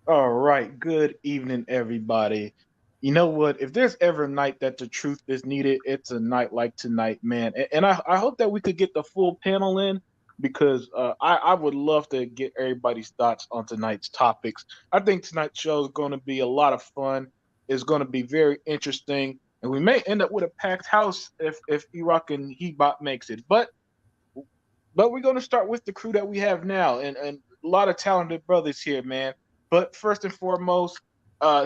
All right, good evening, everybody. You know what? If there's ever a night that the truth is needed, it's a night like tonight, man. And I hope that we could get the full panel in because I would love to get everybody's thoughts on tonight's topics. I think tonight's show is going to be a lot of fun. It's going to be very interesting, and we may end up with a packed house if Iraq and Hebot makes it. But we're going to start with the crew that we have now, and a lot of talented brothers here, man. But first and foremost,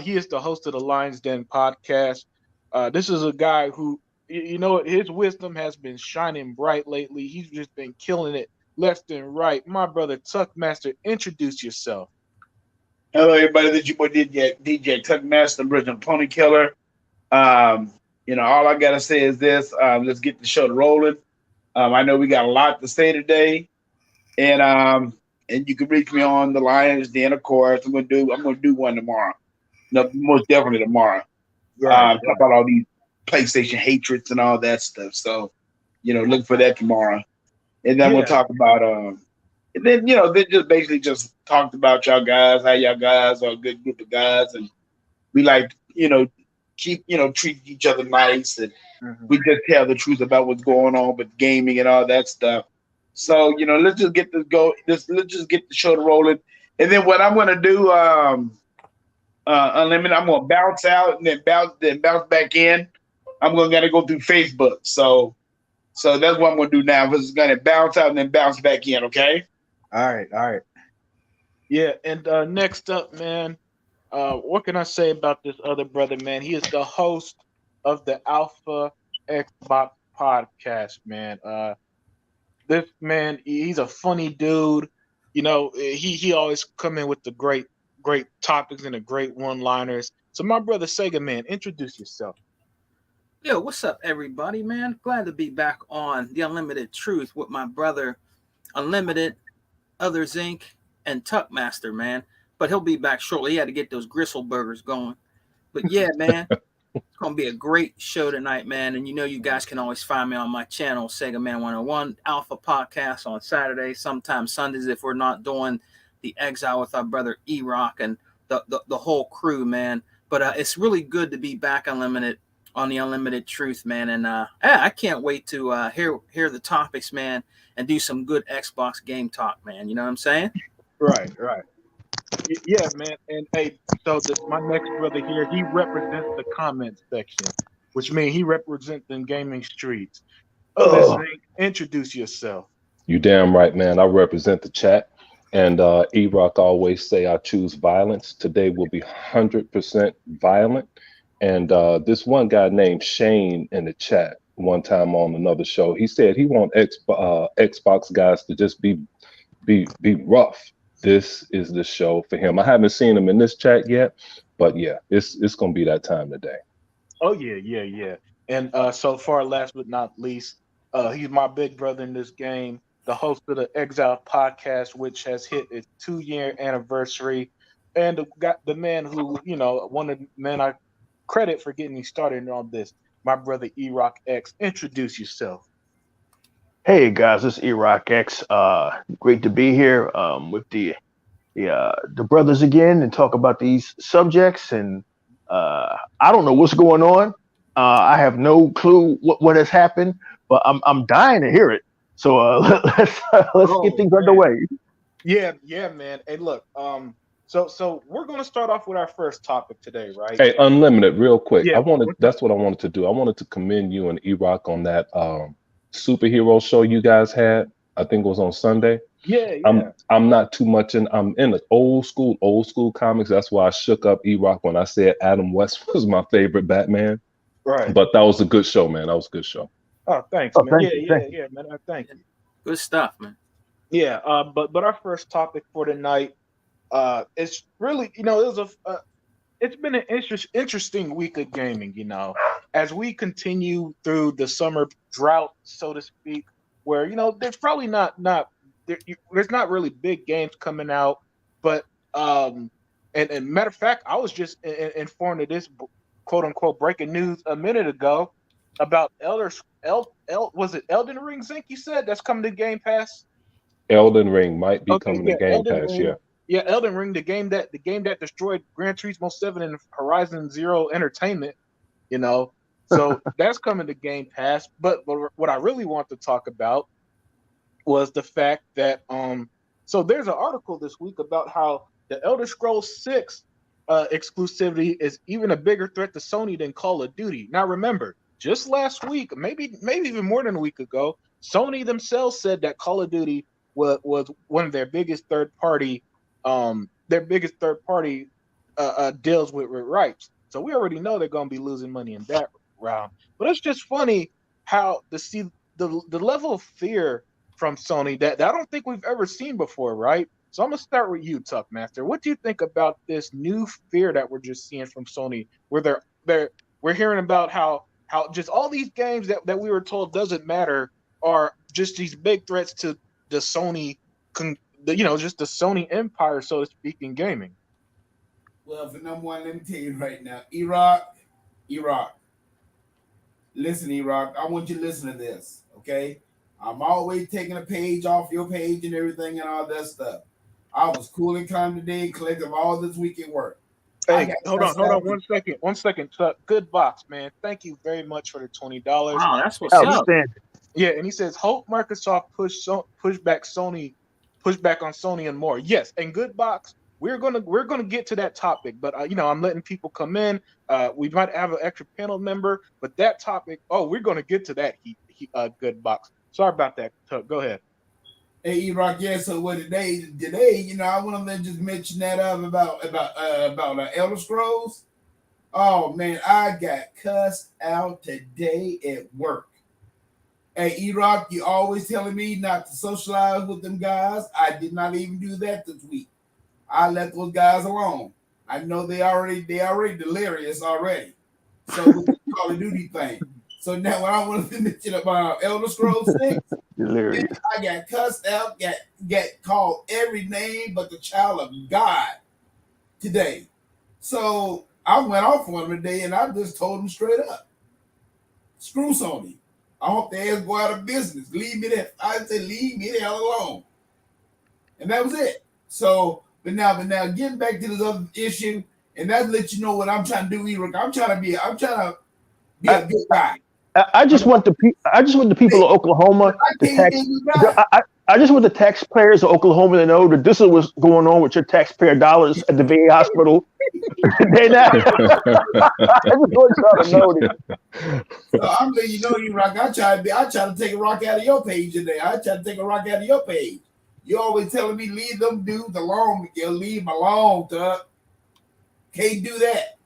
he is the host of the Lions Den podcast. This is a guy who, you know, his wisdom has been shining bright lately. He's just been killing it left and right. My brother Tuck Master, introduce yourself. Hello, everybody. This is your boy DJ Tuck Master, Original Pony Killer. Um, all I gotta say is this: let's get the show rolling. I know we got a lot to say today, and and you can reach me on the Lions Den, of course. I'm gonna do one tomorrow. No, most definitely tomorrow. Right, Talk about all these PlayStation hatreds and all that stuff. So, look for that tomorrow. And then we'll yeah, talk about and then they just basically just talked about y'all guys, how y'all guys are a good group of guys, and we like keep treat each other nice, and hmm we just tell the truth about what's going on with gaming and all that stuff. So let's just get this go. Let's just get the show rolling, and then what I'm gonna do, unlimited. I'm gonna bounce out and then bounce back in. I'm gonna gotta go through Facebook. So that's what I'm gonna do now. I'm just gonna bounce out and then bounce back in. Okay. all right, yeah. And next up, man, what can I say about this other brother, man? He is the host of the Alpha Xbox podcast, man. This man, he's a funny dude. You know, he always come in with the great topics and the great one-liners. So, my brother Sega, man, introduce yourself. Yo, what's up, everybody, man? Glad to be back on The Unlimited Truth with my brother, Unlimited, Others Inc., and Tuckmaster, man. But he'll be back shortly. He had to get those gristle burgers going. But yeah, man, it's going to be a great show tonight, man. And you guys can always find me on my channel, Sega Man 101 Alpha Podcast on Saturdays, sometimes Sundays if we're not doing the Exile with our brother E-Rock and the whole crew, man. But it's really good to be back Unlimited on the Unlimited Truth, man. And I can't wait to hear the topics, man, and do some good Xbox game talk, man. You know what I'm saying? Right, right. Yeah, man. And hey, so my next brother here, he represents the comment section, which means he represents the gaming streets. Other Oh, thing, introduce yourself. You damn right, man. I represent the chat. And E-Rock always say I choose violence. Today will be 100% violent. And this one guy named Shane in the chat one time on another show, he said he want Xbox guys to just be rough. This is the show for him. I haven't seen him in this chat yet, but yeah, it's gonna be that time today. Oh yeah, yeah, yeah. And so far, last but not least, he's my big brother in this game, the host of the Exile podcast, which has hit its 2 year anniversary, and got the man who, one of the men I credit for getting me started on this, my brother E-Rock X. Introduce yourself. Hey guys, it's Iraq X. Great to be here with the brothers again and talk about these subjects. And I don't know what's going on. I have no clue what has happened, but I'm dying to hear it. So let's get Oh things man, underway. yeah, yeah, man. Hey, look, so we're gonna start off with our first topic today, right? Hey, Unlimited, real quick. Yeah, what's up? That's what I wanted to do. I wanted to commend you and E-Rock on that superhero show you guys had. I think it was on Sunday. Yeah, I'm yeah. I'm not too much I'm in the old school comics. That's why I shook up E-Rock when I said Adam West was my favorite Batman. Right. But that was a good show, man. That was a good show. Oh, thanks, Oh, man. thank Yeah, you, yeah, thank you. yeah, man. Thank you. Good stuff, man. Yeah, but our first topic for tonight, it's really, it's been an interesting week of gaming. As we continue through the summer drought, so to speak, where there's probably there's not really big games coming out, but and matter of fact, I was just informed of this quote unquote breaking news a minute ago about was it Elden Ring Zinc you said that's coming to Game Pass? Elden Ring might be Okay, coming to yeah, Game Elden Pass, Ring. yeah. Yeah, Elden Ring, the game that destroyed Gran Turismo 7 and Horizon Zero Entertainment. You know, so that's coming to Game Pass. But what I really want to talk about was the fact that so there's an article this week about how the Elder Scrolls 6 exclusivity is even a bigger threat to Sony than Call of Duty. Now remember, just last week, maybe even more than a week ago, Sony themselves said that Call of Duty was one of their biggest third party deals with rights. So we already know they're going to be losing money in that round. But it's just funny how to see the level of fear from Sony that I don't think we've ever seen before, right? So I'm gonna start with you, Tuckmaster. What do you think about this new fear that we're just seeing from Sony, where we're hearing about how just all these games that we were told doesn't matter are just these big threats to the Sony, just the Sony empire, so to speak, in gaming. Well, for number one, let me tell you right now, Iraq. Listen, Iraq, I want you to listen to this, okay? I'm always taking a page off your page and everything and all that stuff. I was cool and calm today, collective all this week at work. Hey, hold on 1 second, Chuck. Good box, man. Thank you very much for the $20. Wow, that's what's up. Yeah, and he says, hope Microsoft push back on Sony and more. Yes, and good box. We're gonna get to that topic, but I'm letting people come in. We might have an extra panel member, but that topic. Oh, we're gonna get to that. Good box. Sorry about that. Go ahead. Hey, E-Rock, yeah, so what today, I want to just mention that about Elder Scrolls. Oh, man, I got cussed out today at work. Hey, E-Rock, you always telling me not to socialize with them guys. I did not even do that this week. I let those guys alone. I know they already delirious already. So with the Call of Duty thing. So now when I want to mention about Elder Scrolls 6, I got cussed out, got called every name but the child of God today. So I went off on them today and I just told them straight up, screw Sony. I hope they ass go out of business. Leave me the hell alone. And that was it. So, but now getting back to this other issue, and that lets you know what I'm trying to do, Eric. I'm trying to be a good guy. I just want the people of Oklahoma I just want the taxpayers of Oklahoma to know that this is what's going on with your taxpayer dollars at the VA hospital. They're not. I just want y'all to know this. So I'm letting you know, E-Rock. I try to take a rock out of your page today. I try to take a rock out of your page. You always telling me leave them dudes alone. You leave them alone, Tuck. Can't do that.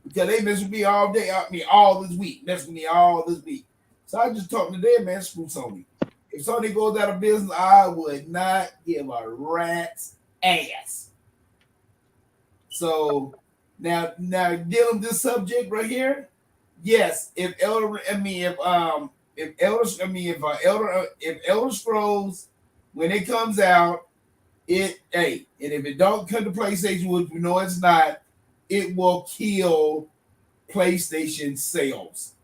Because they mess with me all day, all this week. So I just talked to them, man, screw Sony. If Sony goes out of business, I would not give a rat's ass. So now dealing with this subject right here, yes, if Elder Scrolls, when it comes out, and if it don't come to PlayStation, which we know it's not, it will kill PlayStation sales.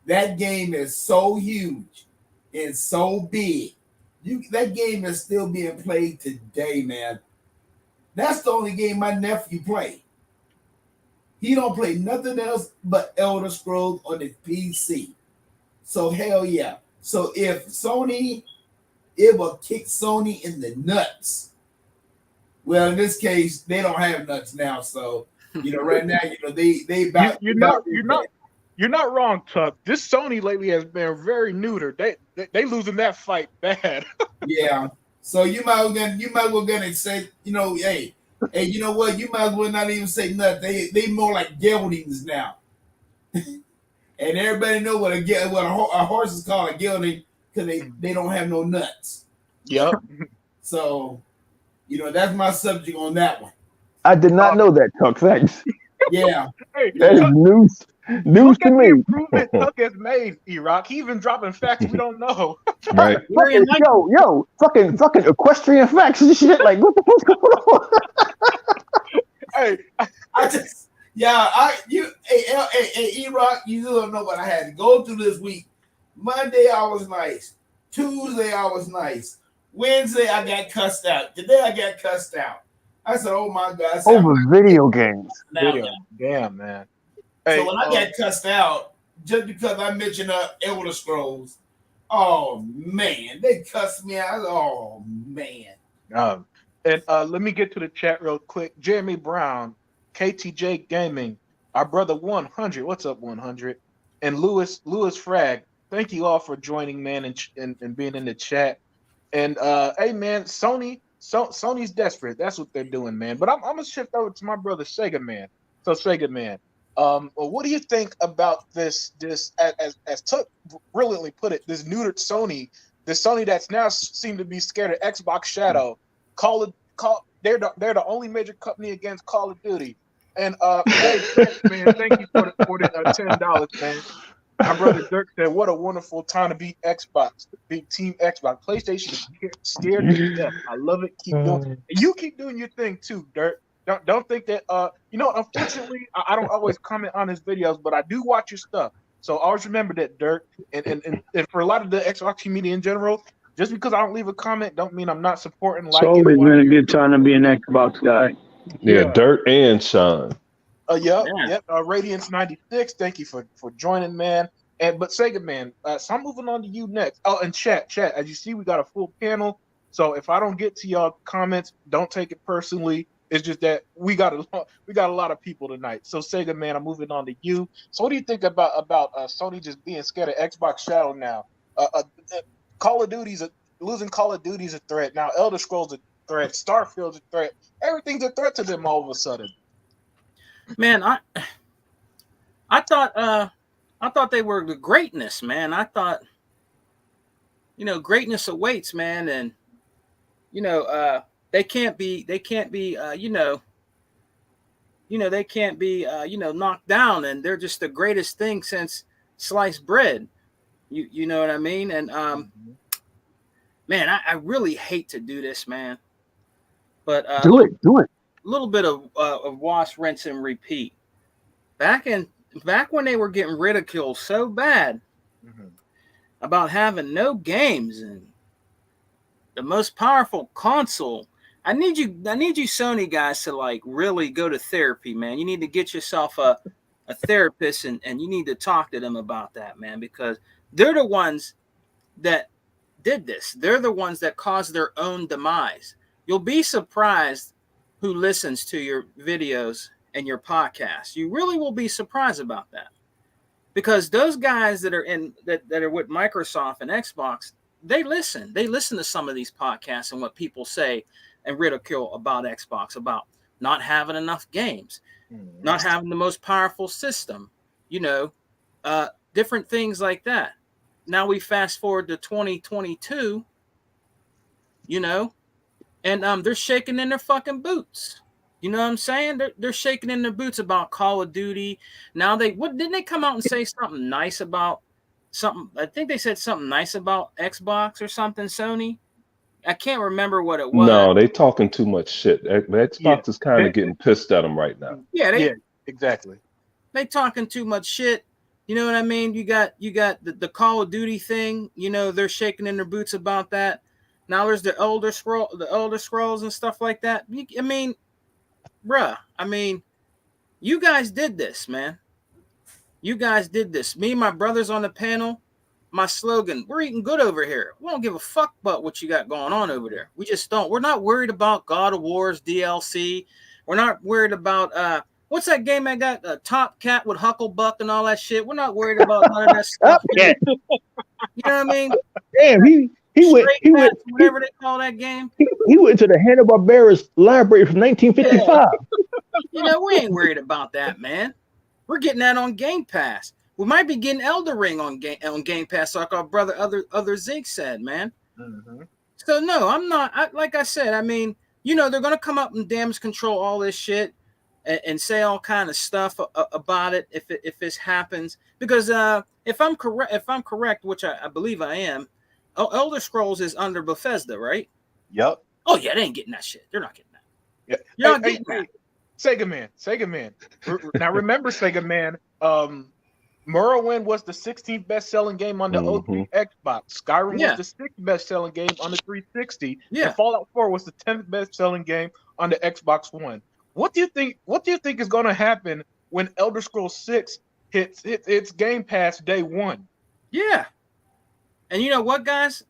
That game is so huge and so big. That game is still being played today, man. That's the only game my nephew play. He don't play nothing else but Elder Scrolls on his PC. So hell yeah. So if Sony, it will kick Sony in the nuts. Well, in this case, they don't have nuts now, so right now, they about you're not wrong, Tuck. This Sony lately has been very neutered. They losing that fight bad. Yeah. So you might as well gonna say, hey, you know what? You might as well not even say nothing. They more like geldings now. And everybody know what a horse is called, a gelding, because they don't have no nuts. Yep. So, that's my subject on that one. I did not know that, Tuck. Thanks. Yeah. Hey, that is news to me. The improvement Tuck has made, E-Rock. He even dropping facts we don't know. Right. Fucking equestrian facts and shit. Like, what the fuck's going on? Hey, E-Rock, you don't know what I had to go through this week. Monday, I was nice. Tuesday, I was nice. Wednesday, I got cussed out. Today, I got cussed out. I said, "Oh my God!" I said, Over video games. now, Video. Damn, man. so Hey, when I got cussed out just because I mentioned Elder Scrolls, oh man, they cussed me out. Oh man. um, and let me get to the chat real quick. Jeremy Brown, KTJ Gaming, our brother 100. What's up, 100? And Lewis Frag. Thank you all for joining, man, and being in the chat. And hey, man, Sony's desperate. That's what they're doing, man. But I'm gonna shift over to my brother Sega Man. So Sega Man, well, what do you think about this as Tuck brilliantly put it, this neutered Sony, this Sony that's now seemed to be scared of Xbox Shadow, they're the only major company against Call of Duty. And hey man, thank you for the $10, man. My brother Dirk said, "What a wonderful time to beat Xbox, beat Team Xbox. PlayStation is scared to death. I love it. Keep doing. And you keep doing your thing too, Dirk. Don't think that Unfortunately, I don't always comment on his videos, but I do watch your stuff. So always remember that, Dirk. And for a lot of the Xbox community in general, just because I don't leave a comment, don't mean I'm not supporting. It's always been a good time to be an Xbox guy. Yeah, Dirt and Sean. Yep. Radiance 96. Thank you for joining, man. But Sega Man, so I'm moving on to you next. Oh, and chat. As you see, we got a full panel. So if I don't get to y'all comments, don't take it personally. It's just that we got a lot of people tonight. So Sega Man, I'm moving on to you. So what do you think about Sony just being scared of Xbox Shadow now? Call of Duty's losing Call of Duty's a threat now. Elder Scrolls a threat. Starfield's a threat. Everything's a threat to them all of a sudden. Man, I thought they were the greatness, man. I thought, greatness awaits, man, and they can't be knocked down, and they're just the greatest thing since sliced bread. You know what I mean? And man, I really hate to do this, man, but do it. A little bit of wash, rinse, and repeat. Back when they were getting ridiculed so bad about having no games and the most powerful console, I need you Sony guys to really go to therapy, man. You need to get yourself a therapist and you need to talk to them about that, man, because they're the ones that did this. They're the ones that caused their own demise. You'll be surprised who listens to your videos and your podcast. You really will be surprised about that, because those guys that are that are with Microsoft and Xbox, they listen to some of these podcasts and what people say and ridicule about Xbox, about not having enough games, not having the most powerful system, different things like that. Now we fast forward to 2022, and they're shaking in their fucking boots. You know what I'm saying? They're shaking in their boots about Call of Duty. Now didn't they come out and say something nice about something? I think they said something nice about Xbox or something, Sony. I can't remember what it was. No, they talking too much shit. Xbox is kind of getting pissed at them right now. Yeah, exactly. They talking too much shit. You know what I mean? You got the Call of Duty thing. They're shaking in their boots about that. Now there's the Elder Scrolls and stuff like that. I mean, bruh, you guys did this, man. You guys did this. Me and my brothers on the panel, my slogan, we're eating good over here. We don't give a fuck about what you got going on over there. We just don't. We're not worried about God of War's DLC. We're not worried about what's that game I got? Top Cat with Hucklebuck and all that shit. We're not worried about none of that stuff. You know what I mean? Damn, he went whatever they call that game. He went to the Hanna-Barbera's library from 1955. Yeah. We ain't worried about that, man. We're getting that on Game Pass. We might be getting Elder Ring on Game Pass, like our brother other Zeke said, man. So no, I'm not. Like I said, they're gonna come up and damage control all this shit and say all kind of stuff about it if this happens. Because if I'm correct, which I believe I am, Elder Scrolls is under Bethesda, right? Yep. Oh yeah, they ain't getting that shit. They're not getting that. Yeah. You're not getting that. Sega Man. Now remember, Sega Man. Morrowind was the 16th best-selling game on the O3 Xbox. Skyrim was the 6th best-selling game on the 360, and Fallout 4 was the 10th best-selling game on the Xbox One. What do you think? What do you think is going to happen when Elder Scrolls 6 hits its Game Pass day one? Yeah, and you know what, guys?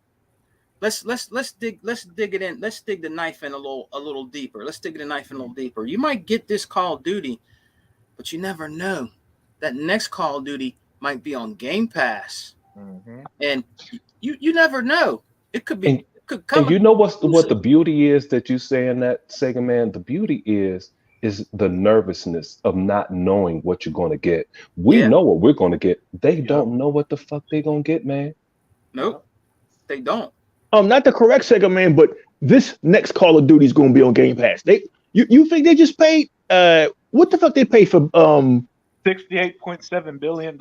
Let's dig it in. Let's dig the knife in a little deeper. Let's dig the knife in a little deeper. You might get this Call of Duty, but you never know. That next Call of Duty might be on Game Pass, and you never know. It could be. It could come. And you know what the beauty is that you saying that, Sega Man? The beauty is the nervousness of not knowing what you're going to get. We know what we're going to get. They don't know what the fuck they're going to get, man. Nope, they don't. Not the correct Sega Man, but this next Call of Duty is going to be on Game Pass. You think they just paid? What the fuck they paid for? $68.7 billion.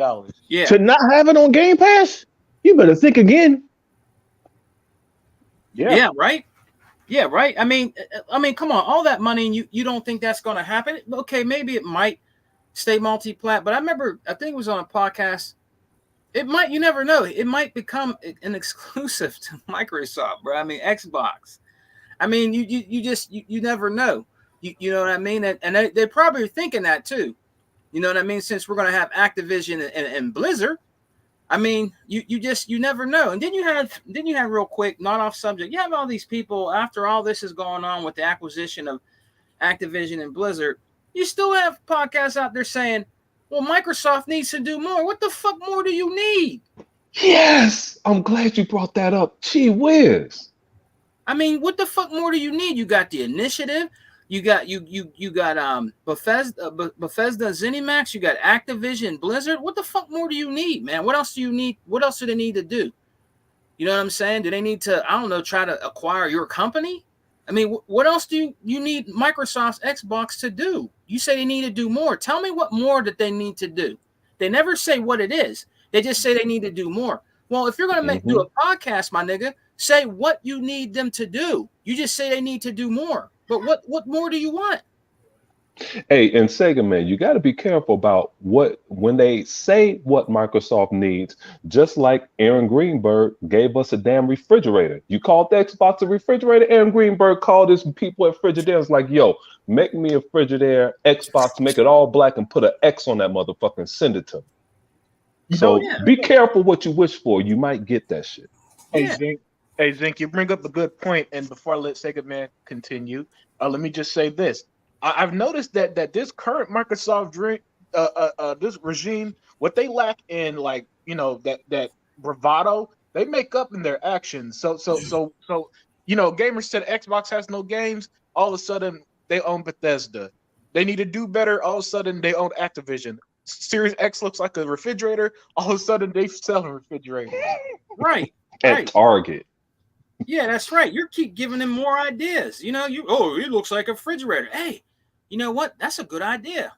Yeah. To not have it on Game Pass? You better think again. Yeah. Right. Yeah. Right. I mean, come on, all that money, and you don't think that's going to happen? Okay, maybe it might stay multi-plat, but I think it was on a podcast. It might. You never know. It might become an exclusive to Microsoft, bro. I mean, Xbox. I mean, you never know. You know what I mean? And they're probably thinking that too. You know what I mean? Since we're going to have Activision and Blizzard, I mean, you never know. And then you have real quick, not off subject. You have all these people after all this is going on with the acquisition of Activision and Blizzard. You still have podcasts out there saying, well, Microsoft needs to do more. What the fuck more do you need? Yes, I'm glad you brought that up. Gee whiz. I mean, what the fuck more do you need? You got the initiative. You got Bethesda ZeniMax. You got Activision, Blizzard. What the fuck more do you need, man? What else do you need? What else do they need to do? You know what I'm saying? Do they need to, I don't know, try to acquire your company? I mean, what else do you need Microsoft's Xbox to do? You say they need to do more. Tell me what more that they need to do. They never say what it is. They just say they need to do more. Well, if you're going to do a podcast, my nigga, say what you need them to do. You just say they need to do more. But what more do you want? Hey, and Sega Man, you got to be careful about when they say what Microsoft needs. Just like Aaron Greenberg gave us a damn refrigerator. You called the Xbox a refrigerator. Aaron Greenberg called his people at Frigidaire. Like, yo, make me a Frigidaire Xbox, make it all black, and put an X on that motherfucker and send it to me. So be careful what you wish for. You might get that shit. Hey, Zink, you bring up a good point. And before I let Sega Man continue, let me just say this. I've noticed that this current Microsoft this regime, what they lack in, like, you know, that bravado, they make up in their actions. So you know, gamers said Xbox has no games. All of a sudden, they own Bethesda. They need to do better. All of a sudden, they own Activision. Series X looks like a refrigerator. All of a sudden, they sell refrigerators. Right. At Target. Yeah, that's right. You keep giving them more ideas. You know, it looks like a refrigerator. Hey, you know what? That's a good idea.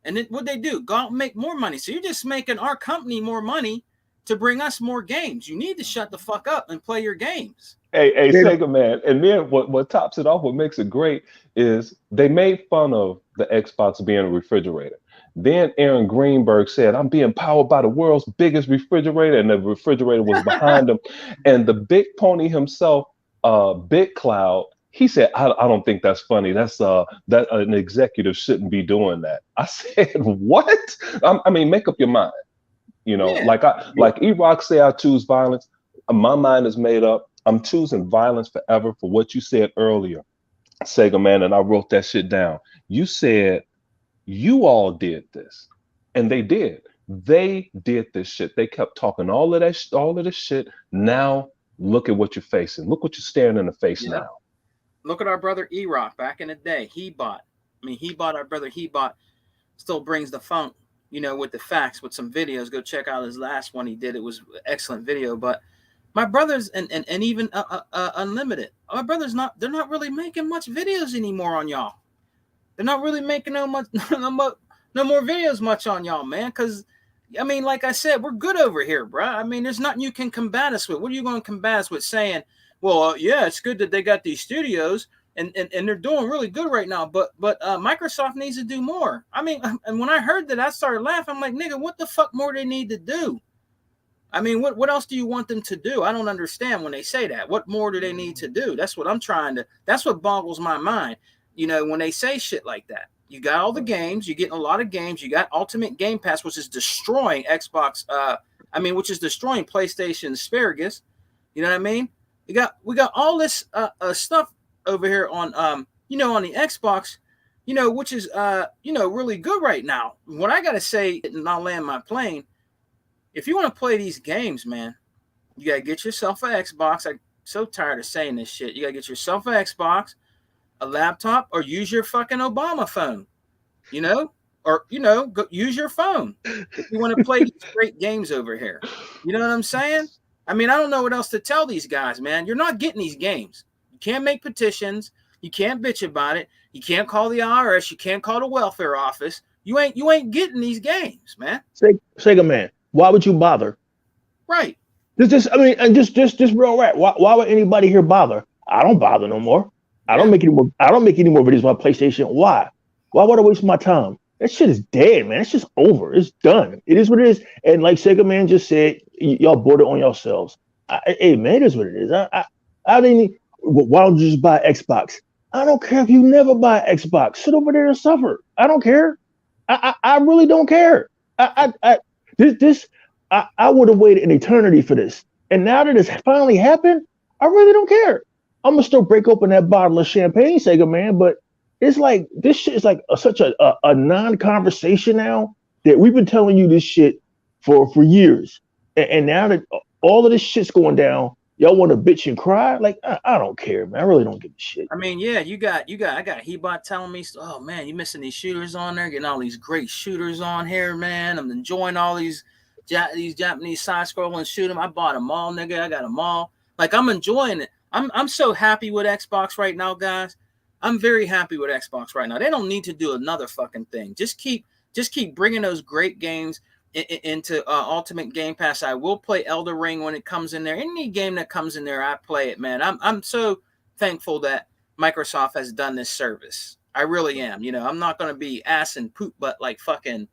And then what they do? Go out and make more money. So you're just making our company more money to bring us more games. You need to shut the fuck up and play your games. Hey, Sega Man. And then what tops it off, what makes it great, is they made fun of the Xbox being a refrigerator. Then Aaron Greenberg said, I'm being powered by the world's biggest refrigerator, and the refrigerator was behind him. And the big pony himself, Big Cloud, he said, I don't think that's funny. That's that an executive shouldn't be doing that. I said, what? I mean, make up your mind. You know, like E-Rock say, I choose violence. My mind is made up. I'm choosing violence forever for what you said earlier, Sega Man, and I wrote that shit down. You said you all did this, and they did. They did this shit. They kept talking all of this shit. Now look at what you're facing. Look what you're staring in the face now. Look at our brother E-Rock back in the day. He bought our brother. Still brings the funk, you know, with the facts, with some videos. Go check out his last one he did. It was an excellent video. But my brothers and even Unlimited, our brothers they're not really making much videos anymore on y'all. They're not really making no more videos much on y'all, man. Because, I mean, like I said, we're good over here, bro. I mean, there's nothing you can combat us with. What are you going to combat us with saying, well, yeah, it's good that they got these studios. and they're doing really good right now. But Microsoft needs to do more. I mean, and when I heard that, I started laughing. I'm like, nigga, what the fuck more they need to do? I mean, what else do you want them to do? I don't understand when they say that. What more do they need to do? That's what I'm trying to. That's what boggles my mind. You know, when they say shit like that. You got all the games. You're getting a lot of games. You got Ultimate Game Pass, which is destroying Xbox. Which is destroying PlayStation asparagus. You know what I mean? We got all this stuff over here on on the Xbox, which is really good right now. What I gotta say, and I'll land my plane. If you want to play these games, man, you gotta get yourself an Xbox. I'm so tired of saying this shit. You gotta get yourself an Xbox, a laptop, or use your fucking Obama phone. Go use your phone if you want to play these great games over here. You know what I'm saying? I mean, I don't know what else to tell these guys, man. You're not getting these games. You can't make petitions. You can't bitch about it. You can't call the IRS. You can't call the welfare office. You ain't getting these games, man. Sega man, why would you bother? Right. Just real rap. Why would anybody here bother? I don't bother no more. I don't make any more videos on PlayStation. Why? Why would I waste my time? That shit is dead, man. It's just over. It's done. It is what it is. And like Sega Man just said, y'all bought it on yourselves. Hey, man, it is what it is. I didn't. Why don't you just buy Xbox? I don't care if you never buy Xbox. Sit over there and suffer. I don't care. I really don't care. I would have waited an eternity for this. And now that it's finally happened, I really don't care. I'm gonna still break open that bottle of champagne, Sega Man, but it's like this shit is like such a non-conversation now that we've been telling you this shit for years, and now that all of this shit's going down, y'all want to bitch and cry? Like I don't care, man. I really don't give a shit. I mean, yeah, I got Hebot telling me, oh man, you missing these shooters on there, getting all these great shooters on here, man. I'm enjoying all these Japanese side-scrolling shoot 'em. I bought them all, nigga. I got them all. Like I'm enjoying it. I'm so happy with Xbox right now, guys. I'm very happy with Xbox right now. They don't need to do another fucking thing. Just keep bringing those great games into Ultimate Game Pass. I will play Elder Ring when it comes in there. Any game that comes in there, I play it, man. I'm so thankful that Microsoft has done this service. I really am. I'm not going to be ass and poop butt like fucking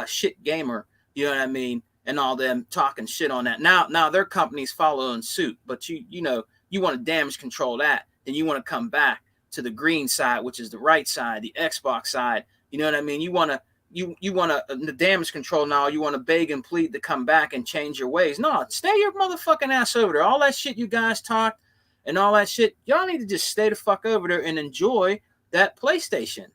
shit gamer. You know what I mean? And all them talking shit on that. Now their company's following suit, but you want to damage control that. Then you want to come back to the green side, which is the right side, the Xbox side. You know what I mean? You want to the damage control now. You want to beg and plead to come back and change your ways. No, stay your motherfucking ass over there. All that shit you guys talk and all that shit, y'all need to just stay the fuck over there and enjoy that PlayStation.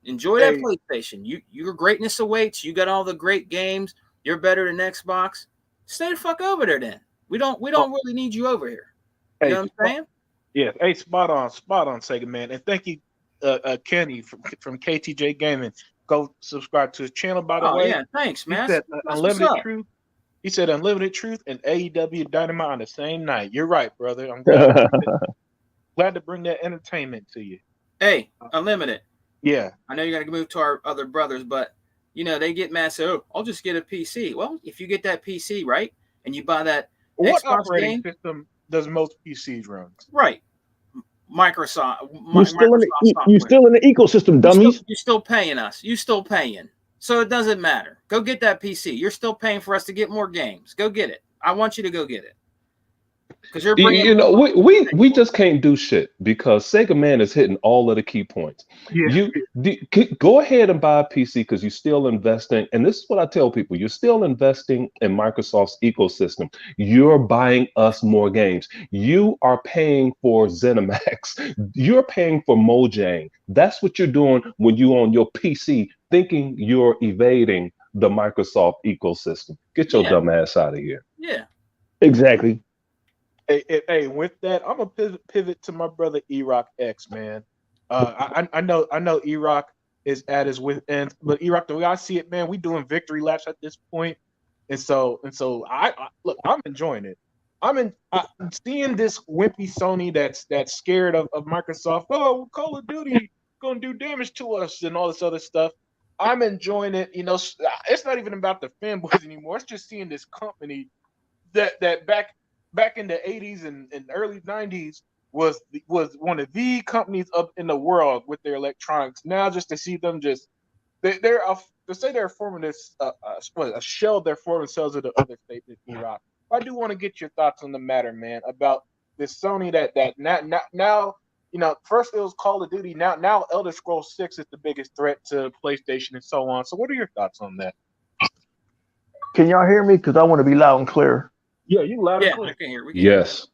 Enjoy that PlayStation. Your greatness awaits. You got all the great games. You're better than Xbox. Stay the fuck over there then. We don't really need you over here. You know what I'm saying? Yeah. Hey, spot on, Sega Man. And thank you, Kenny from KTJ Gaming. Go subscribe to his channel, by the way. Oh yeah, thanks, man. He said Unlimited Truth. He said Unlimited Truth and AEW Dynamite on the same night. You're right, brother. I'm glad to bring that entertainment to you. Hey, Unlimited. Yeah. I know you're gonna move to our other brothers, but they get mad. So I'll just get a PC. Well, if you get that PC, right, and you buy that what Xbox operating game, system does most PCs run? Right. Microsoft. You're still in the ecosystem, dummies. You're still paying us. You're still paying. So it doesn't matter. Go get that PC. You're still paying for us to get more games. Go get it. I want you to go get it. Because you're bringing we just can't do shit because Sega Man is hitting all of the key points. Yeah. Go ahead and buy a PC because you're still investing, and this is what I tell people: you're still investing in Microsoft's ecosystem. You're buying us more games. You are paying for ZeniMax. You're paying for Mojang. That's what you're doing when you're on your PC, thinking you're evading the Microsoft ecosystem. Get your dumb ass out of here. Yeah. Exactly. Hey, with that, I'm gonna pivot to my brother E-Rock X, man. I know E-Rock is at his wit's end, but E-Rock, the way I see it, man, we doing victory laps at this point, and so I look, I'm enjoying it. I'm seeing this wimpy Sony that's scared of Microsoft. Oh, Call of Duty gonna do damage to us and all this other stuff. I'm enjoying it. It's not even about the fanboys anymore. It's just seeing this company that back in the 80s and early 90s was one of the companies up in the world with their electronics. Now, just to see them just they're to say they're forming this a shell they're forming themselves of the other states in Iraq. I do want to get your thoughts on the matter, man, about this Sony that now first it was Call of Duty, now Elder Scrolls 6 is the biggest threat to PlayStation and so on. So what are your thoughts on that? Can y'all hear me? Because I want to be loud and clear. Yeah, you loud and Yeah, clear. we can hear. Yes.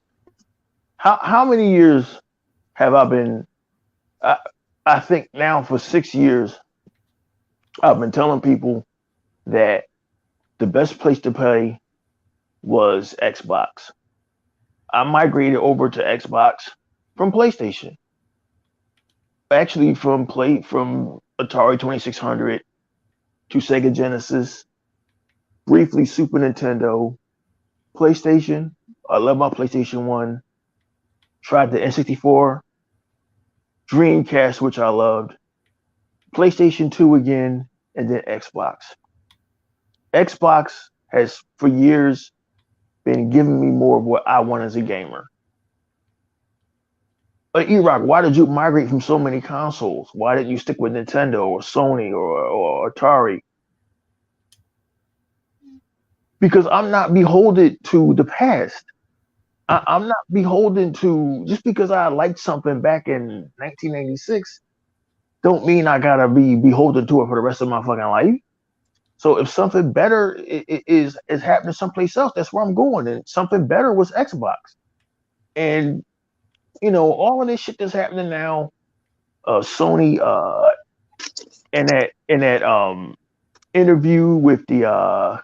How many years have I been? I think now for 6 years, I've been telling people that the best place to play was Xbox. I migrated over to Xbox from PlayStation. Actually, from Atari 2600 to Sega Genesis, briefly Super Nintendo, PlayStation. I love my PlayStation 1. Tried the N64, Dreamcast, which I loved, PlayStation 2 again, and then Xbox. Xbox has for years been giving me more of what I want as a gamer. But E-Rock, why did you migrate from so many consoles? Why didn't you stick with Nintendo or Sony or Atari? Because I'm not beholden to the past. I'm not beholden to, just because I liked something back in 1986, don't mean I gotta be beholden to it for the rest of my fucking life. So if something better is happening someplace else, that's where I'm going. And something better was Xbox. And all of this shit that's happening now, Sony, in that interview with the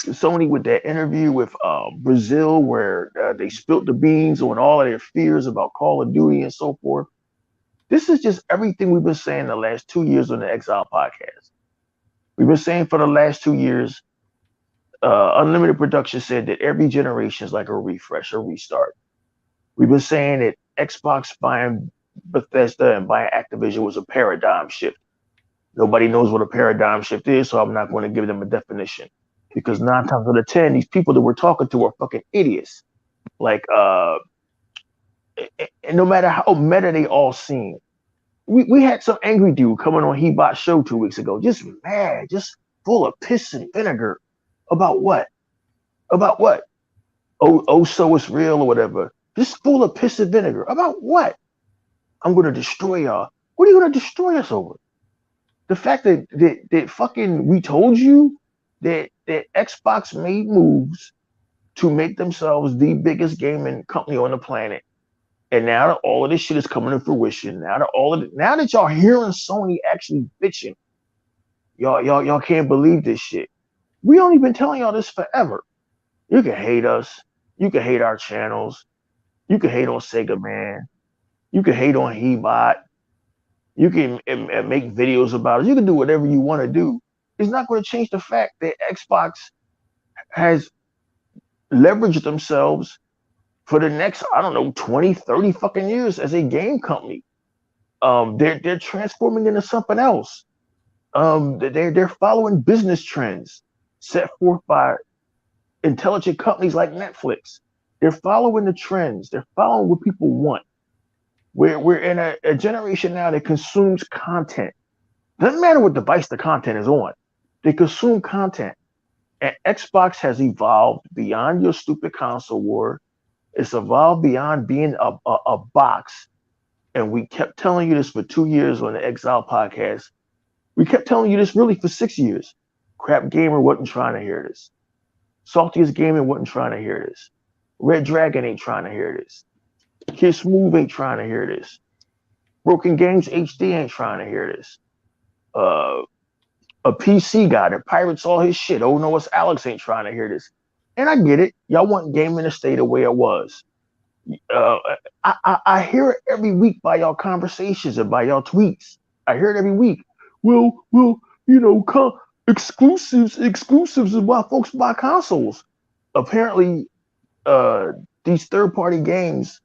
Sony with that interview with Brazil, where they spilt the beans on all of their fears about Call of Duty and so forth. This is just everything we've been saying the last 2 years on the Exile podcast. We've been saying for the last 2 years, Unlimited Production said that every generation is like a refresh, a restart. We've been saying that Xbox buying Bethesda and buying Activision was a paradigm shift. Nobody knows what a paradigm shift is, so I'm not going to give them a definition. Because 9 times out of 10, these people that we're talking to are fucking idiots. Like, and no matter how meta they all seem, we had some angry dude coming on Hebot's show 2 weeks ago, just mad, just full of piss and vinegar. About what? About what? Oh, so it's real or whatever. Just full of piss and vinegar. About what? I'm going to destroy y'all. What are you going to destroy us over? The fact that fucking we told you that Xbox made moves to make themselves the biggest gaming company on the planet. And now that all of this shit is coming to fruition, now that y'all hearing Sony actually bitching, y'all can't believe this shit. We only been telling y'all this forever. You can hate us. You can hate our channels. You can hate on Sega Man. You can hate on Hebot. You can make videos about it. You can do whatever you want to do. It's not going to change the fact that Xbox has leveraged themselves for the next, 20, 30 fucking years as a game company. They're transforming into something else. They're following business trends set forth by intelligent companies like Netflix. They're following the trends. They're following what people want. We're in a generation now that consumes content. Doesn't matter what device the content is on. They consume content. And Xbox has evolved beyond your stupid console war. It's evolved beyond being a box. And we kept telling you this for 2 years on the Exile podcast. We kept telling you this really for 6 years. Crap Gamer wasn't trying to hear this. Saltiest Gaming wasn't trying to hear this. Red Dragon ain't trying to hear this. Kid Smooth ain't trying to hear this. Broken Games HD ain't trying to hear this. A PC guy that pirates all his shit. Oh no, it's Alex ain't trying to hear this. And I get it. Y'all want gaming to stay the way it was. I hear it every week by y'all conversations and by y'all tweets. I hear it every week. Well, exclusives is why folks buy consoles. Apparently, these third-party games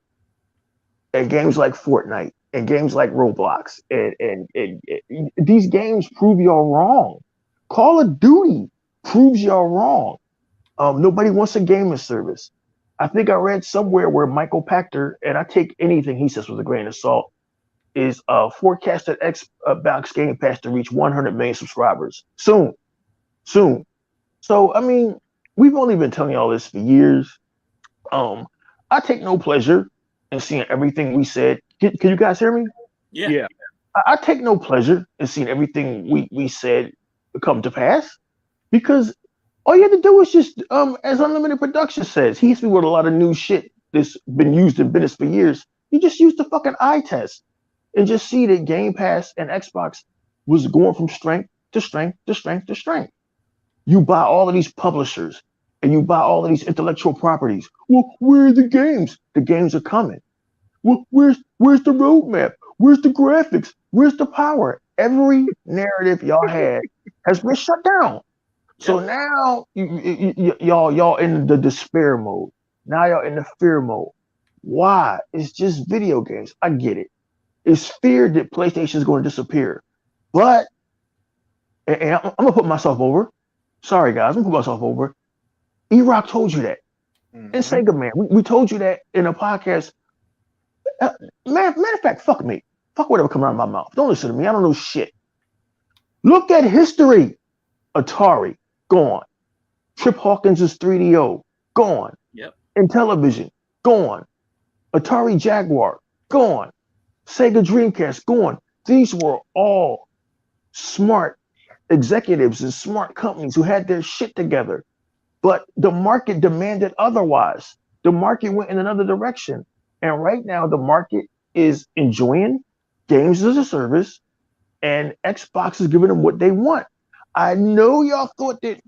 and games like Fortnite and games like Roblox and these games prove y'all wrong. Call of Duty proves y'all wrong. Nobody wants a gaming service. I think I read somewhere where Michael Pachter, and I take anything he says with a grain of salt, is forecasted Xbox Game Pass to reach 100 million subscribers soon. So I mean, we've only been telling y'all this for years. I take no pleasure in seeing everything we said. Can you guys hear me? Yeah. I take no pleasure in seeing everything we said come to pass, because all you have to do is just, as Unlimited Production says, he hits me with a lot of new shit that's been used in business for years. You just use the fucking eye test and just see that Game Pass and Xbox was going from strength to strength to strength to strength. You buy all of these publishers and you buy all of these intellectual properties. Well, where are the games? The games are coming. Well, where's the roadmap? Where's the graphics? Where's the power? Every narrative y'all had has been shut down. So now y'all in the despair mode. Now y'all in the fear mode. Why? It's just video games. I get it. It's fear that PlayStation is going to disappear. But, and I'm gonna put myself over. Sorry guys, I'm gonna put myself over. E-Rock told you that. And Sega Man, we told you that in a podcast. Matter of fact, fuck me. Fuck whatever comes out of my mouth. Don't listen to me. I don't know shit. Look at history. Atari, gone. Trip Hawkins' 3DO, gone. Yep. Intellivision, gone. Atari Jaguar, gone. Sega Dreamcast, gone. These were all smart executives and smart companies who had their shit together. But the market demanded otherwise. The market went in another direction. And right now, the market is enjoying games as a service, and Xbox is giving them what they want. I know y'all thought that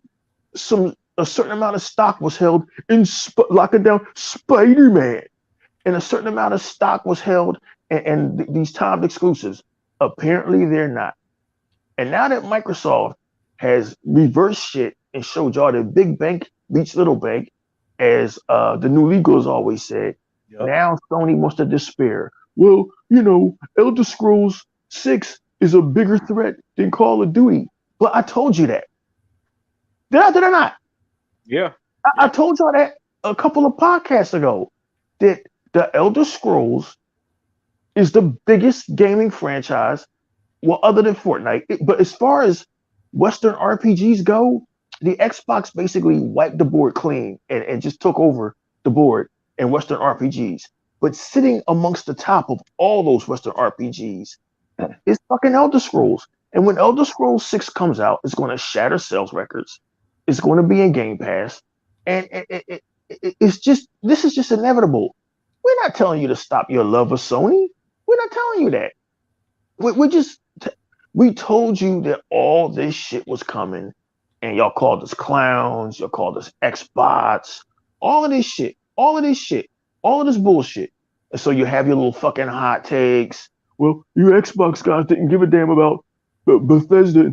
a certain amount of stock was held in locking down Spider-Man, and a certain amount of stock was held and these timed exclusives. Apparently, they're not. And now that Microsoft has reversed shit and showed y'all that big bank beats little bank, as the new legal has always said, now Sony wants to despair. Well, Elder Scrolls 6 is a bigger threat than Call of Duty. But I told you that. Did I not? Yeah. I told y'all that a couple of podcasts ago, that the Elder Scrolls is the biggest gaming franchise, well, other than Fortnite. But as far as Western RPGs go, the Xbox basically wiped the board clean and just took over the board in Western RPGs. But sitting amongst the top of all those Western RPGs is fucking Elder Scrolls. And when Elder Scrolls 6 comes out, it's going to shatter sales records. It's going to be in Game Pass. And this is just inevitable. We're not telling you to stop your love of Sony. We're not telling you that. We told you that all this shit was coming, and y'all called us clowns. Y'all called us Xbots. All of this bullshit. And so you have your little fucking hot takes. Well, you Xbox guys didn't give a damn about Bethesda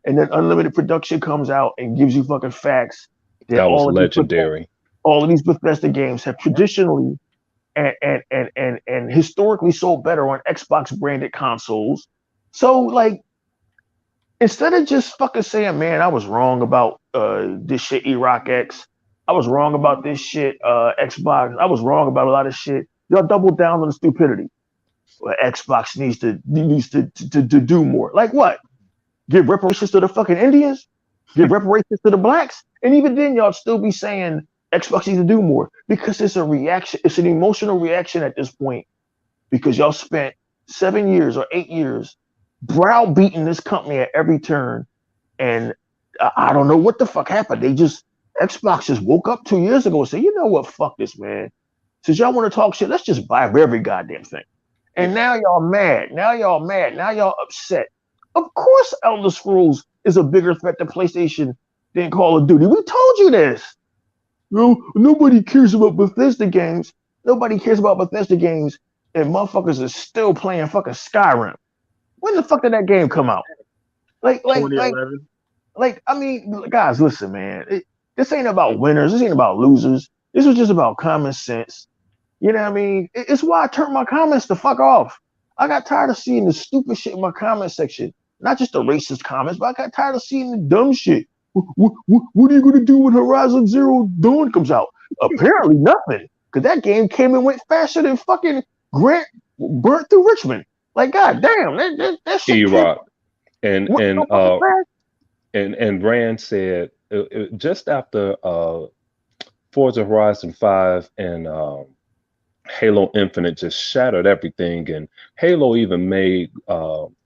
and then Unlimited Production comes out and gives you fucking facts. That was legendary. All of these Bethesda games have traditionally and historically sold better on Xbox branded consoles. So like, instead of just fucking saying, man, I was wrong about this shit, E-Rock X. I was wrong about this shit, Xbox. I was wrong about a lot of shit. Y'all double down on the stupidity. Well, Xbox needs to do more. Like what? Give reparations to the fucking Indians? Give reparations to the blacks? And even then, y'all still be saying Xbox needs to do more, because it's a reaction. It's an emotional reaction at this point, because y'all spent 7 years or 8 years browbeating this company at every turn. And I don't know what the fuck happened. Xbox just woke up 2 years ago and said, you know what? Fuck this, man. Since y'all want to talk shit, let's just buy every goddamn thing. And now y'all mad. Now y'all upset. Of course, Elder Scrolls is a bigger threat to PlayStation than Call of Duty. We told you this. No, nobody cares about Bethesda games. Nobody cares about Bethesda games, and motherfuckers are still playing fucking Skyrim. When the fuck did that game come out? Like, 2011. I mean, guys, listen, man. This ain't about winners. This ain't about losers. This was just about common sense. You know what I mean? It's why I turned my comments the fuck off. I got tired of seeing the stupid shit in my comment section. Not just the racist comments, but I got tired of seeing the dumb shit. What are you going to do when Horizon Zero Dawn comes out? Apparently nothing, because that game came and went faster than fucking Grant burnt through Richmond. Like, god damn, that shit came E-Rock and went and so fucking uh fast. and Rand said just after Forza Horizon 5 and Halo Infinite just shattered everything, and Halo even made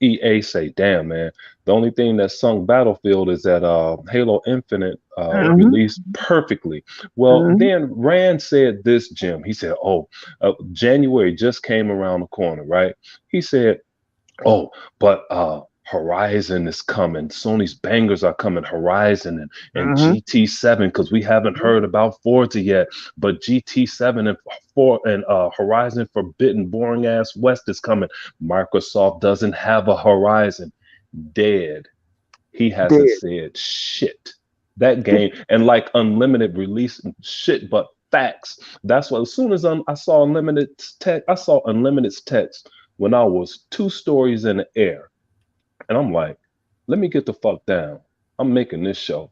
EA say, "Damn, man, the only thing that sunk Battlefield is that Halo Infinite Mhm, released perfectly." Well, mhm, then Rand said this, Jim. He said, "Oh, January just came around the corner, right?" He said, "Oh, but Horizon is coming. Sony's bangers are coming. Horizon and mhm, GT7, because we haven't heard about Forza yet. But GT7 and Horizon Forbidden Boring Ass West is coming. Microsoft doesn't have a Horizon. Dead. He hasn't dead. said shit. That game and like Unlimited release shit, but facts. That's why as soon as I saw Unlimited's text when I was 2 stories in the air, and I'm like, let me get the fuck down. I'm making this show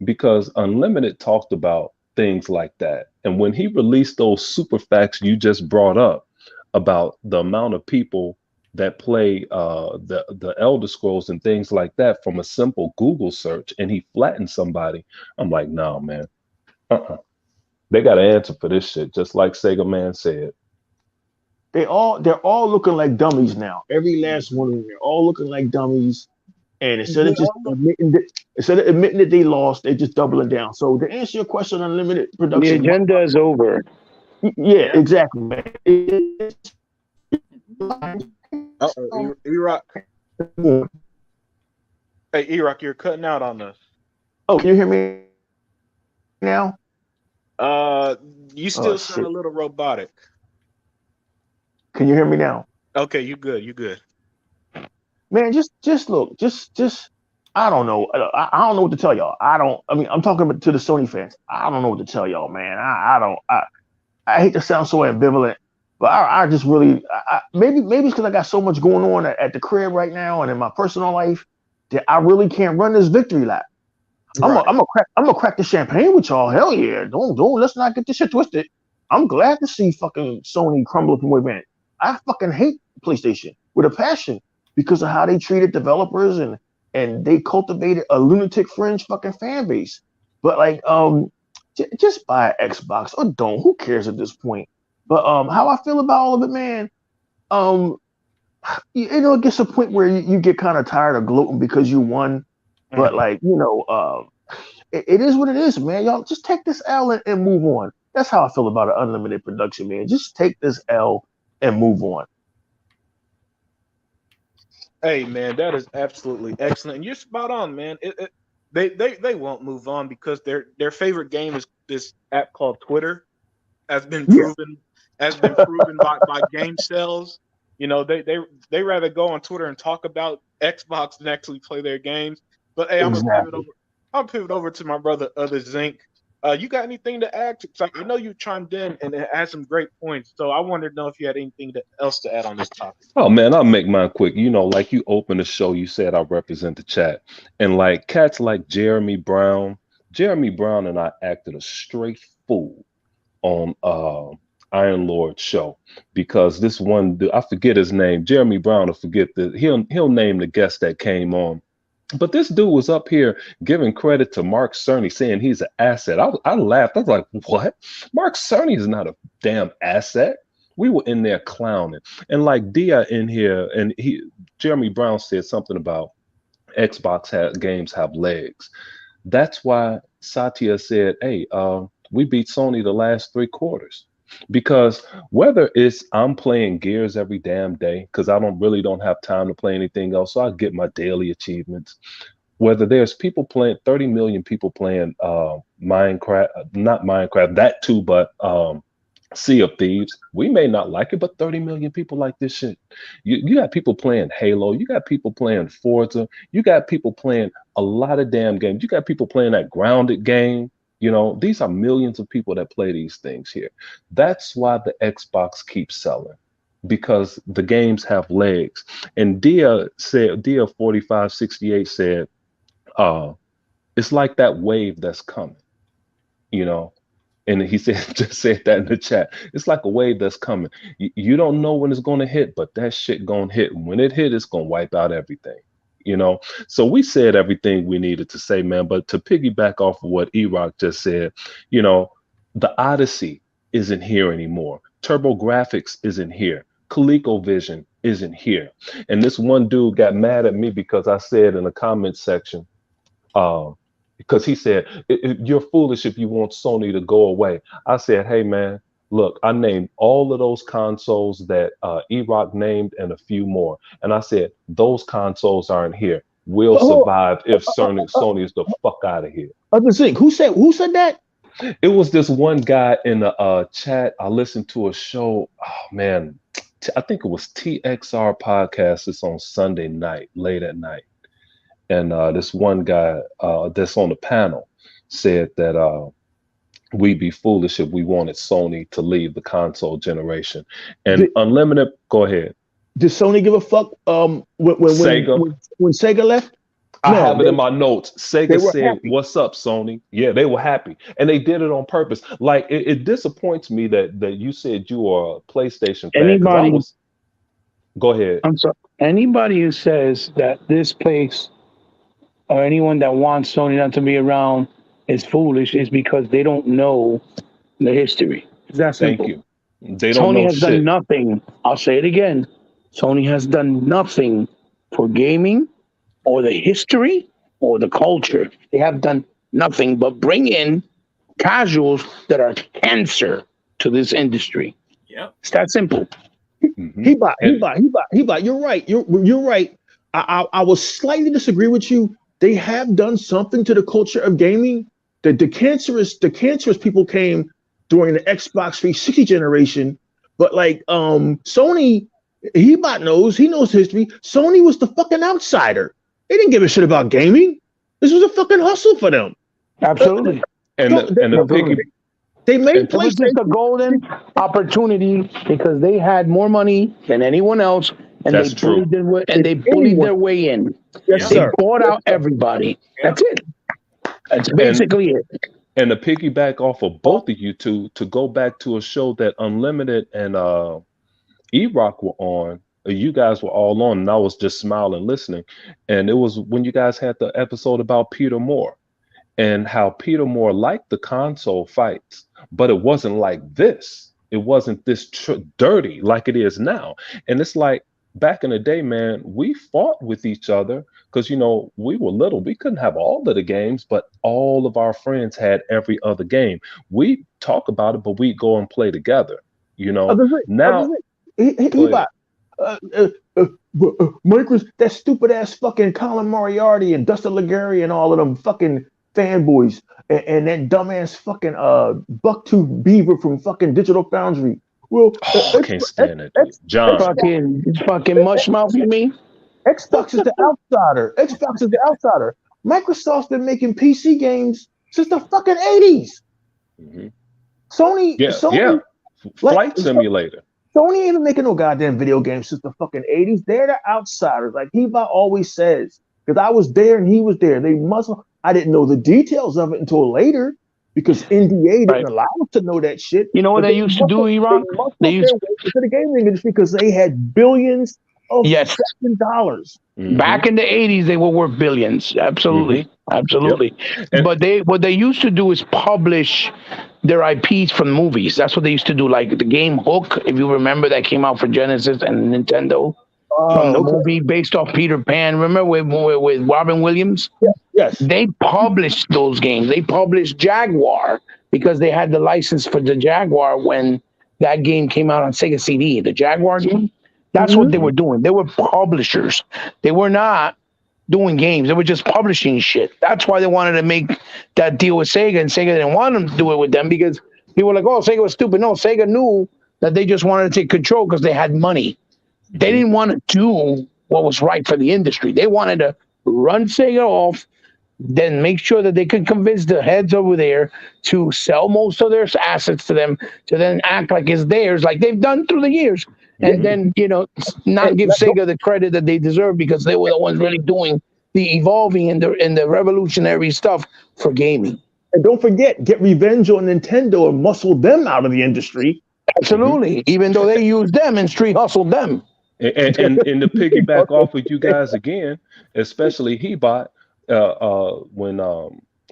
because Unlimited talked about things like that, and when he released those super facts you just brought up about the amount of people that play the Elder Scrolls and things like that from a simple Google search, and he flattened somebody. I'm like, no, man. Uh-uh. They got an answer for this shit, just like Sega Man said. They're all looking like dummies now. Every last one of them, they're all looking like dummies. And They all instead of admitting that they lost, they're just doubling down. So to answer your question, on Unlimited The Production, agenda is over. yeah, Yeah. exactly, man. uh-oh, E-Rock. Hey, E-Rock, you're cutting out on us. Oh, can you hear me now? Uh, you Oh still sound shit! a little robotic. Can you hear me now? Okay, you good. You good. Man, just look, just I don't know. I don't know what to tell y'all. I don't. I mean, I'm talking to the Sony fans. I don't know what to tell y'all, man. I don't. I hate to sound so ambivalent, but I just really maybe it's because I got so much going on at the crib right now and in my personal life that I really can't run this victory lap. Right. I'm gonna crack the champagne with y'all. Hell yeah! Don't let's not get this shit twisted. I'm glad to see fucking Sony crumble from within. I fucking hate PlayStation with a passion because of how they treated developers and they cultivated a lunatic fringe fucking fan base. But like just buy an Xbox or don't. Who cares at this point? But how I feel about all of it, man. Um, it gets to a point where you get kind of tired of gloating because you won. But Mhm. like it is what it is, man. Y'all just take this L and move on. That's how I feel about an unlimited production, man. Just take this L and move on. Hey, man, that is absolutely excellent, and you're spot on, man. They won't move on because their favorite game is this app called Twitter. Has been Yeah, proven has been proven by game sales. You know, they rather go on Twitter and talk about Xbox than actually play their games. But hey, exactly. I'm gonna pivot over to my brother Other Zinc. You got anything to add? 'Cause I know you chimed in and it had some great points. So I wanted to know if you had anything else to add on this topic. Oh man, I'll make mine quick. You know, like you opened the show, you said I represent the chat. And like cats like Jeremy Brown and I acted a straight fool on Iron Lord show because this one dude, I forget his name, Jeremy Brown, I forget that he'll name the guest that came on. But this dude was up here giving credit to Mark Cerny, saying he's an asset. I laughed. I was like, what? Mark Cerny is not a damn asset. We were in there clowning. And like Dia in here, and Jeremy Brown said something about games have legs. That's why Satya said, "Hey, we beat Sony the last 3 quarters." Because whether it's I'm playing Gears every damn day because I don't have time to play anything else, so I get my daily achievements. Whether there's people playing 30 million people playing Minecraft, not Minecraft, that too, but Sea of Thieves. We may not like it, but 30 million people like this shit. You got people playing Halo. You got people playing Forza. You got people playing a lot of damn games. You got people playing that grounded game. You know, these are millions of people that play these things here. That's why the Xbox keeps selling because the games have legs. And Dia 4568 said, it's like that wave that's coming, you know. And he said, just said that in the chat. It's like a wave that's coming. You don't know when it's going to hit, but that shit going to hit. When it hit, it's going to wipe out everything. You know, so we said everything we needed to say, man. But to piggyback off of what E-Rock just said, you know, the Odyssey isn't here anymore. TurboGrafx isn't here. ColecoVision isn't here. And this one dude got mad at me because I said in the comments section, because he said, you're foolish if you want Sony to go away. I said, hey, man, look, I named all of those consoles that E-Rock named and a few more. And I said, those consoles aren't here. We'll survive if Sony is the fuck out of here. Other thing, who said that? It was this one guy in the chat. I listened to a show. Oh, man, I think it was TXR podcast. It's on Sunday night, late at night. And this one guy that's on the panel said that we'd be foolish if we wanted Sony to leave the console generation. And Unlimited, go ahead. Did Sony give a fuck when Sega left? I have it in my notes. Sega said, happy. "What's up, Sony?" Yeah, they were happy, and they did it on purpose. Like it disappoints me that you said you are a PlayStation fan. Go ahead. I'm sorry. Anybody who says that this place or anyone that wants Sony not to be around is foolish is because they don't know the history. It's that simple. Thank you. They don't know Sony has shit. done nothing. I'll say it again. Sony has done nothing for gaming or the history or the culture. They have done nothing but bring in casuals that are cancer to this industry. Yep. It's that simple. Mm-hmm. He bought. You're right. You're right. I will slightly disagree with you. They have done something to the culture of gaming. The cancerous people came during the Xbox 360 generation, but like Sony, he knows history. Sony was the fucking outsider. They didn't give a shit about gaming. This was a fucking hustle for them. Absolutely. They made It was just a golden opportunity because they had more money than anyone else, and That's they bullied their way in. Yes, They sir. bought out everybody. That's it. That's basically it. And to piggyback off of both of you two, to go back to a show that Unlimited and E-Rock were on, you guys were all on, and I was just smiling listening. And it was when you guys had the episode about Peter Moore and how Peter Moore liked the console fights, but it wasn't like this. It wasn't this dirty like it is now. And it's like back in the day, man, we fought with each other because, you know, we were little. We couldn't have all of the games, but all of our friends had every other game. We talk about it, but we go and play together, you know. Micros, that stupid ass fucking Colin Moriarty and Dustin Liguri and all of them fucking fanboys and that dumbass fucking Bucktooth Beaver from fucking Digital Foundry. Well, I can't stand it. John. Fucking mush mouth, you mean? Xbox is the outsider. Xbox is the outsider. Microsoft's been making PC games since the fucking 80s. Mm-hmm. Sony, Flight Simulator. Sony ain't been making no goddamn video games since the fucking 80s. They're the outsiders, like Heba always says. Because I was there and he was there. I didn't know the details of it until later because NDA didn't allow us to know that shit. You know what they used to do, Iran? They used to the gaming industry because they had billions of dollars. Mm-hmm. Back in the 80s, they were worth billions. Absolutely. Mm-hmm. Absolutely. Yep. But what they used to do is publish their IPs from movies. That's what they used to do. Like the game Hook, if you remember, that came out for Genesis and Nintendo. From the movie based off Peter Pan. Remember with Robin Williams? Yes. They published those games. They published Jaguar because they had the license for the Jaguar when that game came out on Sega CD. The Jaguar game. That's what they were doing. They were publishers. They were not doing games. They were just publishing shit. That's why they wanted to make that deal with Sega, and Sega didn't want them to do it with them because people were like, oh, Sega was stupid. No, Sega knew that they just wanted to take control because they had money. They didn't want to do what was right for the industry. They wanted to run Sega off, then make sure that they could convince the heads over there to sell most of their assets to them, to then act like it's theirs, like they've done through the years. And then, not give Sega the credit that they deserve because they were the ones really doing the evolving and the revolutionary stuff for gaming. And don't forget, get revenge on Nintendo and muscle them out of the industry. Absolutely. Even though they used them and street hustled them. And to piggyback off of you guys again, especially Hebot, when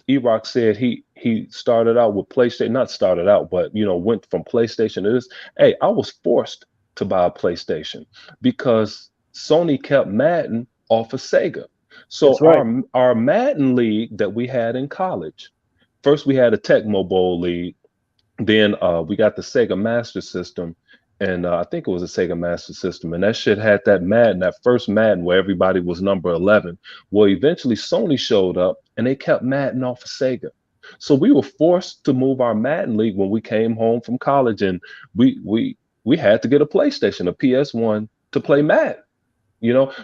Erock said he started out with PlayStation, not started out, but went from PlayStation to this. Hey, I was forced to buy a PlayStation because Sony kept Madden off of Sega. So That's right. our Madden league that we had in college, first we had a Tecmo Bowl league, then we got the Sega Master System, and I think it was a Sega Master System, and that shit had that Madden, that first Madden where everybody was number 11. Well, eventually Sony showed up, and they kept Madden off of Sega. So we were forced to move our Madden league when we came home from college, and we had to get a PlayStation, a PS1, to play Madden.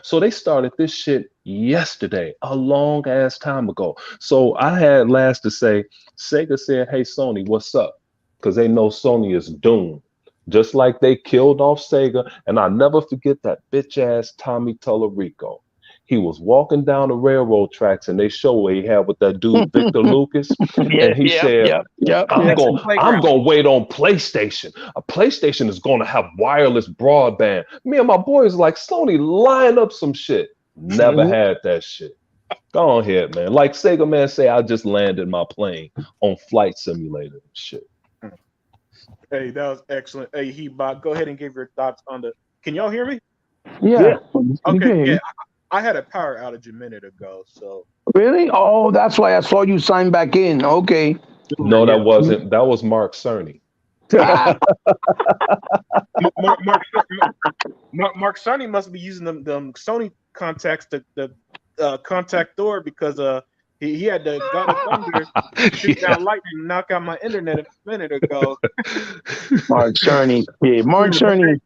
So they started this shit yesterday, a long ass time ago. So I had last to say, Sega said, "Hey Sony, what's up?" Because they know Sony is doomed. Just like they killed off Sega. And I never forget that bitch ass Tommy Tallarico. He was walking down the railroad tracks, and they show where he had with that dude Victor Lucas, and he said, I'm Jackson going I'm Playground. going to wait on PlayStation. A PlayStation is going to have wireless broadband. Me and my boys like, Sony, line up some shit. Never had that shit. Go ahead, man. Like Sega man say, I just landed my plane on Flight Simulator and shit. Hey, that was excellent. Hey, Hebot, go ahead and give your thoughts on the. Can y'all hear me? Yeah. Okay. Yeah, I had a power outage a minute ago, so. Really? Oh, that's why I saw you sign back in. Okay. No, that Yeah. wasn't. That was Mark Cerny. Ah, Mark Sony must be using them Sony contacts to contact Thor because he had the God of Thunder shoot Yeah. down lightning and knock out my internet a minute ago. Mark Cerny. Yeah, Mark Cerny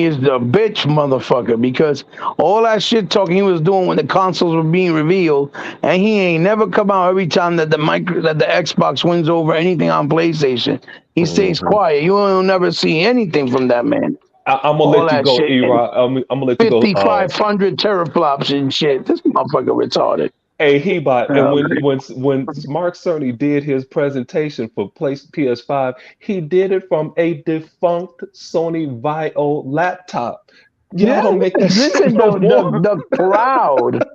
is the bitch motherfucker because all that shit talking he was doing when the consoles were being revealed, and he ain't never come out every time that the Xbox wins over anything on PlayStation. He stays Mhm. quiet. You will never see anything from that man. I'm gonna All let you that go, shit. Era. I'm gonna let you go. 5,500 teraflops and shit. This motherfucker retarded. Hey, Hebot, and Um, when Mark Cerny did his presentation for PS5, he did it from a defunct Sony Vio laptop. Y'all yeah, don't make that shit listen, no more. the crowd.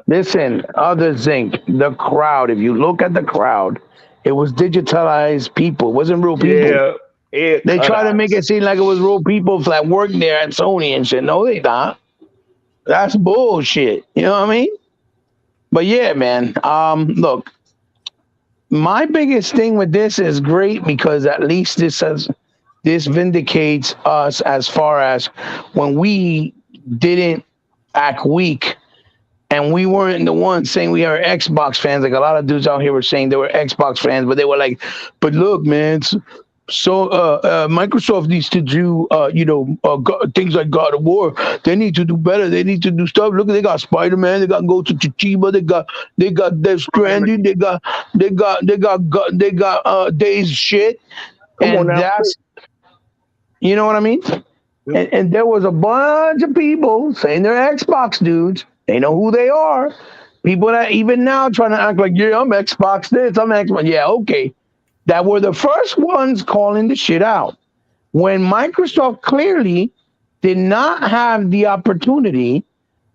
Listen, other Zinc, the crowd. If you look at the crowd, it was digitalized people. It wasn't real people. Yeah, Ed They try to make cutouts. it seem like it was real people that work there at Sony and shit. No, they not. That's bullshit. You know what I mean? But yeah, man. Look, my biggest thing with this is great because at least this vindicates us as far as when we didn't act weak and we weren't the ones saying we are Xbox fans. Like a lot of dudes out here were saying they were Xbox fans, but they were like, "But look, man, Microsoft needs to do, things like God of War. They need to do better. They need to do stuff. Look, they got Spider Man. They got Ghost of Tsushima. They got Death Stranding. They got Days shit. Come on And now. that's, you know what I mean? And there was a bunch of people saying they're Xbox dudes. They know who they are. People that even now trying to act like, yeah, I'm Xbox this, I'm Xbox. Yeah, okay. That were the first ones calling the shit out. When Microsoft clearly did not have the opportunity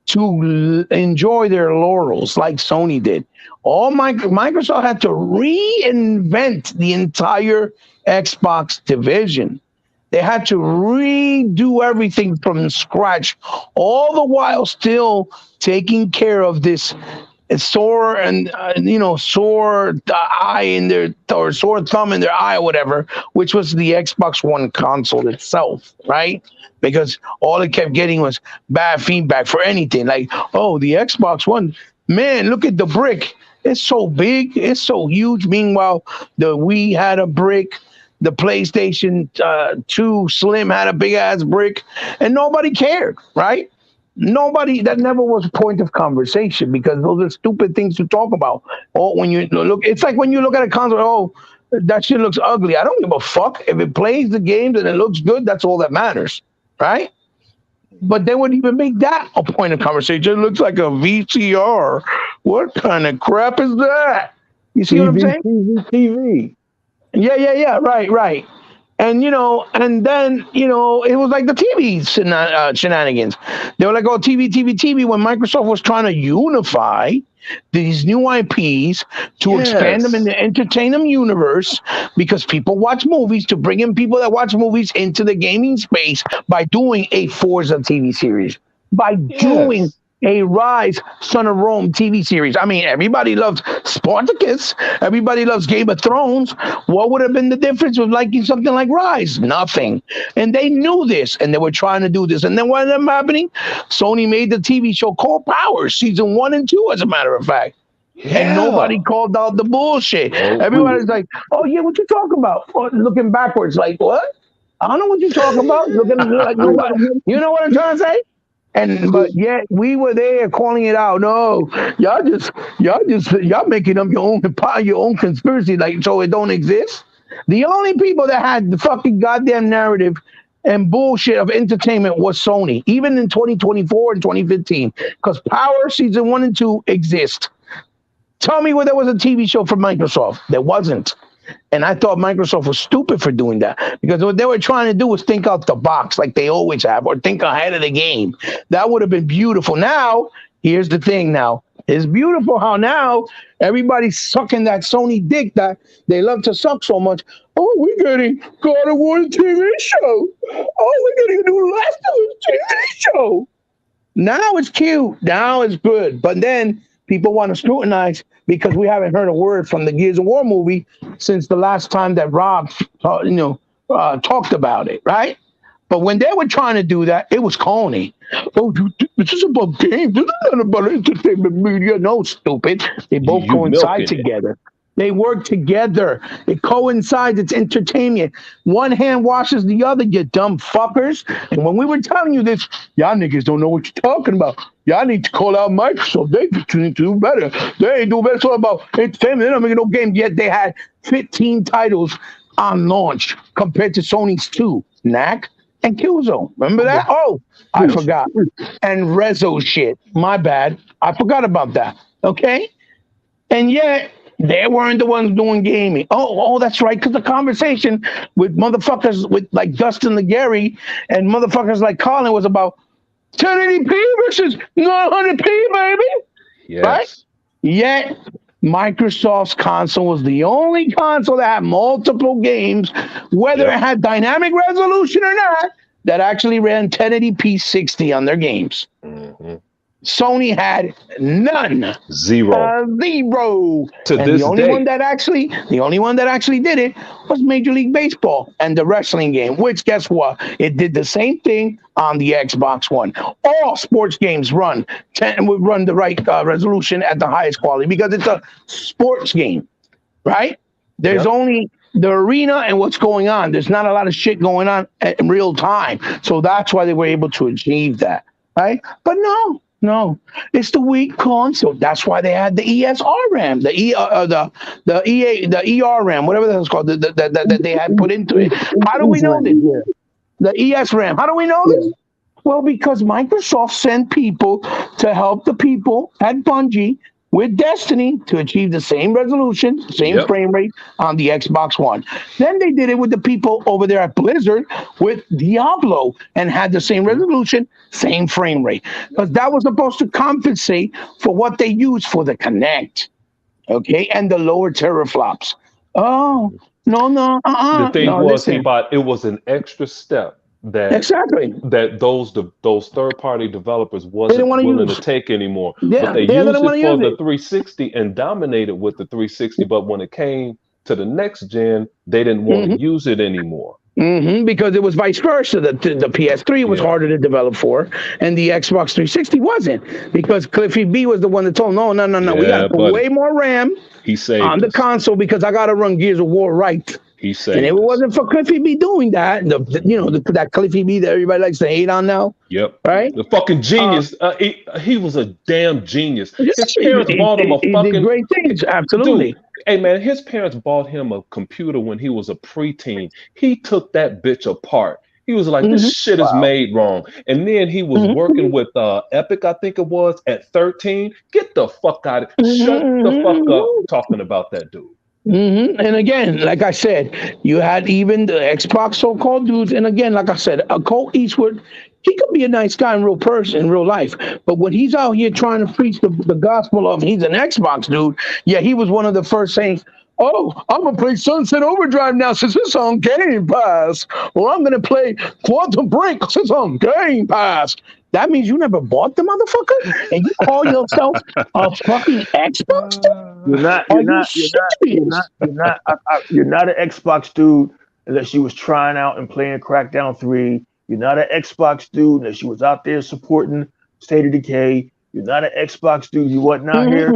to enjoy their laurels like Sony did. Microsoft had to reinvent the entire Xbox division. They had to redo everything from scratch, all the while still taking care of this sore and sore eye in their or sore thumb in their eye or whatever, which was the Xbox One console itself, right? Because all it kept getting was bad feedback for anything. Like, oh, the Xbox One, man, look at the brick. It's so big, it's so huge. Meanwhile, the Wii had a brick. The PlayStation 2 Slim had a big ass brick, and nobody cared, right? Nobody. That never was a point of conversation because those are stupid things to talk about. Oh, when you look, it's like when you look at a console. Oh, that shit looks ugly. I don't give a fuck if it plays the games and it looks good. That's all that matters, right? But they wouldn't even make that a point of conversation. It looks like a VCR. What kind of crap is that? You see what I'm saying? TV. Yeah. Right. And and then it was like the TV shenanigans. They were like, "Oh, TV." When Microsoft was trying to unify these new IPs to expand them in Yes. the entertainment universe, because people watch movies, to bring in people that watch movies into the gaming space by doing a Forza TV series, by doing Yes. a Rise Son of Rome TV series. I mean, everybody loves Spartacus. Everybody loves Game of Thrones. What would have been the difference with liking something like Rise? Nothing. And they knew this, and they were trying to do this. And then what ended up happening? Sony made the TV show called Power, season 1 and 2, as a matter of fact. And Yeah. nobody called out the bullshit. No. Everybody's like, "Oh yeah, what you talking about?" Or looking backwards, like, "What? I don't know what you talking about." Looking like nobody. You know what I'm trying to say? And but yet we were there calling it out. No, y'all making up your own conspiracy, like, so it don't exist. The only people that had the fucking goddamn narrative and bullshit of entertainment was Sony, even in 2024 and 2015, because Power season 1 and 2 exist. Tell me where there was a TV show for Microsoft. There wasn't. And I thought Microsoft was stupid for doing that, because what they were trying to do was think out the box like they always have, or think ahead of the game. That would have been beautiful. Now, here's the thing now. It's beautiful how now everybody's sucking that Sony dick that they love to suck so much. Oh, we're getting God of War TV show. Oh, we're getting a new Last of Us TV show. Now it's cute. Now it's good. But then people want to scrutinize because we haven't heard a word from the Gears of War movie since the last time that Rob, talked about it, right? But when they were trying to do that, it was corny. Oh, this is about games. This is not about entertainment media. No, stupid. They both You coincide milking it. together. They work together. It coincides. It's entertainment. One hand washes the other, you dumb fuckers. And when we were telling you this, y'all niggas don't know what you're talking about. Y'all need to call out Microsoft. They need to do better. They ain't do better. It's all about entertainment. They're not making no games yet. They had 15 titles on launch compared to Sony's 2. Knack and Killzone. Remember that? Oh, I forgot. And Rezo shit. My bad. I forgot about that. Okay? And yet, they weren't the ones doing gaming. Oh, that's right. Because the conversation with motherfuckers with like Dustin Legary and motherfuckers like Colin was about 1080p versus 900p, baby. Right? Yes. Yet, Microsoft's console was the only console that had multiple games, whether Yep. it had dynamic resolution or not, that actually ran 1080p 60 on their games. Mhm. Sony had none. Zero. Zero. To And this the only day. one that actually did it was Major League Baseball and the wrestling game, which guess what? It did the same thing on the Xbox One. All sports games would run the right resolution at the highest quality because it's a sports game, right? There's Yep. only the arena and what's going on. There's not a lot of shit going on in real time. So that's why they were able to achieve that, right? But no, it's the weak console. That's why they had the ESR RAM, the ER RAM, whatever that's called, that they had put into it. How do we know this? The ES RAM. How do we know this? Well, because Microsoft sent people to help the people at Bungie with Destiny to achieve the same resolution, same Yep. frame rate on the Xbox One. Then they did it with the people over there at Blizzard with Diablo and had the same resolution, same frame rate. Because that was supposed to compensate for what they used for the Kinect, okay, and the lower teraflops. Oh, no, The thing no, was, listen. it was an extra step that Exactly. those third-party developers didn't wasn't wanna willing use. to take anymore. Yeah, But they they used didn't it want to for use the it. 360 and dominated with the 360. But when it came to the next gen, they didn't want to use it anymore. Because it was vice versa. The PS3 was Yeah. harder to develop for, and the Xbox 360 wasn't. Because Cliffy B was the one that told, no, we got Yeah, to put buddy. way more RAM He on saved the us. console because I got to run Gears of War right. He And if saved it us. wasn't for Cliffy B doing that, that Cliffy B that everybody likes to hate on now, Yep. right? The fucking genius. He was a damn genius. His He parents bought him a did fucking great things, absolutely. dude. Hey man, his parents bought him a computer when he was a preteen. He took that bitch apart. He was like, this shit is made wrong. And then he was working with Epic, I think it was, at 13. Get the fuck out of Shut the fuck up talking about that dude. And again, like I said, you had even the Xbox so-called dudes. And again, like I said, a Colt Eastwood, he could be a nice guy in real person, in real life. But when he's out here trying to preach the gospel of he's an Xbox dude, yeah, he was one of the first saying, oh, I'm going to play Sunset Overdrive now since it's on Game Pass. Or I'm going to play Quantum Break since it's on Game Pass. That means you never bought the motherfucker, and you call yourself a fucking Xbox dude? You're not an Xbox dude unless you was trying out and playing Crackdown 3. You're not an Xbox dude unless you was out there supporting State of Decay. You're not an Xbox dude. You wasn't out here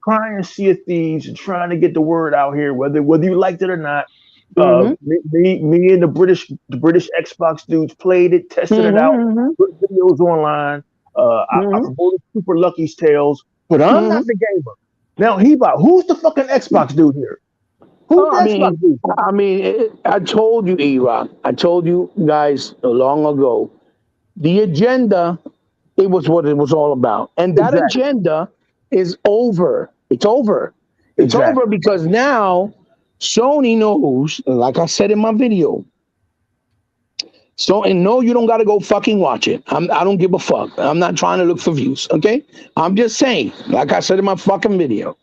trying to see a thieves and trying to get the word out here, whether you liked it or not. Me and the British Xbox dudes played it, tested it out, put videos online. I promoted Super Lucky's Tales, but I'm not the gamer. Now, who's the fucking Xbox dude here? I told you, E-Rock. I told you guys long ago. The agenda, it was what it was all about, and that agenda is over. It's over. It's over because now Sony knows, like I said in my video. So, and no, you don't got to go fucking watch it. I don't give a fuck. I'm not trying to look for views, okay? I'm just saying, like I said in my fucking video.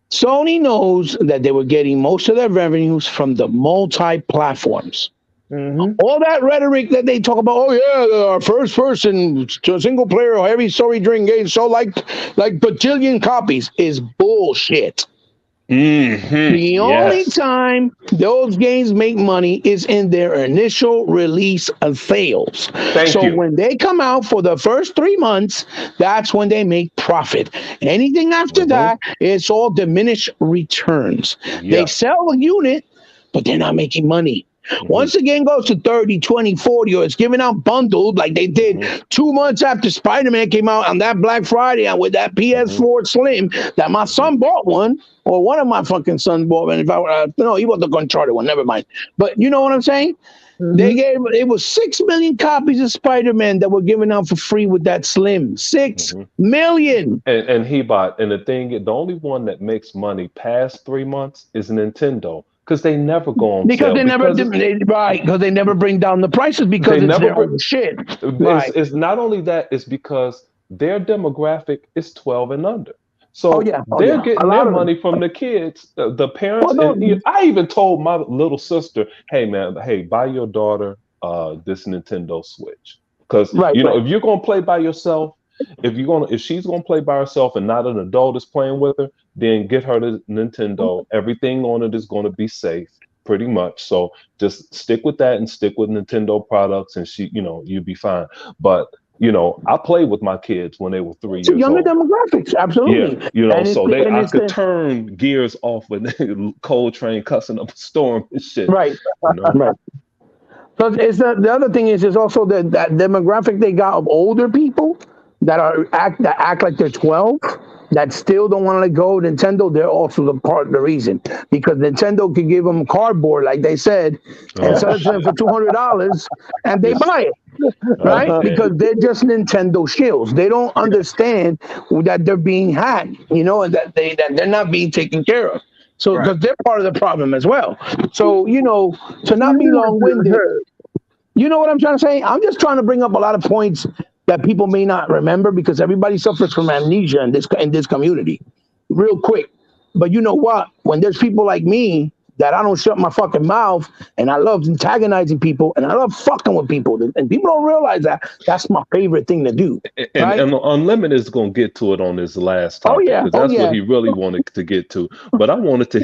Sony knows that they were getting most of their revenues from the multi-platforms. All that rhetoric that they talk about, oh yeah, our first person single player or heavy story-driven game sold like bajillion copies is bullshit. The only time those games make money is in their initial release of sales. When they come out for the first 3 months, that's when they make profit. Anything after that, it's all diminished returns. They sell a unit, but they're not making money. Once the game goes to 30, 20, 40, or it's given out bundled like they did 2 months after Spider-Man came out on that Black Friday and with that PS4 Slim that my son bought one, or one of my fucking sons bought one. No, he bought the Uncharted one, never mind. But you know what I'm saying? It was 6 million copies of Spider-Man that were given out for free with that Slim. 6 million. And the only one that makes money past 3 months is Nintendo. Because they never go on sale. Because they never bring down the prices because it's their own shit. It's not only that, it's because their demographic is 12 and under. So they're getting their money from the kids, the parents. I even told my little sister, hey, man, buy your daughter this Nintendo Switch. Because, if you're going to play by yourself, if she's gonna play by herself and not an adult is playing with her, then get her the Nintendo. Everything on it is going to be safe, pretty much. So just stick with that and stick with Nintendo products, and you'll be fine. But I played with my kids when they were 3 years old. Younger demographics, absolutely. Yeah, I could turn gears off with Cold Train cussing up a storm and shit. Right. Right. So the other thing is also that demographic they got of older people that act like they're 12, that still don't want to let go of Nintendo. They're also part of the reason, because Nintendo could give them cardboard, like they said, and sell it to them for $200, and they buy it, right? Because they're just Nintendo shills. They don't understand that they're being hacked, and that they're not being taken care of. So because they're part of the problem as well. So to not be long-winded, you know what I'm trying to say? I'm just trying to bring up a lot of points that people may not remember, because everybody suffers from amnesia in this community real quick. But you know what? When there's people like me that I don't shut my fucking mouth, and I love antagonizing people, and I love fucking with people, and people don't realize that that's my favorite thing to do. Right? And Unlimited is going to get to it on this last topic, because that's what he really wanted to get to. But I wanted to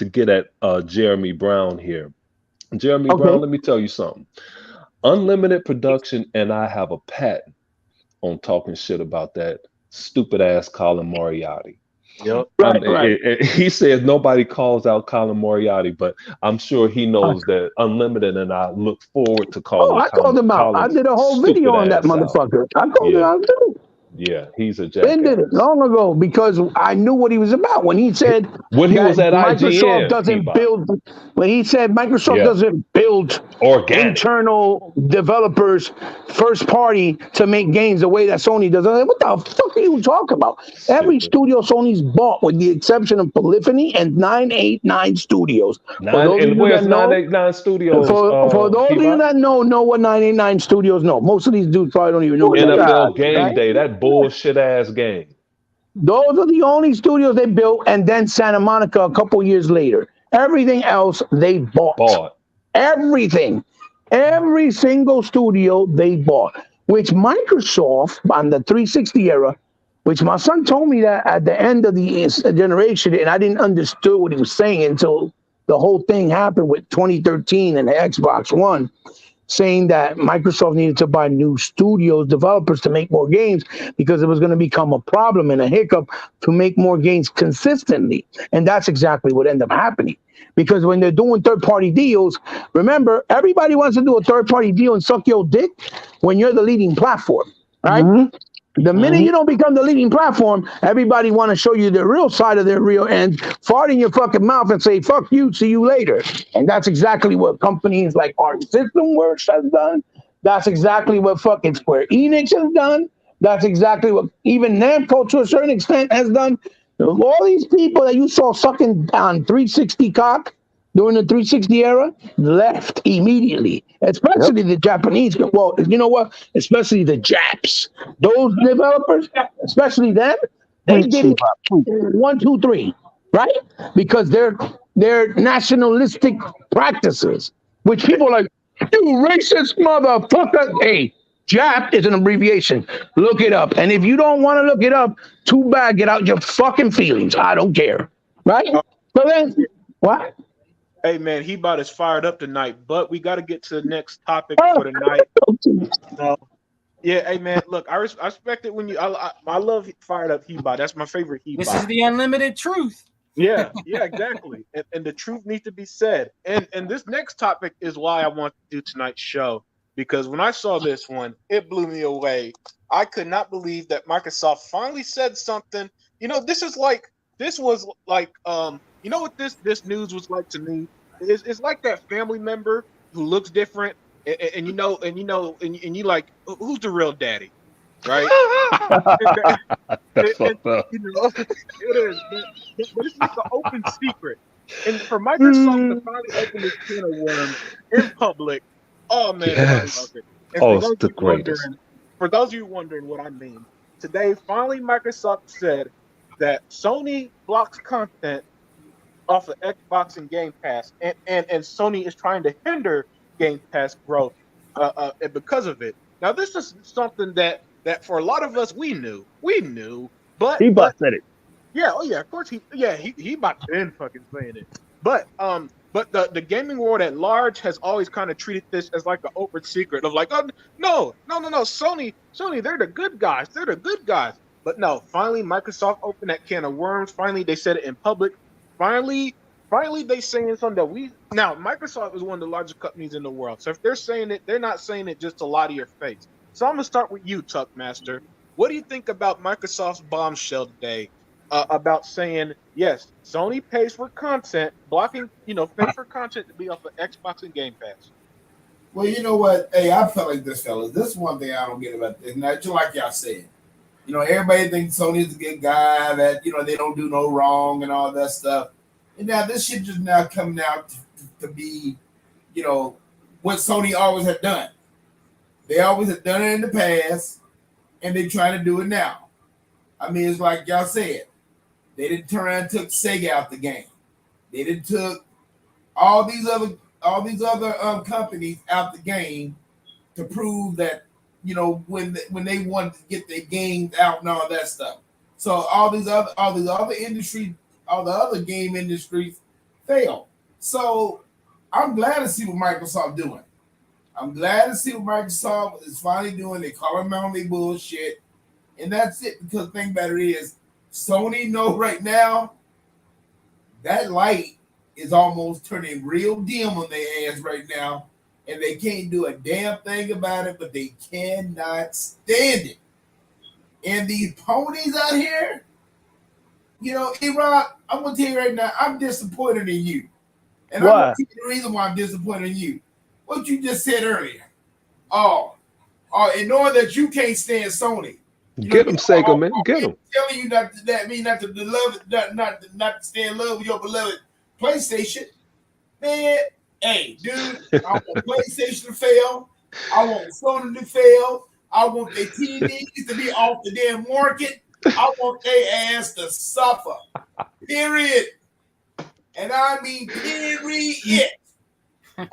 get at Jeremy Brown here. Jeremy Brown, let me tell you something. Unlimited Production and I have a patent on talking shit about that stupid ass Colin Moriarty. Yep. Right. He says nobody calls out Colin Moriarty, but I'm sure he knows that Unlimited and I look forward to calling. I called him out. I did a whole video on that motherfucker. I called him out too. Yeah, he's a Ben did it jackass. long ago because I knew what he was about when he said When he that was at Microsoft IGN, doesn't Peabody. build. When he said Microsoft Yeah, doesn't build organic. internal developers first party to make games the way that Sony does. I'm like, what the fuck are you talking about? Every Stupid. studio Sony's bought, with the exception of Polyphony and 989 Studios. For Nine those of and you that where's know, 989 Studios? for those of you Peabody. that know what 989 Studios know. Most of these dudes probably don't even know what Who's that is, that? NFL Game right? Day, that bullshit ass game. Those are the only studios they built, and then Santa Monica a couple years later. Everything else they bought. Bought. Everything. Every single studio they bought. Which Microsoft on the 360 era, which my son told me that at the end of the generation, and I didn't understand what he was saying until the whole thing happened with 2013 and the Xbox One, saying that Microsoft needed to buy new studios, developers to make more games because it was going to become a problem and a hiccup to make more games consistently. And that's exactly what ended up happening. Because when they're doing third party deals, remember, everybody wants to do a third party deal and suck your dick when you're the leading platform, right? Mhm. The minute you don't become the leading platform, everybody want to show you the real side of their real end, fart in your fucking mouth and say, fuck you, see you later. And that's exactly what companies like Arc System Works has done. That's exactly what fucking Square Enix has done. That's exactly what even Namco to a certain extent has done. All these people that you saw sucking on 360 cock during the 360 era left immediately, Yep. especially the Japanese. Well, you know what? Especially the Japs. Those developers, especially them, they Preach, did it T-Bob, preach. 1, 2, 3, right? Because they're nationalistic practices, which people are like, you racist motherfucker. Hey, JAP is an abbreviation. Look it up. And if you don't want to look it up, too bad. Get out your fucking feelings. I don't care. Right? Oh, So then, what? hey man, he about as fired up tonight, but we got to get to the next topic for tonight. Uh, yeah, hey man, look, I respect it when I love fired up Heba. That's my favorite This is Heba. the unlimited truth. Yeah, yeah, exactly. And the truth needs to be said. And this next topic is why I want to do tonight's show, because when I saw this one, it blew me away. I could not believe that Microsoft finally said something. You know, this was like you know what this news was like to me? It's like that family member who looks different and you like, who's the real daddy, right? That's And, fucked up. you know, it is, but it's like an open secret. And for Microsoft to Mm. finally open this can of worms in public, oh man, do I love Yes. it. And Oh, it's the greatest. for those of you wondering what I mean, today finally Microsoft said that Sony blocks content off of Xbox and Game Pass, and Sony is trying to hinder Game Pass growth, and because of it. Now, this is something that for a lot of us we knew, T-Bob but said it. yeah, oh yeah, of course he about been fucking saying it, but the gaming world at large has always kind of treated this as like an open secret of like, oh no, Sony, they're the good guys, but no, finally Microsoft opened that can of worms. Finally, they said it in public. Finally, they saying something that we now Microsoft is one of the largest companies in the world. So if they're saying it, they're not saying it just to lie to your face. So I'm gonna start with you, Tuck Master. What do you think about Microsoft's bombshell today about saying yes, Sony pays for content, blocking pays for content to be off of Xbox and Game Pass? Well, you know what? Hey, I felt like this, fellas. This is one thing I don't get about this. Now, just like y'all said, everybody thinks Sony's a good guy, that, they don't do no wrong and all that stuff. And now this shit just now coming out to be, what Sony always had done. They always have done it in the past, and they're trying to do it now. I mean, it's like y'all said. They didn't turn around and took Sega out the game. They didn't took all these other companies out the game to prove that when they wanted to get their games out and all that stuff. So all these other industries, all the other game industries failed. So I'm glad to see what Microsoft doing. I'm glad to see what Microsoft is finally doing. They call them on their bullshit, and that's it. Because the thing about it is, Sony know right now that light is almost turning real dim on their ass right now, and they can't do a damn thing about it, but they cannot stand it. And these ponies out here, E-Rock, I'm gonna tell you right now, I'm disappointed in you. And I'm gonna tell you the reason why I'm disappointed in you. What you just said earlier. And knowing that you can't stand Sony. Get him, Sega, man. Get him. Telling you not to love it, not to stay in love with your beloved PlayStation. Man, hey, dude, I want PlayStation to fail. I want Sony to fail. I want their TVs to be off the damn market. I want their ass to suffer. Period. And I mean period.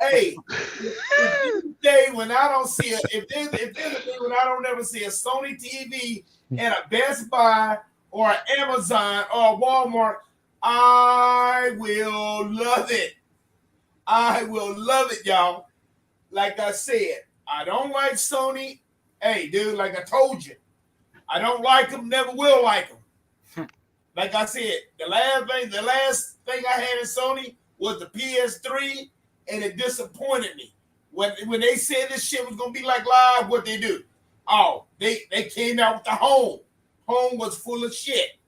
Hey, if there's a day when I don't see if there's a day when I don't ever see a Sony TV and a Best Buy or an Amazon or a Walmart, I will love it. I will love it, y'all. Like I said, I don't like Sony. Hey, dude, like I told you, I don't like them, never will like them. Like I said, the last thing I had in Sony was the PS3. And it disappointed me. When they said this shit was gonna be like live, what they do? Oh, they came out with the Home. Home was full of shit.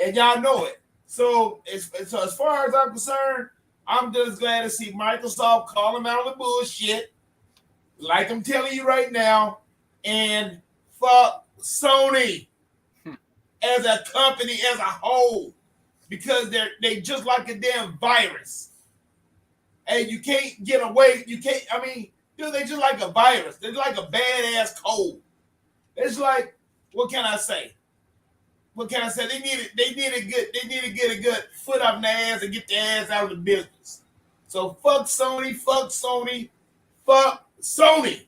And y'all know it. So as far as I'm concerned, I'm just glad to see Microsoft call them out of the bullshit. Like I'm telling you right now. And fuck Sony as a company as a whole. Because they just like a damn virus. And you can't get away. You can't. I mean, dude, they just like a virus. They're like a badass cold. It's like, what can I say? What can I say? They need to get a good foot up in their ass and get their ass out of the business. So fuck Sony. Fuck Sony. Fuck Sony.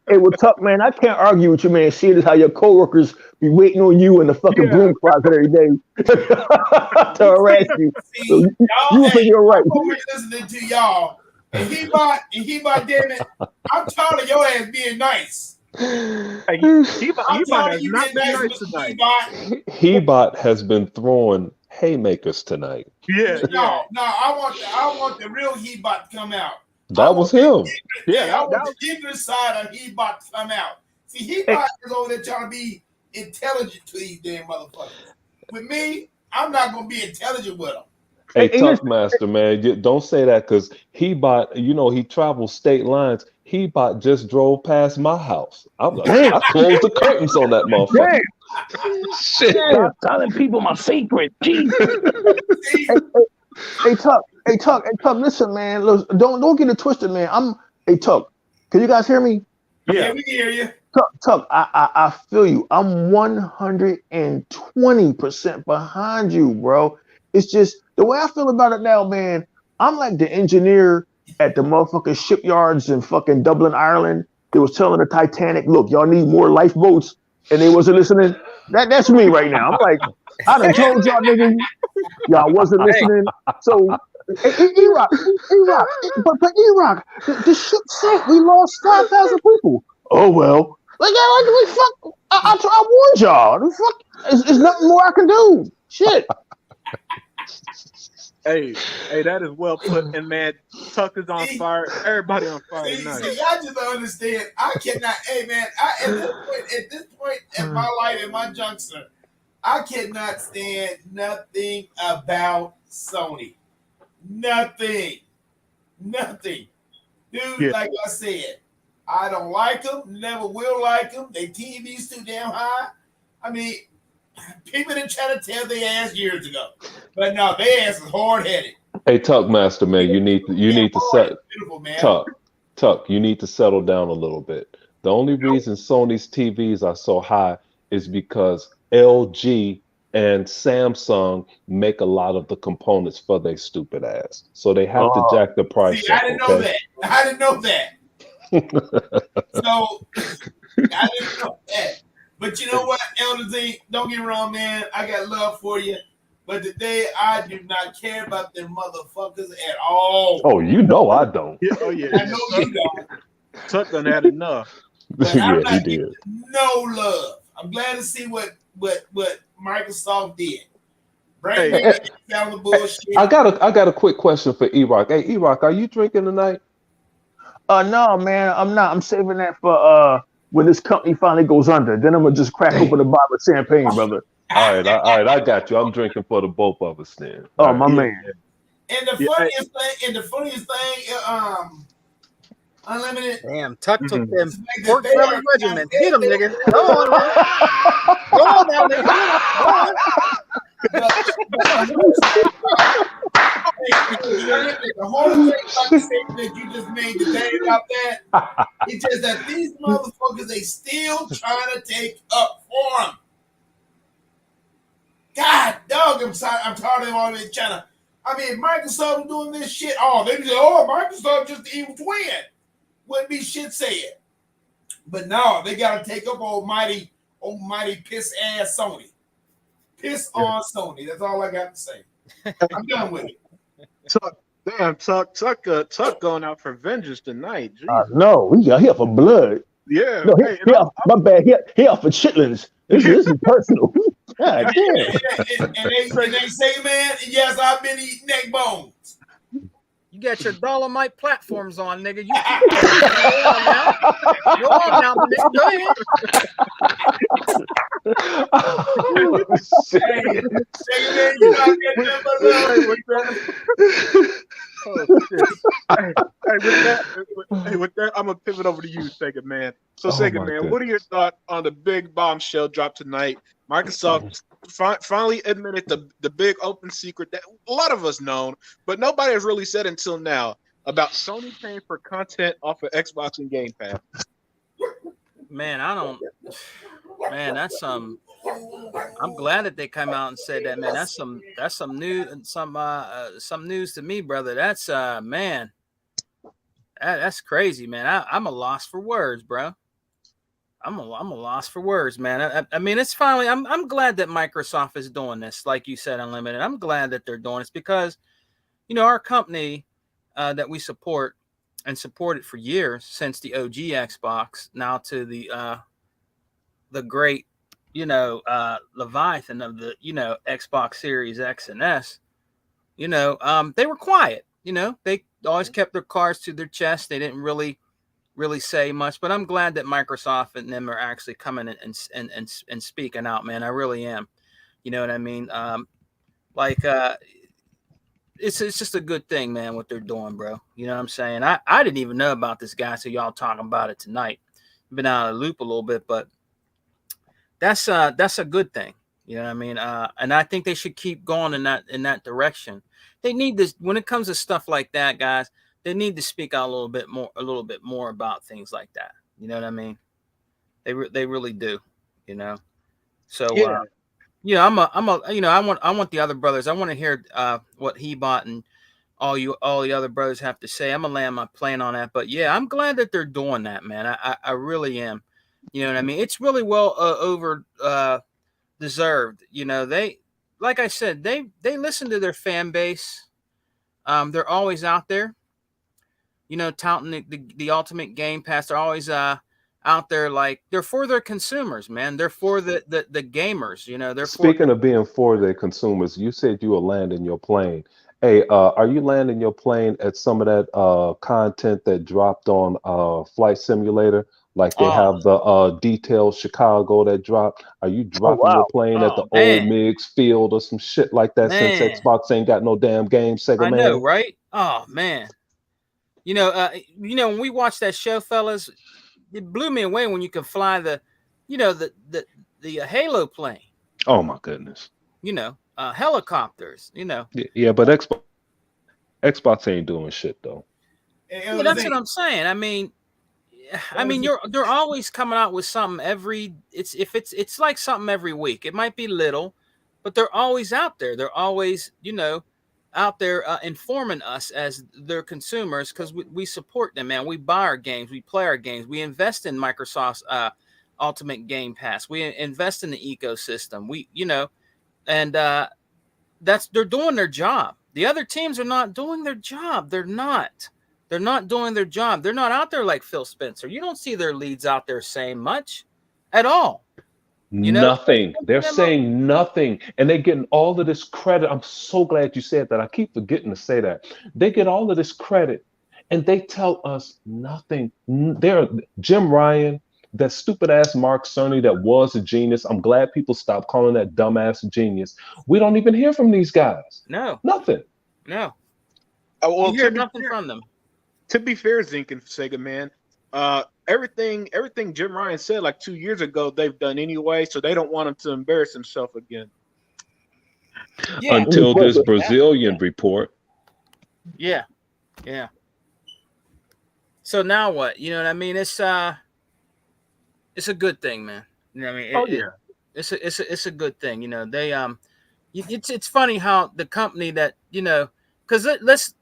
Well, Tuck, man, I can't argue with you, man. Seeing as how your coworkers be waiting on you in the fucking broom closet every day to harass you. So you think you're right. I'm listening to y'all, and he bought, damn it, I'm tired of your ass being nice. He-Bot has been throwing haymakers tonight. No, I want the real He-Bot to come out. That was him. I want the ignorant side of He-Bot to come out. See, He-Bot is over there trying to be intelligent to these damn motherfuckers. With me, I'm not going to be intelligent with them. Hey, Tuckmaster, man, don't say that because He-Bot, he travels state lines. He-Bot just drove past my house. I'm like, I closed the curtains on that motherfucker. Shit. Stop telling people my secret. Hey, Tuck, listen, man. Look, don't get it twisted, man. Hey, Tuck, can you guys hear me? Yeah, we can hear you. Tuck, I feel you. I'm 120% behind you, bro. It's just the way I feel about it now, man. I'm like the engineer at the motherfucking shipyards in fucking Dublin, Ireland. They was telling the Titanic, look, y'all need more lifeboats, and they wasn't listening. That's me right now. I'm like, I done told y'all niggas, y'all wasn't listening. So, E-Rock, but E-Rock, the ship sank. We lost 5,000 people. Oh well. Like fuck. I warned y'all. Fuck. There's nothing more I can do. Shit. Hey, that is well put. And man, Tuck is on fire. Everybody on fire tonight. See, I just don't understand. I cannot. Hey, man, at this point in my life, in my juncture, I cannot stand nothing about Sony. Nothing. Dude, like I said, I don't like them. Never will like them. They TV's too damn high. I mean, people didn't try to tell their ass years ago, but no, their ass is hard headed. Hey, Tuckmaster, man, you need to set Tuck. You need to settle down a little bit. The only reason Sony's TVs are so high is because LG and Samsung make a lot of the components for their stupid ass, so they have to jack the price. See, I didn't know that. So I didn't know that. But you know what, Elder Z, don't get me wrong, man. I got love for you. But today, I do not care about them motherfuckers at all. Oh, you know I don't. Oh, yeah. I know you don't. Tuck done had enough. But Yeah, I'm he not did. getting no love. I'm glad to see what Microsoft did. Bring me down the bullshit. I got a quick question for E-Rock. Hey, E-Rock, are you drinking tonight? No, man, I'm not. I'm saving that for when this company finally goes under. Then I'm gonna just crack open a bottle of champagne, brother. All right, I got you. I'm drinking for the both of us then. Oh, All my right. man. And the funniest thing, Unlimited. Damn, Tuck took Mhm. them is the fact that pork they belly are- regiment. Get him, nigga. Go on, man. Go on now, nigga. Get him. Go on. The whole thing about the statement that you just made today about that, it's just that these motherfuckers, they still trying to take up for them. God, dog, I'm tired of them all this China. I mean, if Microsoft was doing this shit, they say, Microsoft just the evil twin. Wouldn't be shit said. But no, they got to take up almighty piss ass Sony. Piss on Sony. That's all I got to say. I'm done with it. Tuck going out for vengeance tonight. Jesus. No, we got here for blood. Yeah. No, Hey, my bad. He out for chitlins. This is personal. God damn. And they say, man, yes, I've been eating neck bones. You got your Dolomite platforms on, nigga. You go on now. Go on now, nigga. Go ahead. Oh, shit. Man, you not getting that with that, I'm gonna pivot over to you, Sega Man. So, Oh, Sega my Man, what are your thoughts on the big bombshell drop tonight? Microsoft finally admitted the big open secret that a lot of us known, but nobody has really said until now about Sony paying for content off of Xbox and Game Pass. Man, that's some. I'm glad that they come out and said that, man. That's some news and some news to me, brother. That's man, that's crazy, man. I'm a loss for words, bro. I'm a loss for words, man. I mean, it's finally. I'm glad that Microsoft is doing this, like you said, Unlimited. I'm glad that they're doing this because, our company that we support and supported for years since the OG Xbox, now to the great, Leviathan of the, Xbox Series X and S. They were quiet. They always kept their cards to their chest. They didn't really say much, but I'm glad that Microsoft and them are actually coming and speaking out, man. I really am. You know what I mean? It's just a good thing, man, what they're doing, bro. You know what I'm saying? I didn't even know about this guy, so y'all talking about it tonight. Been out of the loop a little bit, but that's a good thing. You know what I mean? And I think they should keep going in that direction. They need this when it comes to stuff like that, guys. They need to speak out a little bit more about things like that. You know what I mean? They really do. So I want the other brothers. I want to hear what he bought and all the other brothers have to say. I'm gonna land my plane on that. But yeah, I'm glad that they're doing that, man. I really am. You know what I mean? It's really well over deserved. They, like I said, they listen to their fan base. They're always out there. Touting the ultimate Game Pass. They're always out there, like they're for their consumers, man. They're for the gamers. They're Speaking of being for their consumers, you said you were landing your plane. Hey, are you landing your plane at some of that content that dropped on Flight Simulator? Like they have the detailed Chicago that dropped. Are you dropping your plane at the old Migs field or some shit like that? Man. Since Xbox ain't got no damn game, Sega I Man. know, right? Oh man. When we watched that show, fellas, it blew me away when you can fly the Halo plane. Oh my goodness. Helicopters. Yeah, but Xbox ain't doing shit though. Yeah, that's what I'm saying. I mean, they're always coming out with something it's like something every week. It might be little, but they're always out there. They're always, out there informing us as their consumers because we support them, man. We buy our games, we play our games, we invest in Microsoft's Ultimate Game Pass, we invest in the ecosystem. They're doing their job. The other teams are not doing their job. They're not doing their job. They're not out there like Phil Spencer. You don't see their leads out there saying much at all. Nothing. They're saying nothing. And they're getting all of this credit. I'm so glad you said that. I keep forgetting to say that. They get all of this credit and they tell us nothing. Jim Ryan, that stupid ass Mark Cerny that was a genius. I'm glad people stopped calling that dumbass a genius. We don't even hear from these guys. No, Nothing. no. Well, You hear nothing from them. to be fair, Zink and Sega, man, everything Jim Ryan said like 2 years ago, they've done anyway, so they don't want him to embarrass himself again. Yeah. Until this Brazilian report. Yeah. Yeah. So now what? You know what I mean? It's a good thing, man. You know what I mean? It's a good thing. You know, they it's funny how the company that, you know, because let's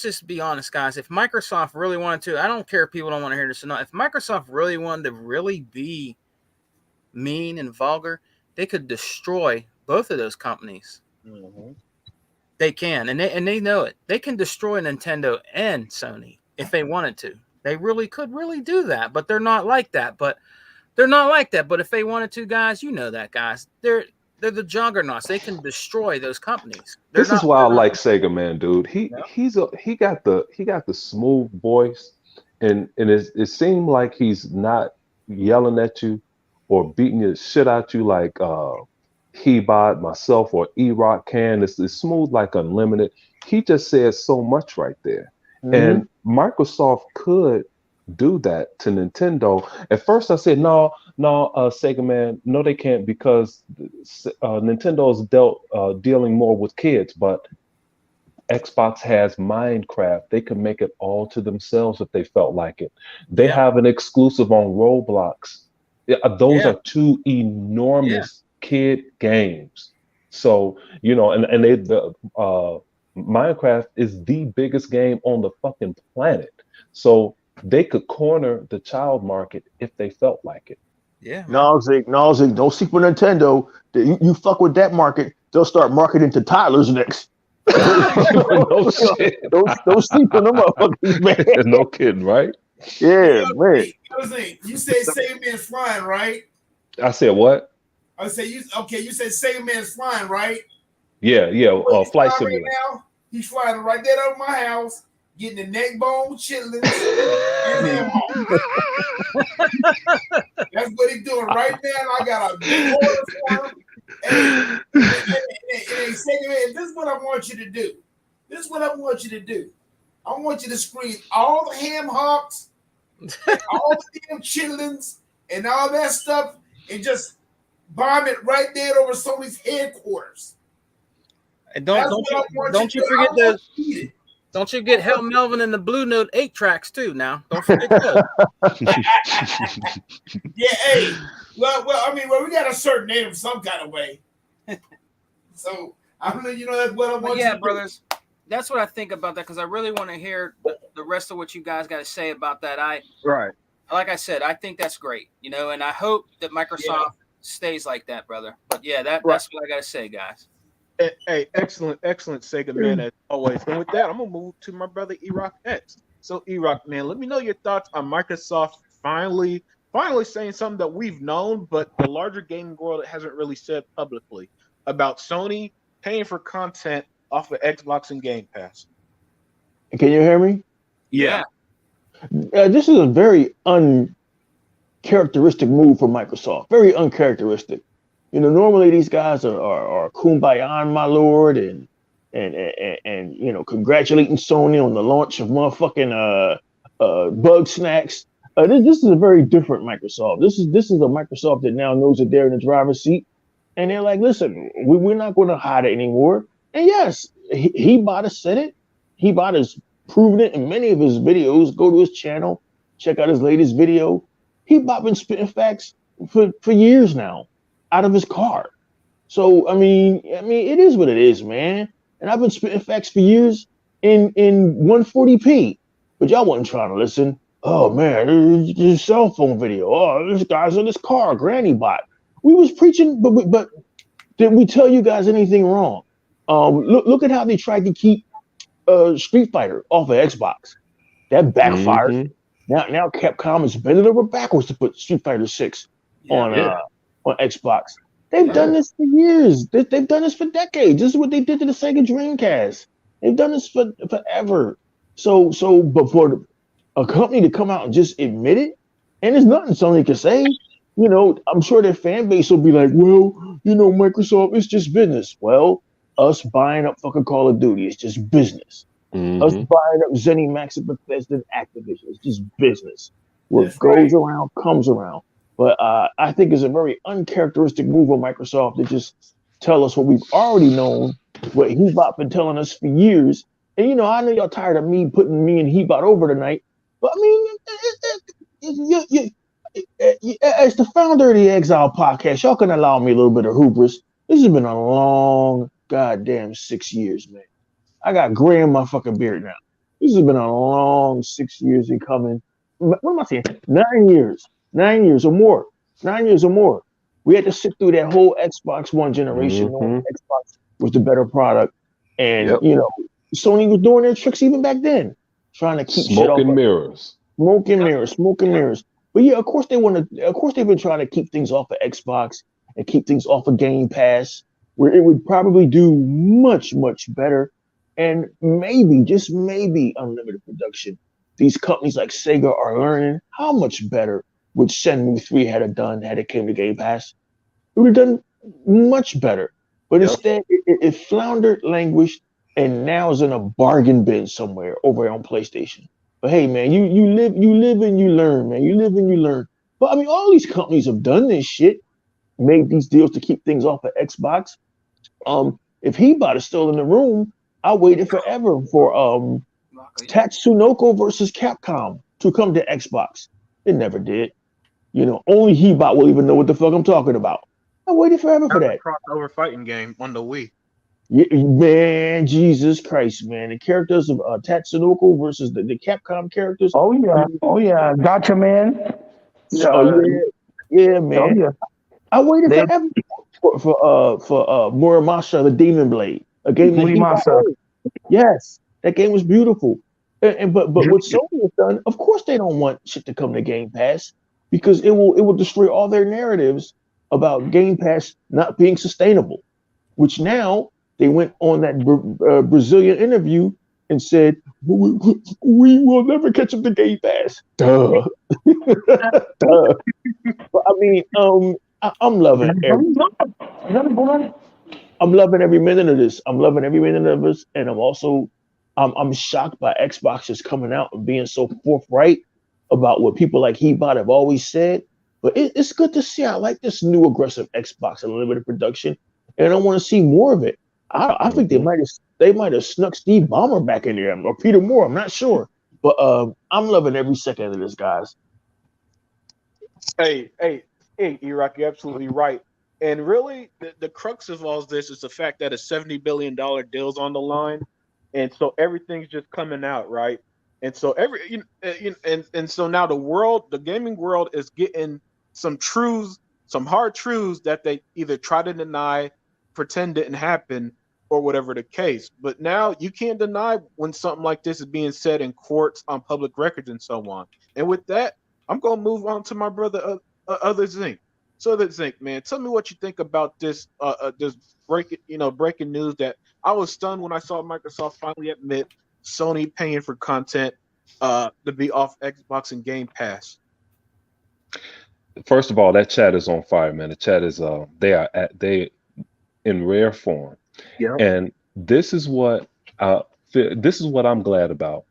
just be honest, guys. If Microsoft really wanted to, I don't care if people don't want to hear this or not. If Microsoft really wanted to really be mean and vulgar, they could destroy both of those companies. Mm-hmm. They can, and they know it. They can destroy Nintendo and Sony if they wanted to. They really could do that, but they're not like that. But if they wanted to, guys, you know that, guys. They're the juggernauts. They can destroy those companies. This is why I like Sega Man, dude. He got the smooth voice, and it seemed like he's not yelling at you or beating your shit out you like Hebot, myself, or E-Rock can. It's smooth like Unlimited. He just says so much right there. And Microsoft could do that to Nintendo. At first I said, no, Sega Man, no, they can't, because Nintendo's dealing more with kids, but Xbox has Minecraft. They can make it all to themselves if they felt like it. They have an exclusive on Roblox. Those are two enormous kid games. So, you know, and Minecraft is the biggest game on the fucking planet. So they could corner the child market if they felt like it. Yeah. No, Zeke, don't sleep with Nintendo. You fuck with that market, they'll start marketing to toddlers next. No shit. Don't sleep on them motherfuckers, man. No kidding, right? Yeah, man. You said Sega Man's flying, right? I said what? I say you said Sega Man's flying, right? Yeah. Flight Right Simulator. now, he's flying right there over my house, getting the neck bone chitlins and ham hock. That's what he's doing right now. I got a big order for him. And Sega Man, this is what I want you to do. I want you to screen all the ham hocks, all the damn chitlins, and all that stuff, and just bomb it right there over Sony's headquarters. And don't you forget those. Don't you get Hell Melvin and the Blue Note 8 tracks too now. Don't forget those. Yeah, hey. Well, we got a certain name some kind of way. So I don't know, that's what I want. Yeah, brothers. That's what I think about that, because I really want to hear the rest of what you guys got to say about that. Like I said, I think that's great, and I hope that Microsoft stays like that, brother. But yeah, that's what I got to say, guys. Hey, excellent Sega Man, as always. And with that, I'm gonna move to my brother E-Rock X. So E-Rock, man, let me know your thoughts on Microsoft finally saying something that we've known, but the larger gaming world hasn't really said publicly, about Sony paying for content off of Xbox and Game Pass. Can you hear me? Yeah. This is a very uncharacteristic move for Microsoft. Very uncharacteristic. Normally these guys are kumbaya, my lord, and congratulating Sony on the launch of motherfucking bug snacks. This is a very different Microsoft. This is a Microsoft that now knows that they're in the driver's seat, and they're like, listen, we're not going to hide it anymore. And yes, Hebot has said it. Hebot has proven it in many of his videos. Go to his channel, check out his latest video. Hebot been spitting facts for years now, out of his car. So I mean, it is what it is, man. And I've been spitting facts for years in 140p, but y'all wasn't trying to listen. Oh man, this cell phone video. Oh, this guy's in his car, Granny Bot. We was preaching, but did we tell you guys anything wrong? Look at how they tried to keep Street Fighter off of Xbox. That backfired. Mm-hmm. Now Capcom is bending over backwards to put Street Fighter 6 on Xbox. They've done this for years. They've done this for decades. This is what they did to the Sega Dreamcast. They've done this forever. So, but for a company to come out and just admit it, And there's nothing Sony can say. You know, I'm sure their fan base will be like, well, you know, Microsoft, it's just business. Well, us buying up fucking Call of Duty is just business. Us Mm-hmm. buying up ZeniMax and Bethesda and Activision is just business. What That's goes right. around comes around. But I think it's a very uncharacteristic move on Microsoft to just tell us what we've already known, what Hebot been telling us for years. And you know, I know y'all tired of me putting me and Hebot over tonight, but I mean, as the founder of the Exile podcast, y'all can allow me a little bit of hubris. This has been a long goddamn 6 years, man. I got gray in my fucking beard now. This has been a long 6 years in coming. What am I saying? 9 years. 9 years or more. 9 years or more. We had to sit through that whole Xbox One generation knowing Mm-hmm. Xbox was the better product. And, Yep. you know, Sony was doing their tricks even back then, trying to keep shit Smoke off and of mirrors. smoke and mirrors. But yeah, of course they want to. Of course they've been trying to keep things off of Xbox and keep things off of Game Pass, where it would probably do much better, and maybe just maybe unlimited production. These companies like Sega are learning how much better would Shenmue 3 had it came to Game Pass. It would have done much better. But Yep. instead, it floundered, languished, and now is in a bargain bin somewhere over on PlayStation. But hey, man, you live and you learn, man. You live and you learn. But I mean, all these companies have done this shit, made these deals to keep things off of Xbox. If Hebot is still in the room, I waited forever for Tatsunoko versus Capcom to come to Xbox. It never did. You know, only Hebot will even know what the fuck I'm talking about. I waited forever for That's that. a crossover fighting game on the Wii. Yeah, man, Jesus Christ, man. The characters of Tatsunoko versus the Capcom characters. Oh yeah, Gotcha Man. Oh Uh, yeah, oh man. yeah, I waited they forever for Muramasha the Demon Blade, a game that Hebot Murimasa. owned. Yes, that game was beautiful. But what Sony has done, of course, they don't want shit to come to Game Pass because it will destroy all their narratives about Game Pass not being sustainable. Which now they went on that Brazilian interview and said we will never catch up to Game Pass. Duh. Duh. But I mean, I'm loving every I'm loving every minute of this. I'm loving every minute of this, and I'm shocked by Xbox just coming out and being so forthright about what people like Hebot have always said. But it's good to see. I like this new aggressive Xbox and limited production, and I want to see more of it. I think Mm-hmm. they might have snuck Steve Ballmer back in there or Peter Moore. I'm not sure, but I'm loving every second of this, guys. Hey, Iraq, you're absolutely right. And really, the crux of all this is the fact that a $70 billion deal's on the line, and so everything's just coming out, right? And so and so now the gaming world is getting some truths, some hard truths that they either try to deny, pretend didn't happen, or whatever the case. But now you can't deny when something like this is being said in courts, on public records, and so on. And with that, I'm gonna move on to my brother, Other Zinc. So, Other Zinc, man, tell me what you think about this breaking news that I was stunned when I saw Microsoft finally admit Sony paying for content to be off Xbox and Game Pass. First of all, that chat is on fire, man. The chat is they in rare form, Yeah. and uh this is what I'm glad about.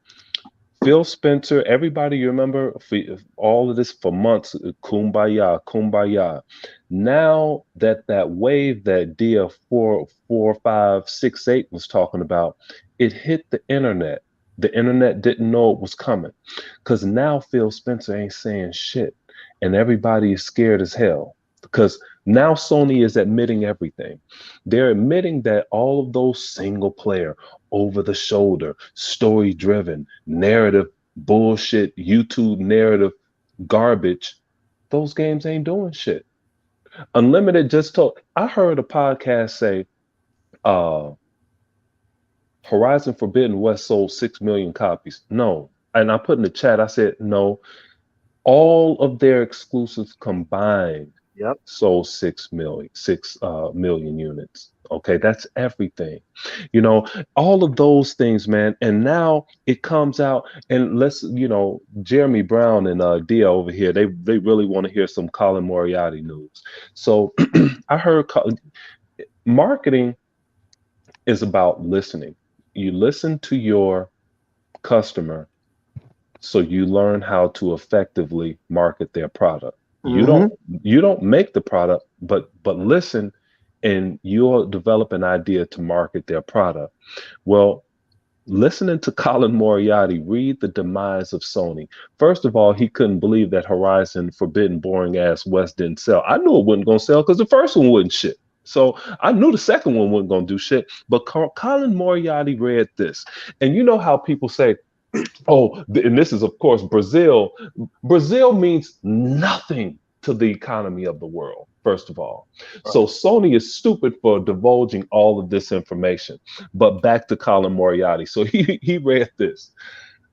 Phil Spencer, everybody, you remember for all of this for months, kumbaya, kumbaya. Now that wave that Dia 44568 was talking about, it hit the internet. The internet didn't know it was coming. Because now Phil Spencer ain't saying shit. And everybody is scared as hell. Because now Sony is admitting everything. They're admitting that all of those single player, over the shoulder, story driven, narrative bullshit, YouTube narrative garbage, those games ain't doing shit. Unlimited just told, I heard a podcast say, uh, Horizon Forbidden West sold 6 million copies. No. And I put in the chat, I said, no, all of their exclusives combined Yep. sold 6 million units. Okay, that's everything. You know, all of those things, man. And now it comes out, and Jeremy Brown and Dia over here, they really want to hear some Colin Moriarty news. So I heard marketing is about listening. You listen to your customer so you learn how to effectively market their product. You Mm-hmm. don't make the product, but listen, and you'll develop an idea to market their product. Well, listening to Colin Moriarty read the demise of Sony. First of all, he couldn't believe that Horizon Forbidden Boring Ass West didn't sell. I knew it wasn't gonna sell because the first one wouldn't ship. So I knew the second one wasn't gonna do shit. But Colin Moriarty read this, and you know how people say, oh, and this is, of course, Brazil. Brazil means nothing to the economy of the world, first of all. So Sony is stupid for divulging all of this information. But back to Colin Moriarty. So he read this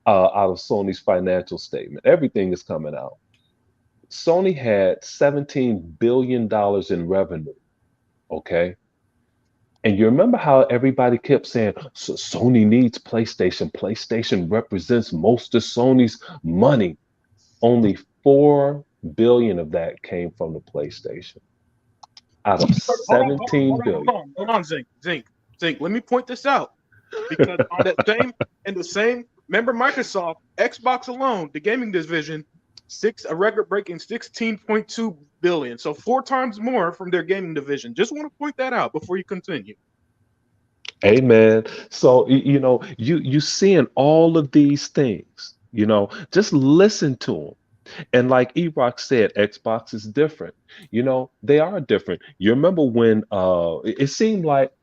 out of Sony's financial statement. Everything is coming out. Sony had $17 billion in revenue. Okay. And you remember how everybody kept saying, Sony needs PlayStation. PlayStation represents most of Sony's money. Only 4 billion of that came from the PlayStation. Out of 17 billion. Hold on, Zink. Let me point this out. Because on that same, remember Microsoft, Xbox alone, the gaming division, a record-breaking 16.2 billion. So 4 times more from their gaming division. Just want to point that out before you continue. Amen. So you seeing all of these things. Just listen to them. And like E-Rock said, Xbox is different. They are different. You remember when it seemed like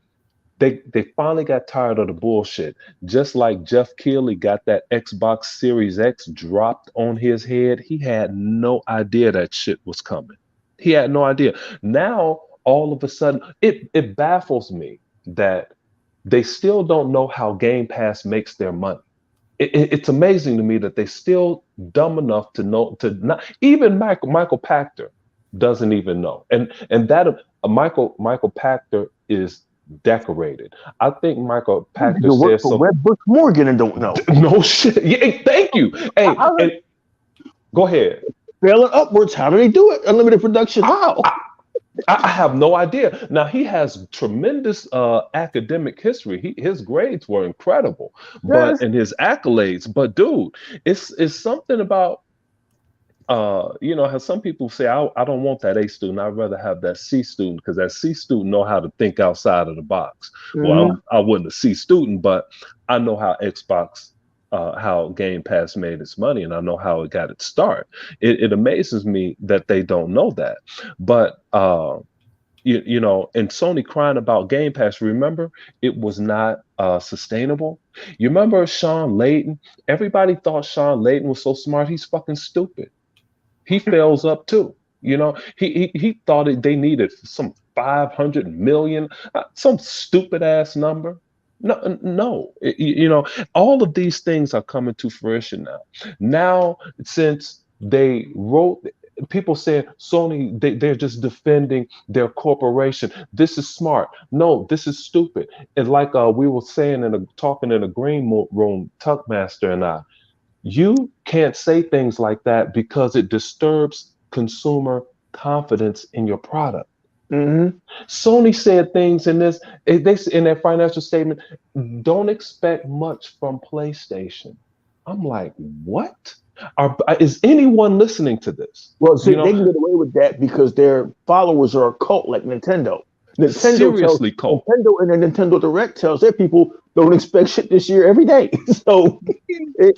they finally got tired of the bullshit. Just like Jeff Keighley got that Xbox Series X dropped on his head, he had no idea that shit was coming. He had no idea. Now, all of a sudden, it baffles me that they still don't know how Game Pass makes their money. It's amazing to me that they still dumb enough to know to not even Michael Pachter doesn't even know, and that Michael Pachter is decorated. I think Michael Pachter You work says for something. Redbrook Morgan and don't know. No shit. Yeah, thank you. Hey, and, go ahead. Failing upwards. How do they do it? Unlimited production. How? I have no idea. Now he has tremendous academic history. His grades were incredible, but and his accolades. But dude, it's something about how some people say I don't want that A student. I'd rather have that C student because that C student know how to think outside of the box. Well, I wasn't a C student, but I know how how Game Pass made its money, and I know how it got its start. It amazes me that they don't know that. But and Sony crying about Game Pass. Remember, it was not sustainable. You remember Sean Layden? Everybody thought Sean Layden was so smart. He's fucking stupid. He fails up too. He thought they needed some 500 million, some stupid ass number. No. All of these things are coming to fruition now. Now, since they wrote, people saying Sony, they're just defending their corporation. This is smart. No, this is stupid. And like we were saying talking in a green room, Tuckmaster and I, you can't say things like that because it disturbs consumer confidence in your product. Sony said things in their financial statement, don't expect much from PlayStation. I'm like, what? Is anyone listening to this? Well, see, they can get away with that because their followers are a cult like Nintendo. Seriously, cult. Nintendo and the Nintendo Direct tells their people don't expect shit this year every day. So they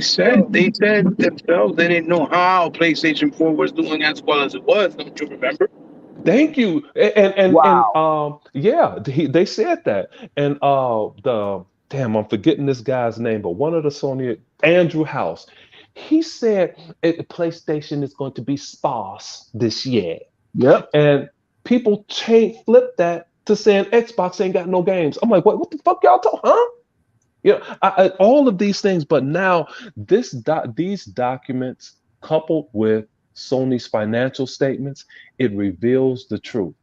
said themselves they didn't know how PlayStation 4 was doing as well as it was. Don't you remember? Thank you. And wow. They said that. And I'm forgetting this guy's name, but one of the Sony, Andrew House, he said PlayStation is going to be sparse this year. Yep. And people flip that to saying Xbox ain't got no games. I'm like, what the fuck y'all talking, huh? All of these things, but now these documents coupled with Sony's financial statements, it reveals the truth.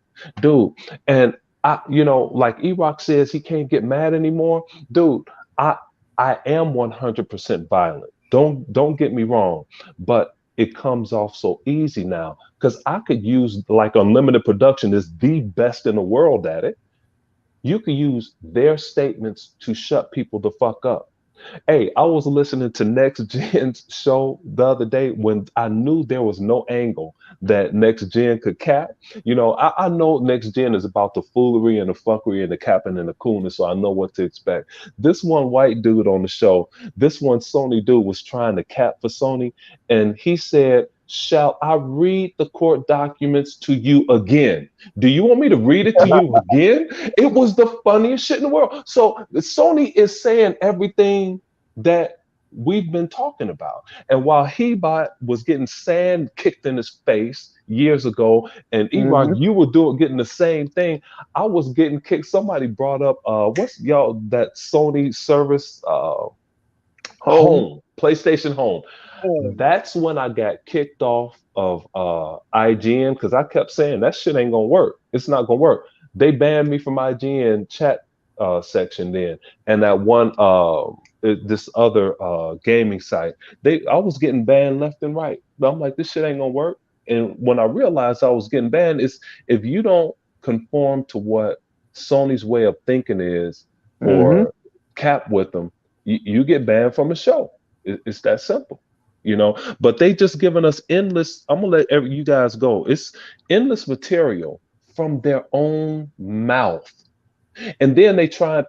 Dude, and like E-Rock says, he can't get mad anymore. Dude, I I am 100% violent. Don't get me wrong, but it comes off so easy now because I could use like Unlimited Production is the best in the world at it. You can use their statements to shut people the fuck up. Hey, I was listening to Next Gen's show the other day when I knew there was no angle that Next Gen could cap. I know Next Gen is about the foolery and the fuckery and the capping and the coolness, so I know what to expect. This one white dude on the show, this one Sony dude was trying to cap for Sony, and he said, "Shall I read the court documents to you again? Do you want me to read it to you again?" It was the funniest shit in the world. So Sony is saying everything that we've been talking about. And while Hebot was getting sand kicked in his face years ago, and E-Rock, you were getting the same thing, I was getting kicked. Somebody brought up what's y'all that Sony service home, PlayStation Home. That's when I got kicked off of IGN because I kept saying that shit ain't gonna work. It's not gonna work. They banned me from IGN chat section then, and that one this other gaming site. I was getting banned left and right. But I'm like, this shit ain't gonna work. And when I realized I was getting banned, is if you don't conform to what Sony's way of thinking is, or cap with them, you get banned from a show. It's that simple. But they just given us endless. I'm gonna let you guys go. It's endless material from their own mouth, and then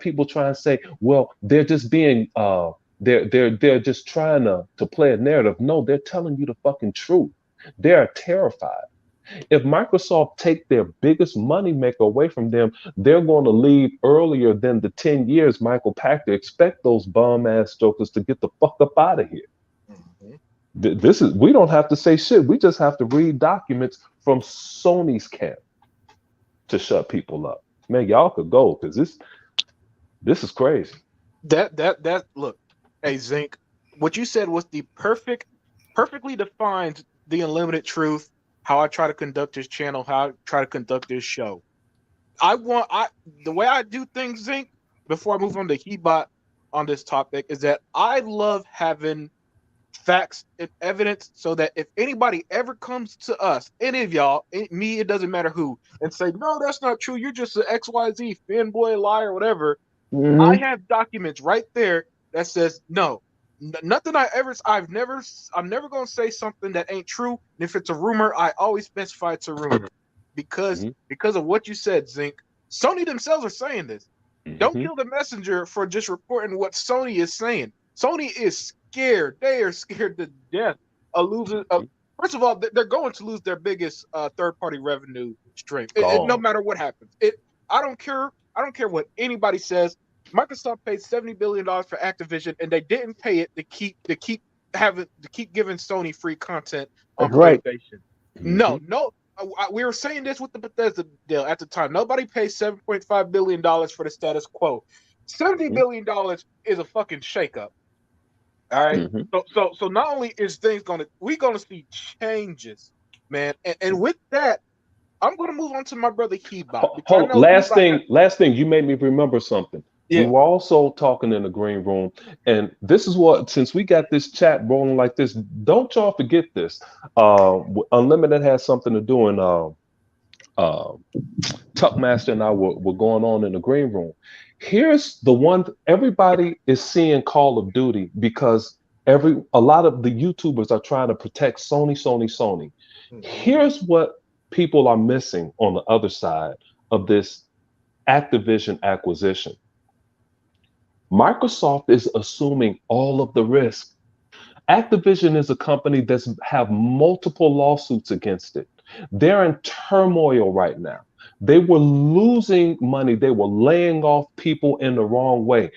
people try and say, well, they're just being they're just trying to play a narrative. No, they're telling you the fucking truth. They're terrified. If Microsoft take their biggest money maker away from them, they're going to leave earlier than the 10 years Michael Pachter expect those bum ass jokers to get the fuck up out of here. We don't have to say shit. We just have to read documents from Sony's camp to shut people up. Man, y'all could go because this is crazy. That look, hey Zinc, what you said was the perfectly defined the unlimited truth. How I try to conduct this channel, how I try to conduct this show. The way I do things, Zinc. Before I move on to Hebot on this topic, is that I love having facts and evidence so that if anybody ever comes to us, any of y'all, me, it doesn't matter who, and say, no, that's not true, you're just an XYZ fanboy, liar, whatever, I have documents right there that says, no, nothing I'm never going to say something that ain't true. And if it's a rumor, I always specify it's a rumor because of what you said, Zinc. Sony themselves are saying this. Don't kill the messenger for just reporting what Sony is saying. Sony is scared. They are scared to death of losing. First of all, they're going to lose their biggest third-party revenue stream. No matter what happens. I don't care. I don't care what anybody says. Microsoft paid $70 billion for Activision, and they didn't pay it to keep giving Sony free content on PlayStation. No. We were saying this with the Bethesda deal at the time. Nobody pays $7.5 billion for the status quo. $70 billion is a fucking shakeup. All right. So not only is we're gonna see changes, man. And with that, I'm gonna move on to my brother Hebot. Last thing, you made me remember something. Yeah. We were also talking in the green room, and this is what, since we got this chat rolling like this, don't y'all forget this. Unlimited has something to do, and Tuckmaster and I were going on in the green room. Here's the one, everybody is seeing Call of Duty because a lot of the YouTubers are trying to protect Sony. Here's what people are missing on the other side of this Activision acquisition. Microsoft is assuming all of the risk. Activision is a company that's have multiple lawsuits against it. They're in turmoil right now. They were losing money. They were laying off people in the wrong way.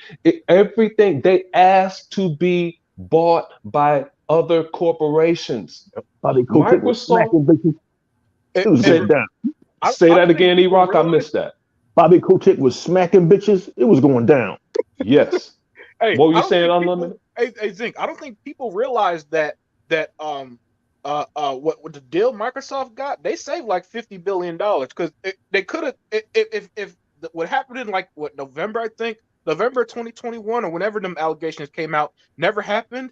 Everything they asked to be bought by other corporations. Microsoft. Say that again, E-Rock. I missed that. Bobby Kotick was smacking bitches. It was going down. Yes. Hey, what were you saying, Unlimited? Hey, Zinc, I don't think people realize that what the deal Microsoft got, they saved like $50 billion because they could have if what happened in like what November, I think November 2021 or whenever them allegations came out never happened.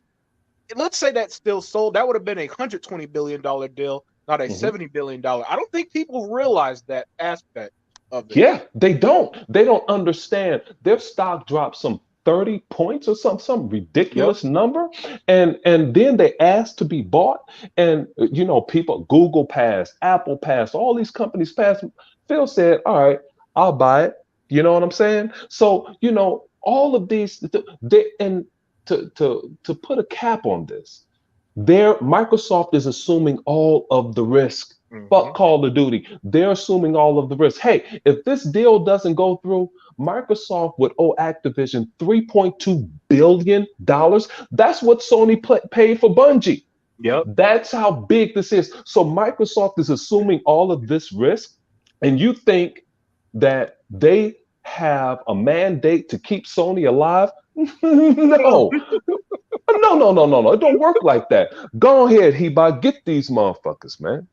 Let's say that still sold, that would have been a $120 billion deal, not a $70 billion. I don't think people realize that aspect of it. Yeah, they don't. They don't understand. Their stock dropped some 30 points or some ridiculous number, and then they asked to be bought. And people, Google passed, Apple passed, all these companies passed. Phil said, "All right, I'll buy it." You know what I'm saying? So all of these, and to put a cap on this, Microsoft is assuming all of the risk. Fuck Call of Duty. They're assuming all of the risk. Hey, if this deal doesn't go through, Microsoft would owe Activision $3.2 billion. That's what Sony paid for Bungie. Yep. That's how big this is. So Microsoft is assuming all of this risk, and you think that they have a mandate to keep Sony alive? No. No. It don't work like that. Go ahead, Heba. Get these motherfuckers, man.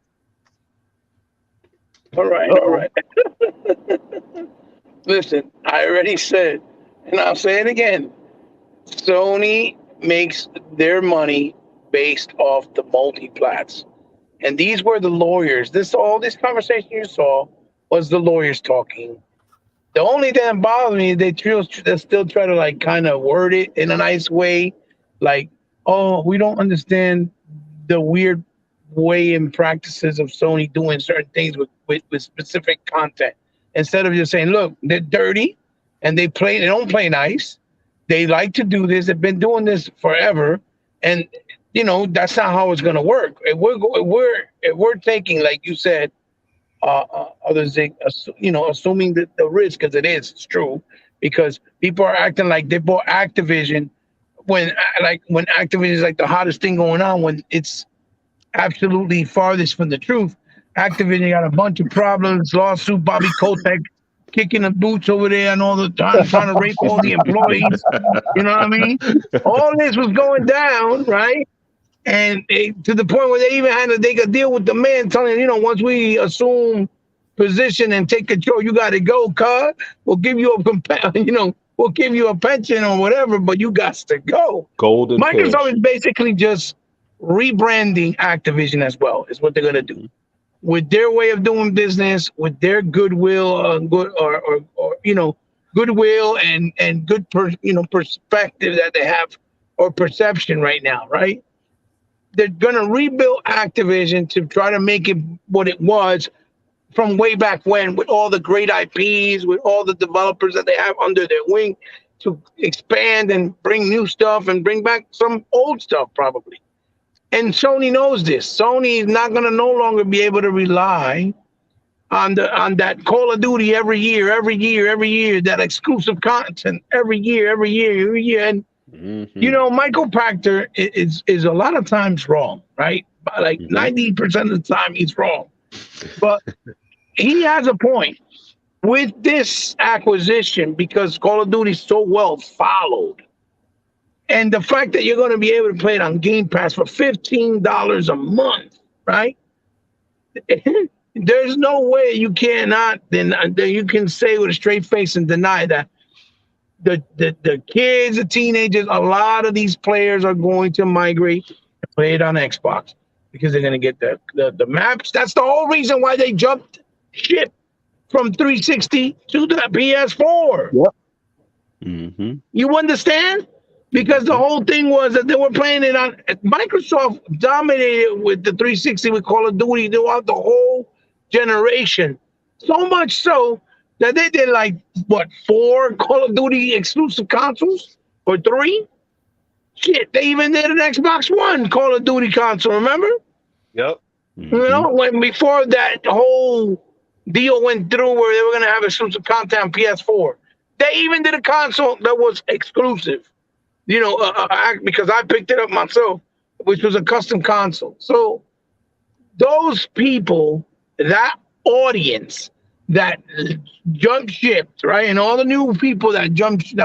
All right. Listen, I already said, and I'll say it again. Sony makes their money based off the multi-plats. And these were the lawyers. All this conversation you saw was the lawyers talking. The only thing that bothers me is they still try to like kind of word it in a nice way. Like, oh, we don't understand the weird way and practices of Sony doing certain things with specific content. Instead of just saying, look, they're dirty and they don't play nice. They like to do this. They've been doing this forever. And, that's not how it's going to work. If we're taking, like you said, others, assuming that the risk, because it's true, because people are acting like they bought Activision when Activision is like the hottest thing going on, when it's absolutely farthest from the truth. Activision got a bunch of problems, lawsuit, Bobby Kotick kicking the boots over there and all the time, trying to rape all the employees. You know what I mean? All this was going down, right? And to the point where they even had to make a deal with the man, telling him, once we assume position and take control, you got to go, cuz. We'll give you we'll give you a pension or whatever, but you got to go. Golden Microsoft is basically just rebranding Activision as well, is what they're going to do. With their way of doing business, with their goodwill, goodwill and good perspective that they have, or perception right now, right? They're gonna rebuild Activision to try to make it what it was from way back when, with all the great IPs, with all the developers that they have under their wing, to expand and bring new stuff and bring back some old stuff probably. And Sony knows this. Sony is not going to no longer be able to rely on that Call of Duty every year, that exclusive content every year. And Michael Pachter is a lot of times wrong, right? Like 90% of the time he's wrong. But he has a point with this acquisition, because Call of Duty is so well followed. And the fact that you're going to be able to play it on Game Pass for $15 a month, right? There's no way you cannot, then you can say with a straight face and deny that the kids, the teenagers, a lot of these players are going to migrate to play it on Xbox, because they're going to get the maps. That's the whole reason why they jumped ship from 360 to the PS4. Yep. Mm-hmm. You understand? Because the whole thing was that they were playing it on Microsoft, dominated with the 360 with Call of Duty throughout the whole generation. So much so that they did 4 Call of Duty exclusive consoles, or 3? Shit, they even did an Xbox One Call of Duty console, remember? Yep. Mm-hmm. When before that whole deal went through where they were going to have exclusive content on PS4. They even did a console that was exclusive. Because I picked it up myself, which was a custom console. So those people, that audience that jumped shipped, right? And all the new people that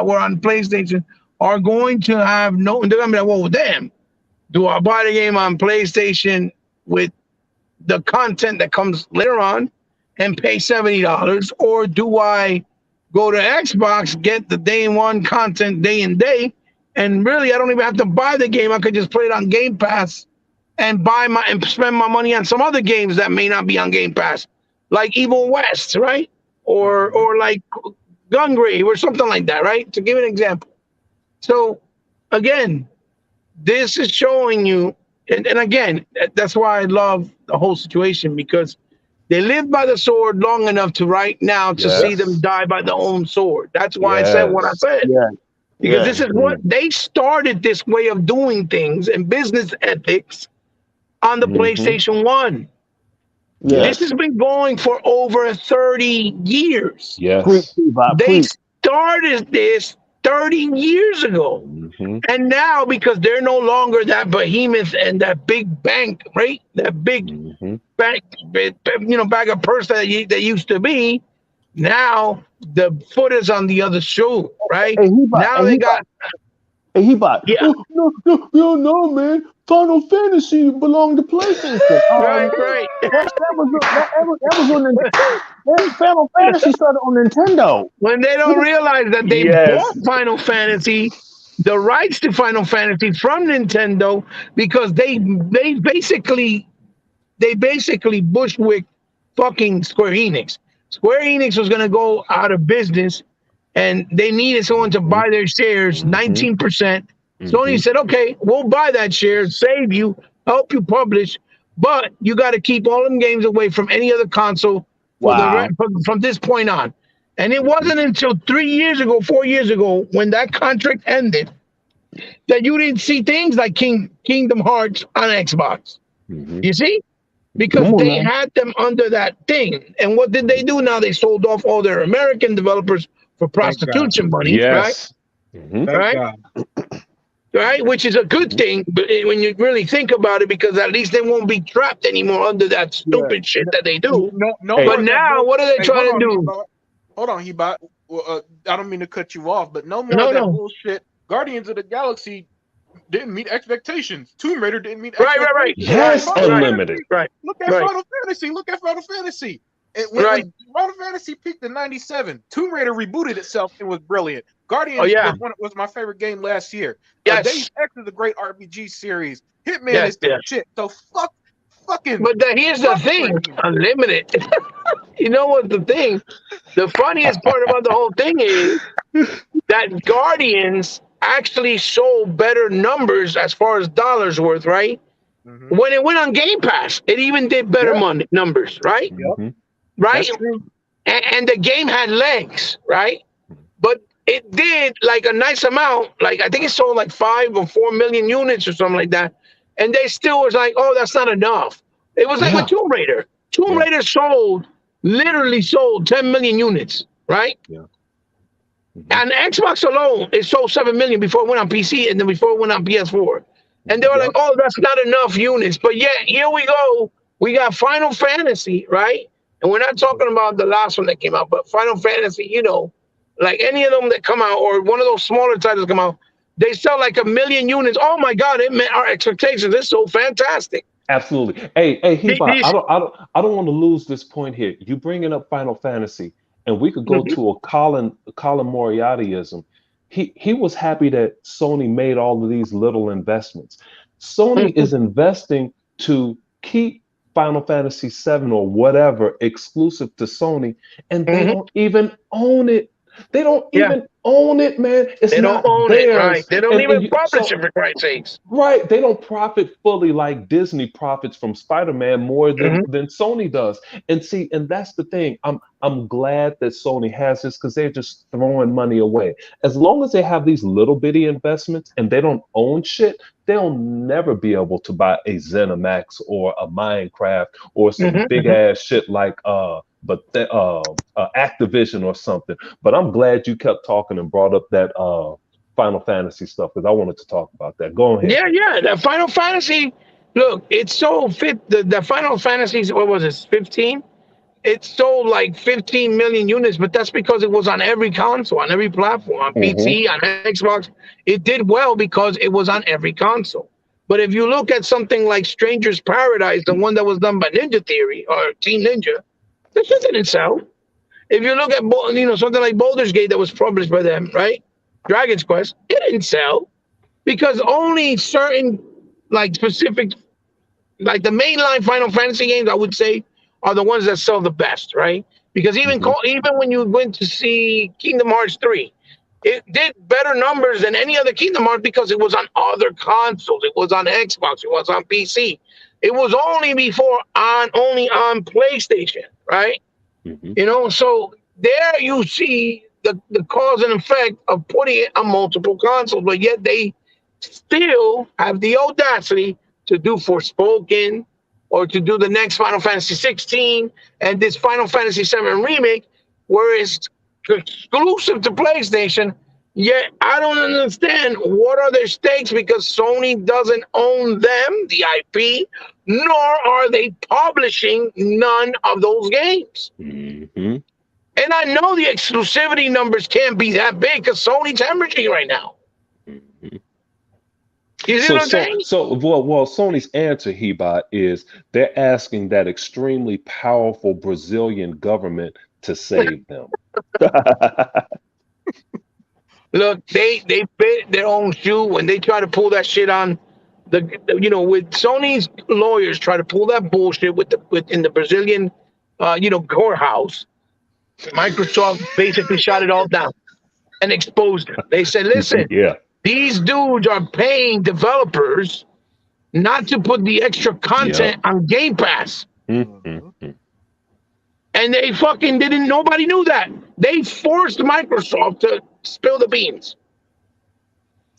were on PlayStation are going to have they're going to be like, well, damn, do I buy the game on PlayStation with the content that comes later on and pay $70, or do I go to Xbox, get the day one content day and day, and really I don't even have to buy the game. I could just play it on Game Pass and spend my money on some other games that may not be on Game Pass, like Evil West, right? Or like Gungrave or something like that, right? To give an example. So again, this is showing you, and again, that's why I love the whole situation, because they live by the sword long enough to right now to see them die by their own sword. That's why I said what I said. Yeah. Because this is what they started, this way of doing things and business ethics on the PlayStation 1. Yes. This has been going for over 30 years. Yes. They started this 30 years ago. And now, because they're no longer that behemoth and that big bank, right? That big bank, bag of purse that they used to be, now the foot is on the other shoe, right? Now they got... Hey, He-Bot. Yeah. No, man. Final Fantasy belonged to PlayStation. Right. That was on Nintendo. Final Fantasy started on Nintendo. When they don't realize that they bought Final Fantasy, the rights to Final Fantasy from Nintendo, because they basically bushwicked fucking Square Enix. Square Enix was going to go out of business, and they needed someone to buy their shares, 19%. Sony said, okay, we'll buy that share, save you, help you publish, but you got to keep all them games away from any other console from this point on. And it wasn't until 4 years ago, when that contract ended, that you didn't see things like Kingdom Hearts on Xbox. You see? Because they had them under that thing. And what did they do now? They sold off all their American developers for prostitution money, right? Right, which is a good thing, but when you really think about it, because at least they won't be trapped anymore under that stupid shit that they do. But now, what are they trying to do? Hold on, He-Bot. I don't mean to cut you off, but no more of that bullshit. Guardians of the Galaxy didn't meet expectations. Tomb Raider didn't meet expectations. Right. Yes, Unlimited. Right. Look at Final Fantasy. When Final Fantasy peaked in '97, Tomb Raider rebooted itself and was brilliant. Guardians was my favorite game last year. Deus Ex is a great RPG series. Hitman is the shit. So fucking. But here's the thing, Unlimited. You know what the thing? The funniest part about the whole thing is that Guardians actually sold better numbers as far as dollars worth, right? When it went on Game Pass, it even did better numbers, right? Right? And the game had legs, right? But it did like a nice amount. Like, I think it sold like 5 or 4 million units or something like that. And they still was like, oh, that's not enough. It was like with Tomb Raider. Tomb Raider literally sold 10 million units, right? And Xbox alone, it sold 7 million before it went on PC and then before it went on PS4. And they were like, oh, that's not enough units. But yeah, here we go. We got Final Fantasy, right? And we're not talking about the last one that came out, but Final Fantasy, like any of them that come out, or one of those smaller titles come out, they sell like 1 million units. Oh my God, it met our expectations. It's so fantastic. Absolutely. Hey, He-Bot, I don't want to lose this point here. You bringing up Final Fantasy, and we could go to a Colin Moriartyism. He was happy that Sony made all of these little investments. Sony is investing to keep Final Fantasy VII or whatever exclusive to Sony, and they don't even own it. They don't even own it, man. They don't own it, right? They don't even publish it, for Christ's sakes. Right. They don't profit fully like Disney profits from Spider-Man more than Sony does. And that's the thing. I'm glad that Sony has this, because they're just throwing money away. As long as they have these little bitty investments and they don't own shit, they'll never be able to buy a ZeniMax or a Minecraft or some big ass shit like Activision or something. But I'm glad you kept talking and brought up that Final Fantasy stuff, because I wanted to talk about that. Go ahead. Yeah. The Final Fantasy, look, it's so fit. The Final Fantasy, what was it, 15? It sold like 15 million units, but that's because it was on every console, on every platform, on PC, on Xbox. It did well because it was on every console. But if you look at something like Stranger's Paradise, the one that was done by Ninja Theory or Team Ninja, that shit didn't sell. If you look at something like Baldur's Gate that was published by them, right? Dragon's Quest, it didn't sell because only certain like specific, like the mainline Final Fantasy games, I would say, are the ones that sell the best, right? Because even when you went to see Kingdom Hearts 3, it did better numbers than any other Kingdom Hearts because it was on other consoles. It was on Xbox. It was on PC. It was only on PlayStation, right? So there you see the cause and effect of putting it on multiple consoles, but yet they still have the audacity to do Forspoken or to do the next Final Fantasy 16 and this Final Fantasy 7 remake, where it's exclusive to PlayStation. Yet I don't understand what are their stakes because Sony doesn't own them, the IP, nor are they publishing none of those games. And I know the exclusivity numbers can't be that big because Sony's hemorrhaging right now. You see what I'm saying? Well, Sony's answer, Hebot, is they're asking that extremely powerful Brazilian government to save them. Look, they bit their own shoe when they try to pull that shit on with Sony's lawyers try to pull that bullshit in the Brazilian courthouse. Microsoft basically shot it all down and exposed them. They said, listen, these dudes are paying developers not to put the extra content on Game Pass. And they fucking didn't, nobody knew that. They forced Microsoft to spill the beans.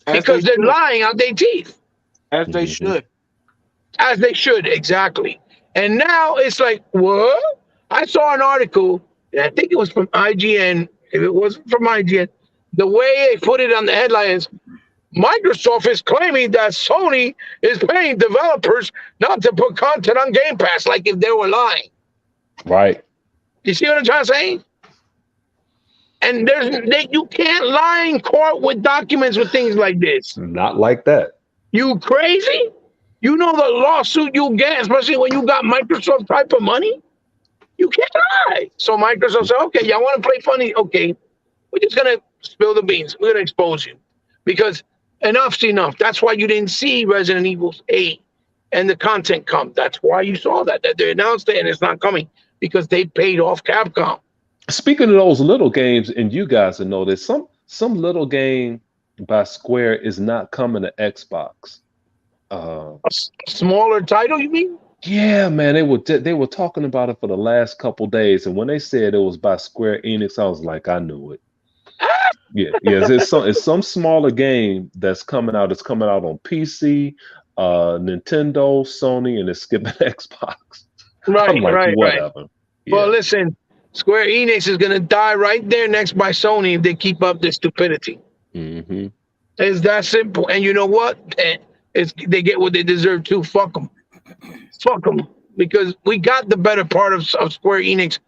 Because they're lying out their teeth. As they should. As they should, exactly. And now it's like, what? I saw an article, and I think it was from IGN. If it wasn't from IGN, the way they put it on the headline is, Microsoft is claiming that Sony is paying developers not to put content on Game Pass, like if they were lying. Right. You see what I'm trying to say? And you can't lie in court with documents with things like this. Not like that. You crazy? You know the lawsuit you'll get, especially when you got Microsoft type of money? You can't lie. So Microsoft said, okay, y'all want to play funny? Okay, we're just going to spill the beans. We're going to expose you. Because enough's enough. That's why you didn't see Resident Evil 8 and the content come. That's why you saw that they announced it and it's not coming. Because they paid off Capcom. Speaking of those little games, and you guys will know this, some little game by Square is not coming to Xbox. A smaller title, you mean? Yeah, man. They were talking about it for the last couple days, and when they said it was by Square Enix, I was like, I knew it. It's some smaller game that's coming out. It's coming out on PC, Nintendo, Sony, and it's skipping Xbox. Right, whatever. Right. Well, listen, Square Enix is going to die right there next by Sony if they keep up their stupidity. It's that simple. And you know what? They get what they deserve too. Fuck them. Fuck them. Because we got the better part of Square Enix.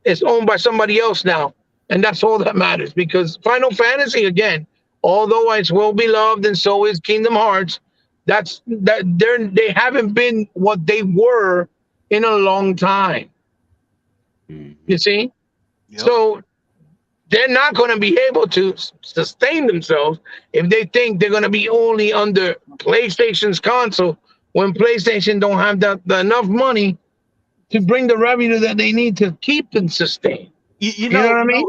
It's owned by somebody else now. And that's all that matters. Because Final Fantasy, again, although it's well beloved and so is Kingdom Hearts, they haven't been what they were in a long time. You see? Yep. So they're not going to be able to sustain themselves if they think they're going to be only under PlayStation's console when PlayStation don't have the enough money to bring the revenue that they need to keep them sustained. You know what I mean?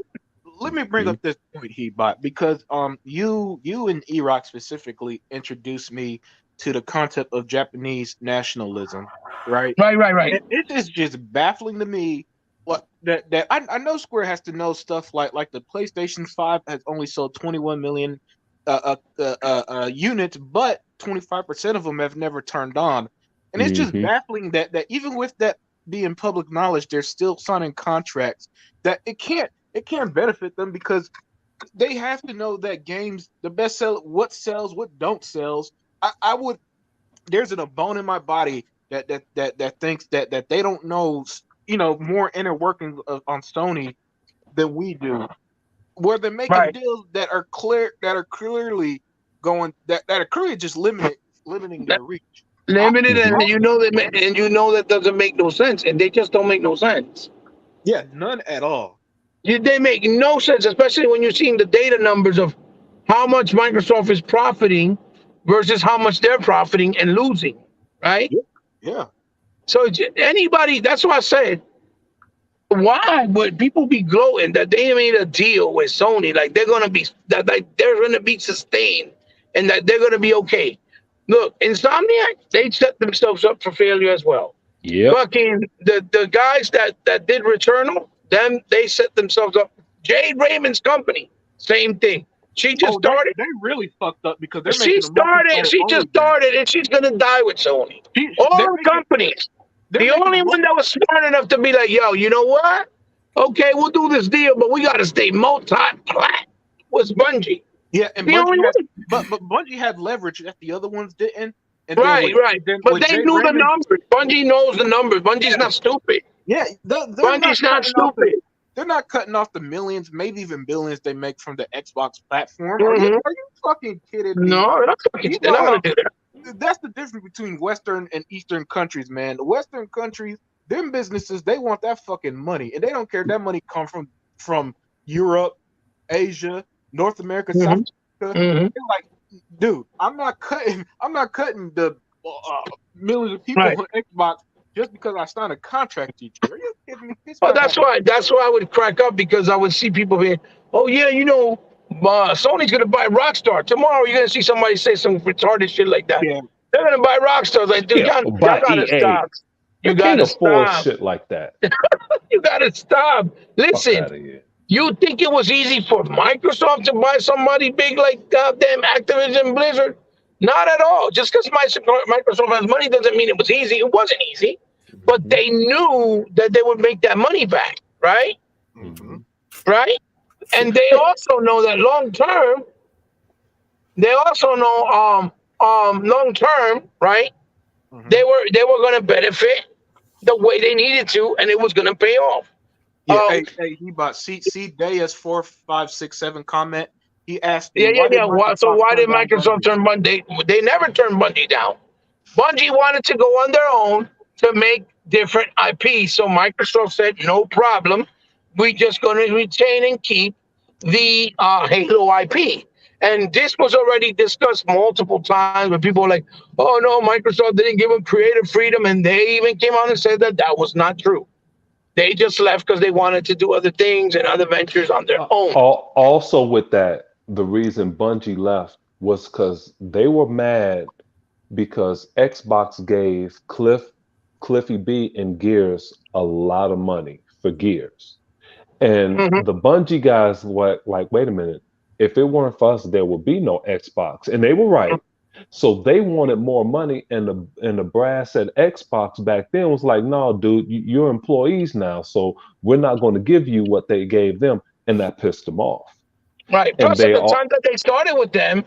Let me bring up this point, Hebot, because you and E-Rock specifically introduced me to the concept of Japanese nationalism, right? Right. And it is just baffling to me. What that I know Square has to know stuff like the PlayStation 5 has only sold 21 million units, but 25% of them have never turned on, and it's just baffling that even with that being public knowledge, they're still signing contracts that it can't benefit them because they have to know that games the best sell, what sells, what don't sells. I would. There's a bone in my body that thinks that they don't know, more inner workings on Sony than we do, where they're making deals that are clearly going that are clearly just limited limiting their reach. Limited, and you know that doesn't make no sense, and they just don't make no sense. Yeah, none at all. They make no sense, especially when you're seeing the data numbers of how much Microsoft is profiting versus how much they're profiting and losing, right? Yeah. So anybody, that's why I said, why would people be gloating that they made a deal with Sony, like they're gonna be sustained and that they're gonna be okay? Look, Insomniac, they set themselves up for failure as well. Yeah. Fucking the guys that did Returnal, them, they set themselves up. Jade Raymond's company, same thing. She just started. They really fucked up because they're She just started, and she's gonna die with Sony. All companies. The only one that was smart enough to be like, yo, you know what? Okay, we'll do this deal, but we gotta stay multi-plat was Bungie. Yeah, and but Bungie had leverage that the other ones didn't. And right. But they knew the numbers. Bungie knows the numbers. Bungie's not stupid. Yeah, Bungie's not stupid. They're not cutting off the millions, maybe even billions they make from the Xbox platform. Mm-hmm. Are you fucking kidding me? No, they're not gonna do that. That's the difference between Western and Eastern countries, man. The Western countries, them businesses, they want that fucking money, and they don't care if that money come from Europe, Asia, North America, South America. They're like, dude, I'm not cutting the millions of people on Xbox just because I signed a contract to you. Are you kidding me? Oh, that's why I would crack up, because I would see people being, oh yeah, you know, Sony's gonna buy Rockstar tomorrow. You're gonna see somebody say some retarded shit like that. Yeah. They're gonna buy Rockstar. Like, dude, y'all gotta stop. You gotta stop shit like that. You gotta stop. Listen, you think it was easy for Microsoft to buy somebody big like goddamn Activision Blizzard? Not at all. Just because Microsoft has money doesn't mean it was easy. It wasn't easy, but they knew that they would make that money back, right? Mm-hmm. Right? And they also know that long term. They also know long term, right? Mm-hmm. They were going to benefit the way they needed to, and it was going to pay off. Yeah, he bought C Deus 4567 comment. He asked, why did Microsoft turn Bungie? They never turned Bungie down. Bungie wanted to go on their own to make different IPs. So Microsoft said, no problem. We're just going to retain and keep the Halo IP. And this was already discussed multiple times, but people were like, oh no, Microsoft didn't give them creative freedom. And they even came out and said that was not true. They just left because they wanted to do other things and other ventures on their own. Also with that, the reason Bungie left was because they were mad because Xbox gave Cliffy B and Gears a lot of money for Gears. And the Bungie guys were like, wait a minute, if it weren't for us, there would be no Xbox. And they were right. So they wanted more money, and the brass at Xbox back then was like, no, dude, you're employees now, so we're not going to give you what they gave them, and that pissed them off. Right. Plus, at the time that they started with them,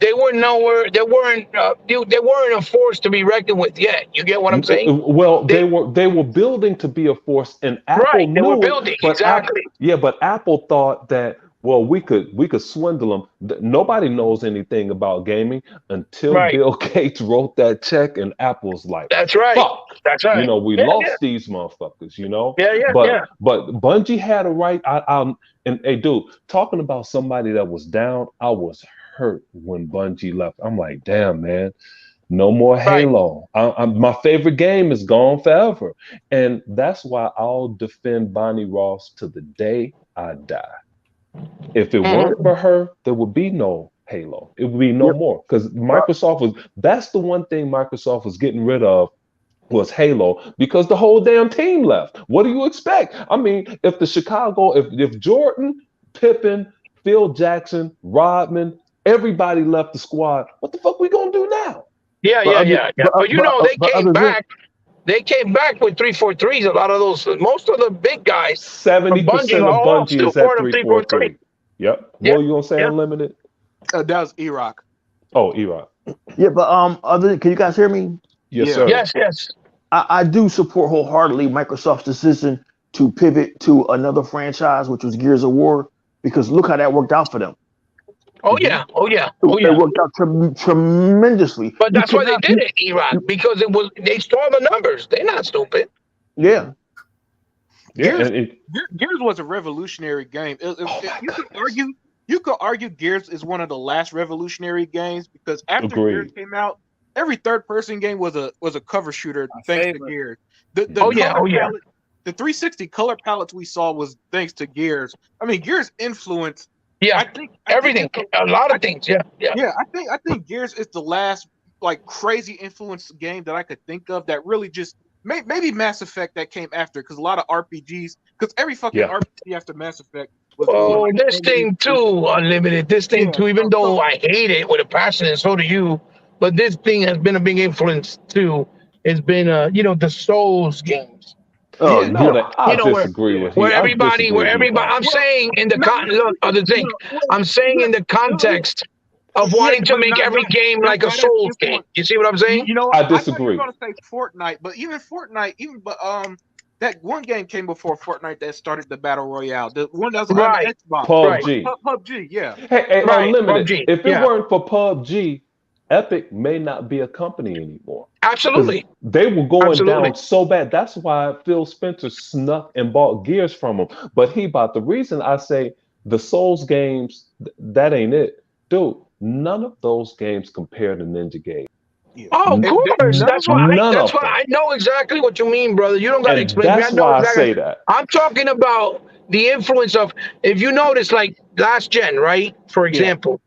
they were nowhere. They weren't a force to be reckoned with yet. You get what I'm saying? Well, they were building to be a force, and Apple knew they were building exactly. But Apple thought that, well, we could swindle them. Nobody knows anything about gaming until Bill Gates wrote that check, and Apple's like, that's right. Fuck. That's right. You know, we lost these motherfuckers. You know. But Bungie had a right. And hey, dude, talking about somebody that was down, I was hurt when Bungie left. I'm like, damn, man, no more Halo. My favorite game is gone forever, and that's why I'll defend Bonnie Ross to the day I die. If it weren't for her, there would be no Halo. It would be no more, because that's the one thing Microsoft was getting rid of, was Halo, because the whole damn team left. What do you expect? I mean, if Jordan, Pippen, Phil Jackson, Rodman, everybody left the squad, what the fuck we gonna do now? Yeah. But you know, they came back. They came back with 343s. A lot of those, most of the big guys, 70% of Bungie is at 343. Yep. What were you gonna say, Unlimited? That was E-Rock. Oh, E-Rock. Yeah, but can you guys hear me? Yes, sir. Yes. I do support wholeheartedly Microsoft's decision to pivot to another franchise, which was Gears of War, because look how that worked out for them. Oh yeah, oh yeah, oh It yeah. worked out tremendously. But You that's why they cannot, did it, Erod, because they saw the numbers. They're not stupid. yeah. Yeah, Gears, and it, Gears was a revolutionary game. oh my You could goodness. argue Gears is one of the last revolutionary games because after Gears Agreed. came out, every third person game was a cover shooter My thanks to favorite. Gears. The Oh yeah, color oh yeah. palette, the 360 color palettes we saw was thanks to Gears. I mean, Gears influenced. Yeah, I think everything, it's a lot I, of things. Yeah, yeah. yeah, I think Gears is the last like crazy influence game that I could think of that really just maybe Mass Effect that came after because a lot of RPGs because every fucking Yeah. RPG after Mass Effect was Oh, like this heavily thing influenced. too, Unlimited. This thing Yeah, too, even so though I hate it with a passion, and so do you, but this thing has been a big influence too. It's been, the Souls games. Oh, yeah, get No, off. that I You know disagree yeah. with he. I where disagree, he everybody. bought. I'm Well, saying in the no, look of the zinc. no, well, I'm saying yeah, in the no, context of yeah, wanting to but make every game like a not as Souls game. influenced. You see what I'm saying? You know what? I I thought you were disagree. gonna say Fortnite, but even Fortnite, that one game came before Fortnite that started the battle royale. The one that was on Right, the Xbox, right, PUBG. PUBG. Yeah, Hey, right. Unlimited. PUBG. If it Yeah, weren't for PUBG, Epic may not be a company anymore because absolutely, they were going absolutely. down so bad. That's why Phil Spencer snuck and bought Gears from him. But he bought the reason I say the Souls games, that ain't it, dude. None of those games compare to Ninja Gaiden. yeah. Oh, of course. None of That's why them. I. None That's of why them. I know exactly what you mean, brother. You don't got to And explain to me. I that's know why I exactly. say that. I'm talking about the influence of. If you notice, like last gen, right? For Yeah, example,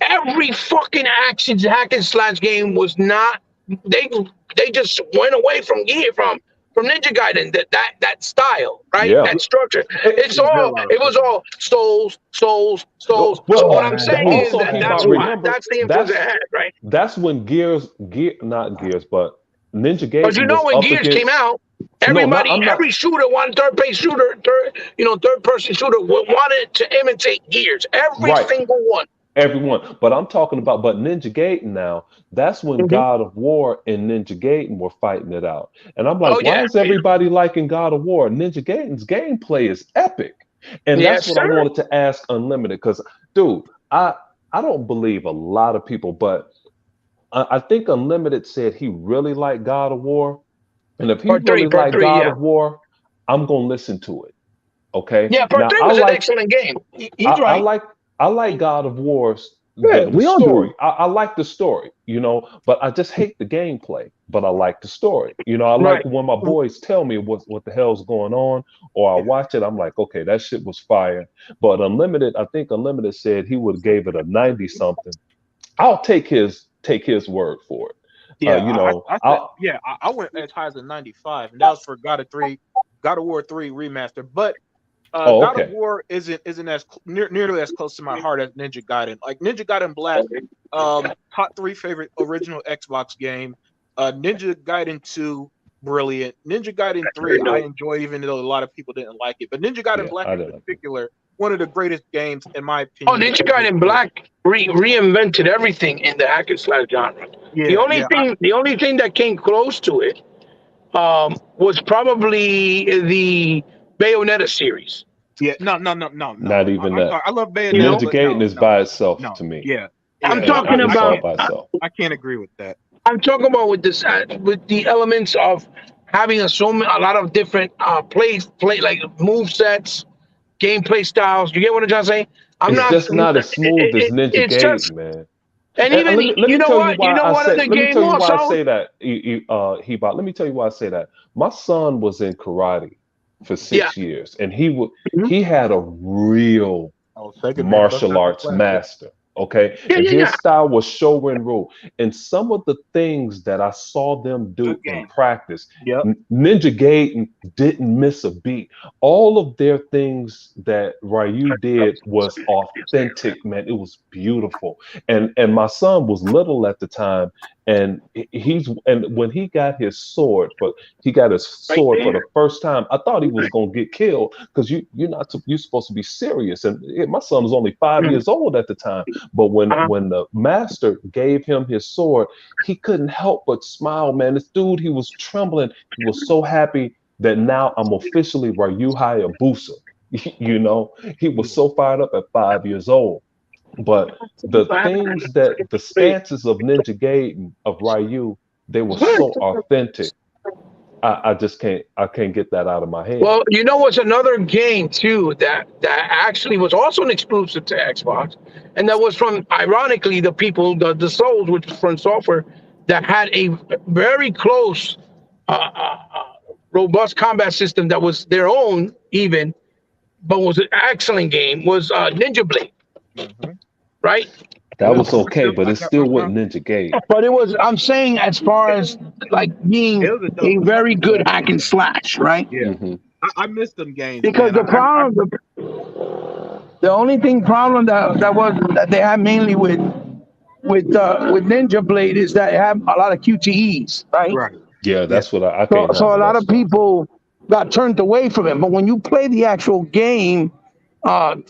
every fucking action hack and slash game was not. They they just went away from gear from Ninja Gaiden. That style, right? Yeah. That structure. It- It's all. It was all souls, souls, souls. So what well, I'm saying is also that he that's bought. why Remember, that's the influence it that's had, right? that's when not Gears, but Ninja Because you Gaiden know was when up Gears came against. out, No, not. everybody, I'm every not. shooter wanted third person shooter wanted to imitate Gears. Every Right. single one. Everyone, but I'm talking about, but Ninja Gaiden now, that's when Mhm. God of War and Ninja Gaiden were fighting it out. And I'm like, Oh why yeah, is everybody liking God of War? Ninja Gaiden's gameplay is epic. And that's yes what I sir. wanted to ask Unlimited, because dude, I don't believe a lot of people, but I think Unlimited said he really liked God of War. And if he really Part liked three, God yeah, of War, I'm gonna listen to it. Okay. yeah. Part Now three I was an like excellent game. I, He's I right. like I like God of War's Yeah, the we all do. story. I like the story, but I just hate the gameplay. But I like the story. I like Right. when my boys tell me what the hell's going on, or I watch it. I'm like, okay, that shit was fire. But Unlimited, I think Unlimited said he would have gave it a 90 something. I'll take his word for it. yeah. I said I'll yeah. I went as high as a 95, and that was for God of War 3 remaster. But oh, God of okay. War isn't as nearly as close to my heart as Ninja Gaiden. Like Ninja Gaiden Black, top three favorite original Xbox game. Ninja Gaiden 2, brilliant. Ninja Gaiden 3, I enjoyed even though a lot of people didn't like it. But Ninja Gaiden Yeah, Black I in didn't like it. particular, one of the greatest games in my Oh, opinion. Ninja That ever Gaiden existed. Black reinvented everything in the hack and slash genre. Yeah, yeah, The only thing that came close to it was probably the Bayonetta series. yeah. No, no, no, no, no. Not even I'm that. sorry. I love You know, Bayonetta, Ninja but no, Gaiden is no, by itself no. to me. Yeah, I'm yeah. talking It's all about. by itself. I can't agree with that. I'm talking about with this with the elements of having a lot of different play like move sets, gameplay styles. You get what I'm trying to say? I'm It's not. just not as smooth as Ninja It's just Gaiden, man. and And even let me tell you you why know I what say other let me game tell you why I also? say that. Hebot. Let me tell you why I say that. My son was in karate for Yeah. 6 years, and he would Mhm. he had a real Oh, Sega man bust martial out the arts classic. master. Okay, Yeah, and yeah, his yeah. style was show and rule. And some of the things that I saw them do Good in game. practice, Yep. Ninja Gaiden didn't miss a beat. All of their things that Ryu did was authentic, man. It was beautiful. And my son was little at the time, and when he got his sword, but he got his Right sword for there. the first time, I thought he was gonna get killed because you're supposed to be serious. And my son was only 5 years old at the time. But when Uh-huh. when the master gave him his sword, he couldn't help but smile, man. This dude, he was trembling. He was so happy that now I'm officially Ryu Hayabusa. He was so fired up at 5 years old. But the things that the stances of Ninja Gaiden of Ryu, they were so authentic. I just can't get that out of my head. Well, you know what's another game too that actually was also an exclusive to Xbox, and that was from ironically the people the Souls, which is from software that had a very close, robust combat system that was their own even, but was an excellent game was Ninja Blade, Mm-hmm. right? That was okay, but it still wasn't Ninja Gaiden. But it was I'm saying as far as like being It was a a dope. very good hack and slash, right? Yeah, Hmm. I miss them games, Because man. the problem, the only thing problem that they have mainly with Ninja Blade is that it have a lot of QTEs, right? Right. Yeah, Yeah. that's what I So can't so a handle lot that of stuff. people got turned away from it. But when you play the actual game,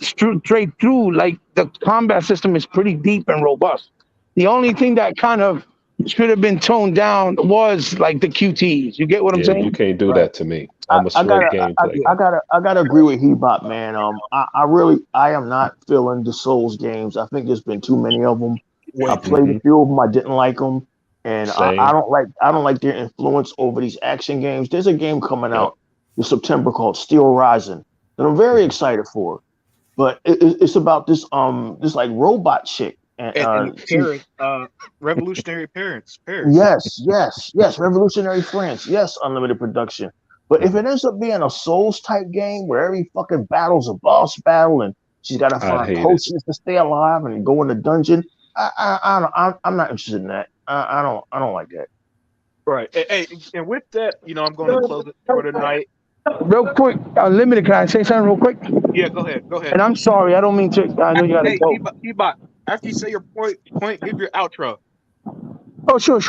straight through, like the combat system is pretty deep and robust. The only thing that kind of should have been toned down was like the QTs. You get what I'm Yeah, you saying? can't do Right. that to me. I, I'm a I straight gotta, gameplay guy. I gotta agree with Hebot, man. I really, I am not feeling the Souls games. I think there's been too many of them. I Way too. played a Hmm. few of them. I didn't like them, and Same. I don't like their influence over these action games. There's a game coming Yep. out in September called Steel Rising that I'm very Mhm. excited for. But it's about this like robot chick, and And she's Paris, revolutionary parents, Paris. yes, Revolutionary France, yes, unlimited production. But if Mhm. it ends up being a Souls type game where every fucking battle's a boss battle and she's got to I'd find hate it. potions to stay alive and go in the dungeon, I'm not interested in that. I don't like that. Right. And with that, I'm going to close it for tonight. Real quick, Unlimited, can I say something real quick? Yeah, go ahead. Go ahead. And I'm sorry, I don't mean to. I know you got to Hey, go. Ebot, after you say your point, give your outro. Oh, sure.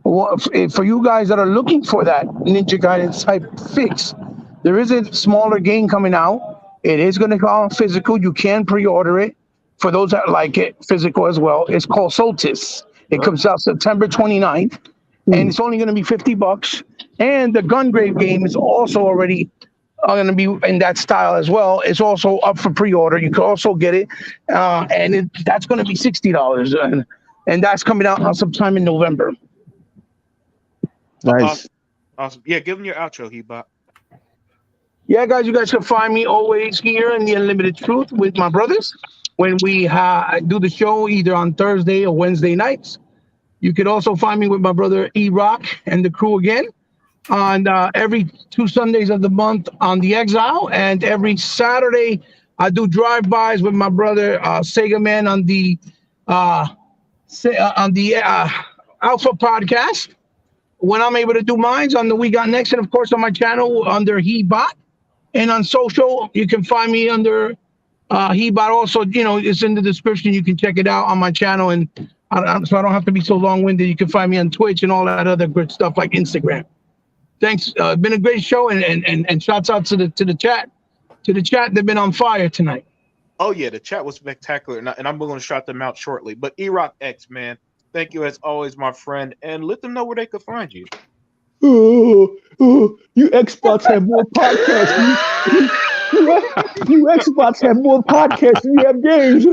Well, for you guys that are looking for that Ninja Gaiden type fix, there is a smaller game coming out. It is going to come out physical. You can pre-order it. For those that like it, physical as well. It's called Soltis. It comes out September 29th, and it's only going to be $50. And the Gungrave game is also already going to be in that style as well. It's also up for pre-order. You can also get it, and that's going to be $60, and that's coming out sometime in November. Awesome. Nice. Awesome. Yeah, give them your outro, Ebot. Yeah, guys, you guys can find me always here in the Unlimited Truth with my brothers when we do the show either on Thursday or Wednesday nights. You could also find me with my brother E Rock and the crew again on every 2 Sundays of the month on the Exile, and every Saturday I do drive-bys with my brother Sega Man uh, on the Alpha Podcast. When I'm able to do mines on the We Got Next, and of course on my channel under HeBot, and on social you can find me under HeBot. Also, it's in the description. You can check it out on my channel, and so I don't have to be so long-winded. You can find me on Twitch and all that other good stuff like Instagram. Thanks. Been a great show, and shouts out to the chat. To the chat, they've been on fire tonight. Oh yeah, the chat was spectacular, and I'm going to shout them out shortly. But E-Rock X, man, thank you as always, my friend, and let them know where they could find you. You Xbox have more podcasts. You Xbox have more podcasts than you have games.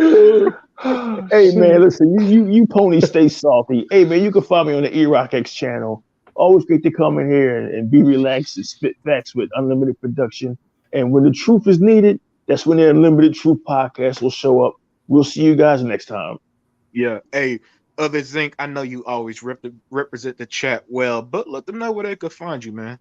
Hey man, listen, you ponies stay salty. Hey man, you can find me on the E-Rock X channel. Always great to come in here and be relaxed and spit facts with unlimited production. And when the truth is needed, that's when the Unlimited Truth podcast will show up. We'll see you guys next time. Yeah. Hey, other Zinc, I know you always represent the chat well, but let them know where they could find you, man.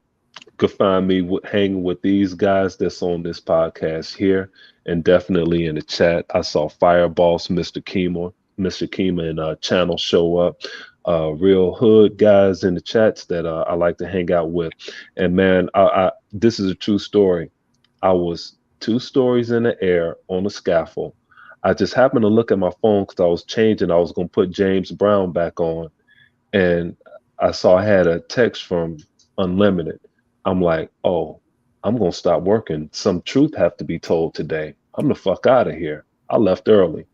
Could find me hanging with these guys that's on this podcast here, and definitely in the chat. I saw Fireballs, Mr. Kima, and Channel show up. Real hood guys in the chats that I like to hang out with. And man, this is a true story. I was 2 stories in the air on a scaffold. I just happened to look at my phone because I was changing. I was going to put James Brown back on, and I saw I had a text from Unlimited. I'm like, oh, I'm going to stop working. Some truth have to be told today. I'm the fuck out of here. I left early.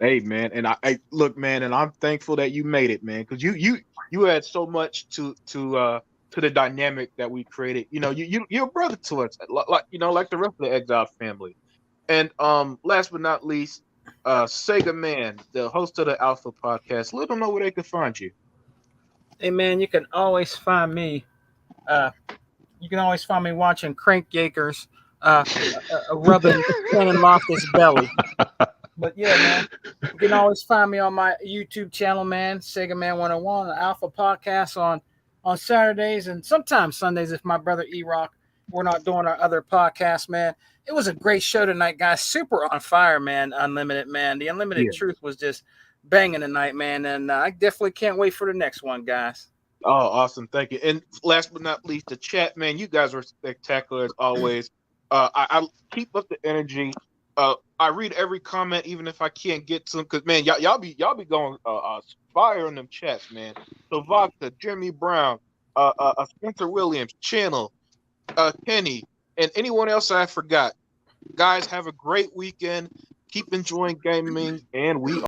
Hey, man, and I look, man, and I'm thankful that you made it, man, because you add so much to the dynamic that we created. You're a brother to us, like the rest of the Exile family. And last but not least, Sega Man, the host of the Alpha Podcast. Let them know where they can find you. Hey man, you can always find me. You can always find me watching Crank Yakers, rubbing Shannon Loftus' belly. But yeah, man, you can always find me on my YouTube channel, man, Sega Man 101, the Alpha Podcast on Saturdays and sometimes Sundays if my brother E-Rock, we're not doing our other podcast, man. It was a great show tonight, guys. Super on fire, man. Unlimited, man. The Unlimited Truth was just banging tonight, man. And I definitely can't wait for the next one, guys. Oh, awesome. Thank you. And last but not least, the chat, man. You guys are spectacular as always. I keep up the energy. I read every comment, even if I can't get some, because man, y'all be going fire in them chats, man. So Vodka, Jeremy Brown, Spencer Williams, Channel, Kenny, and anyone else I forgot. Guys, have a great weekend. Keep enjoying gaming, and we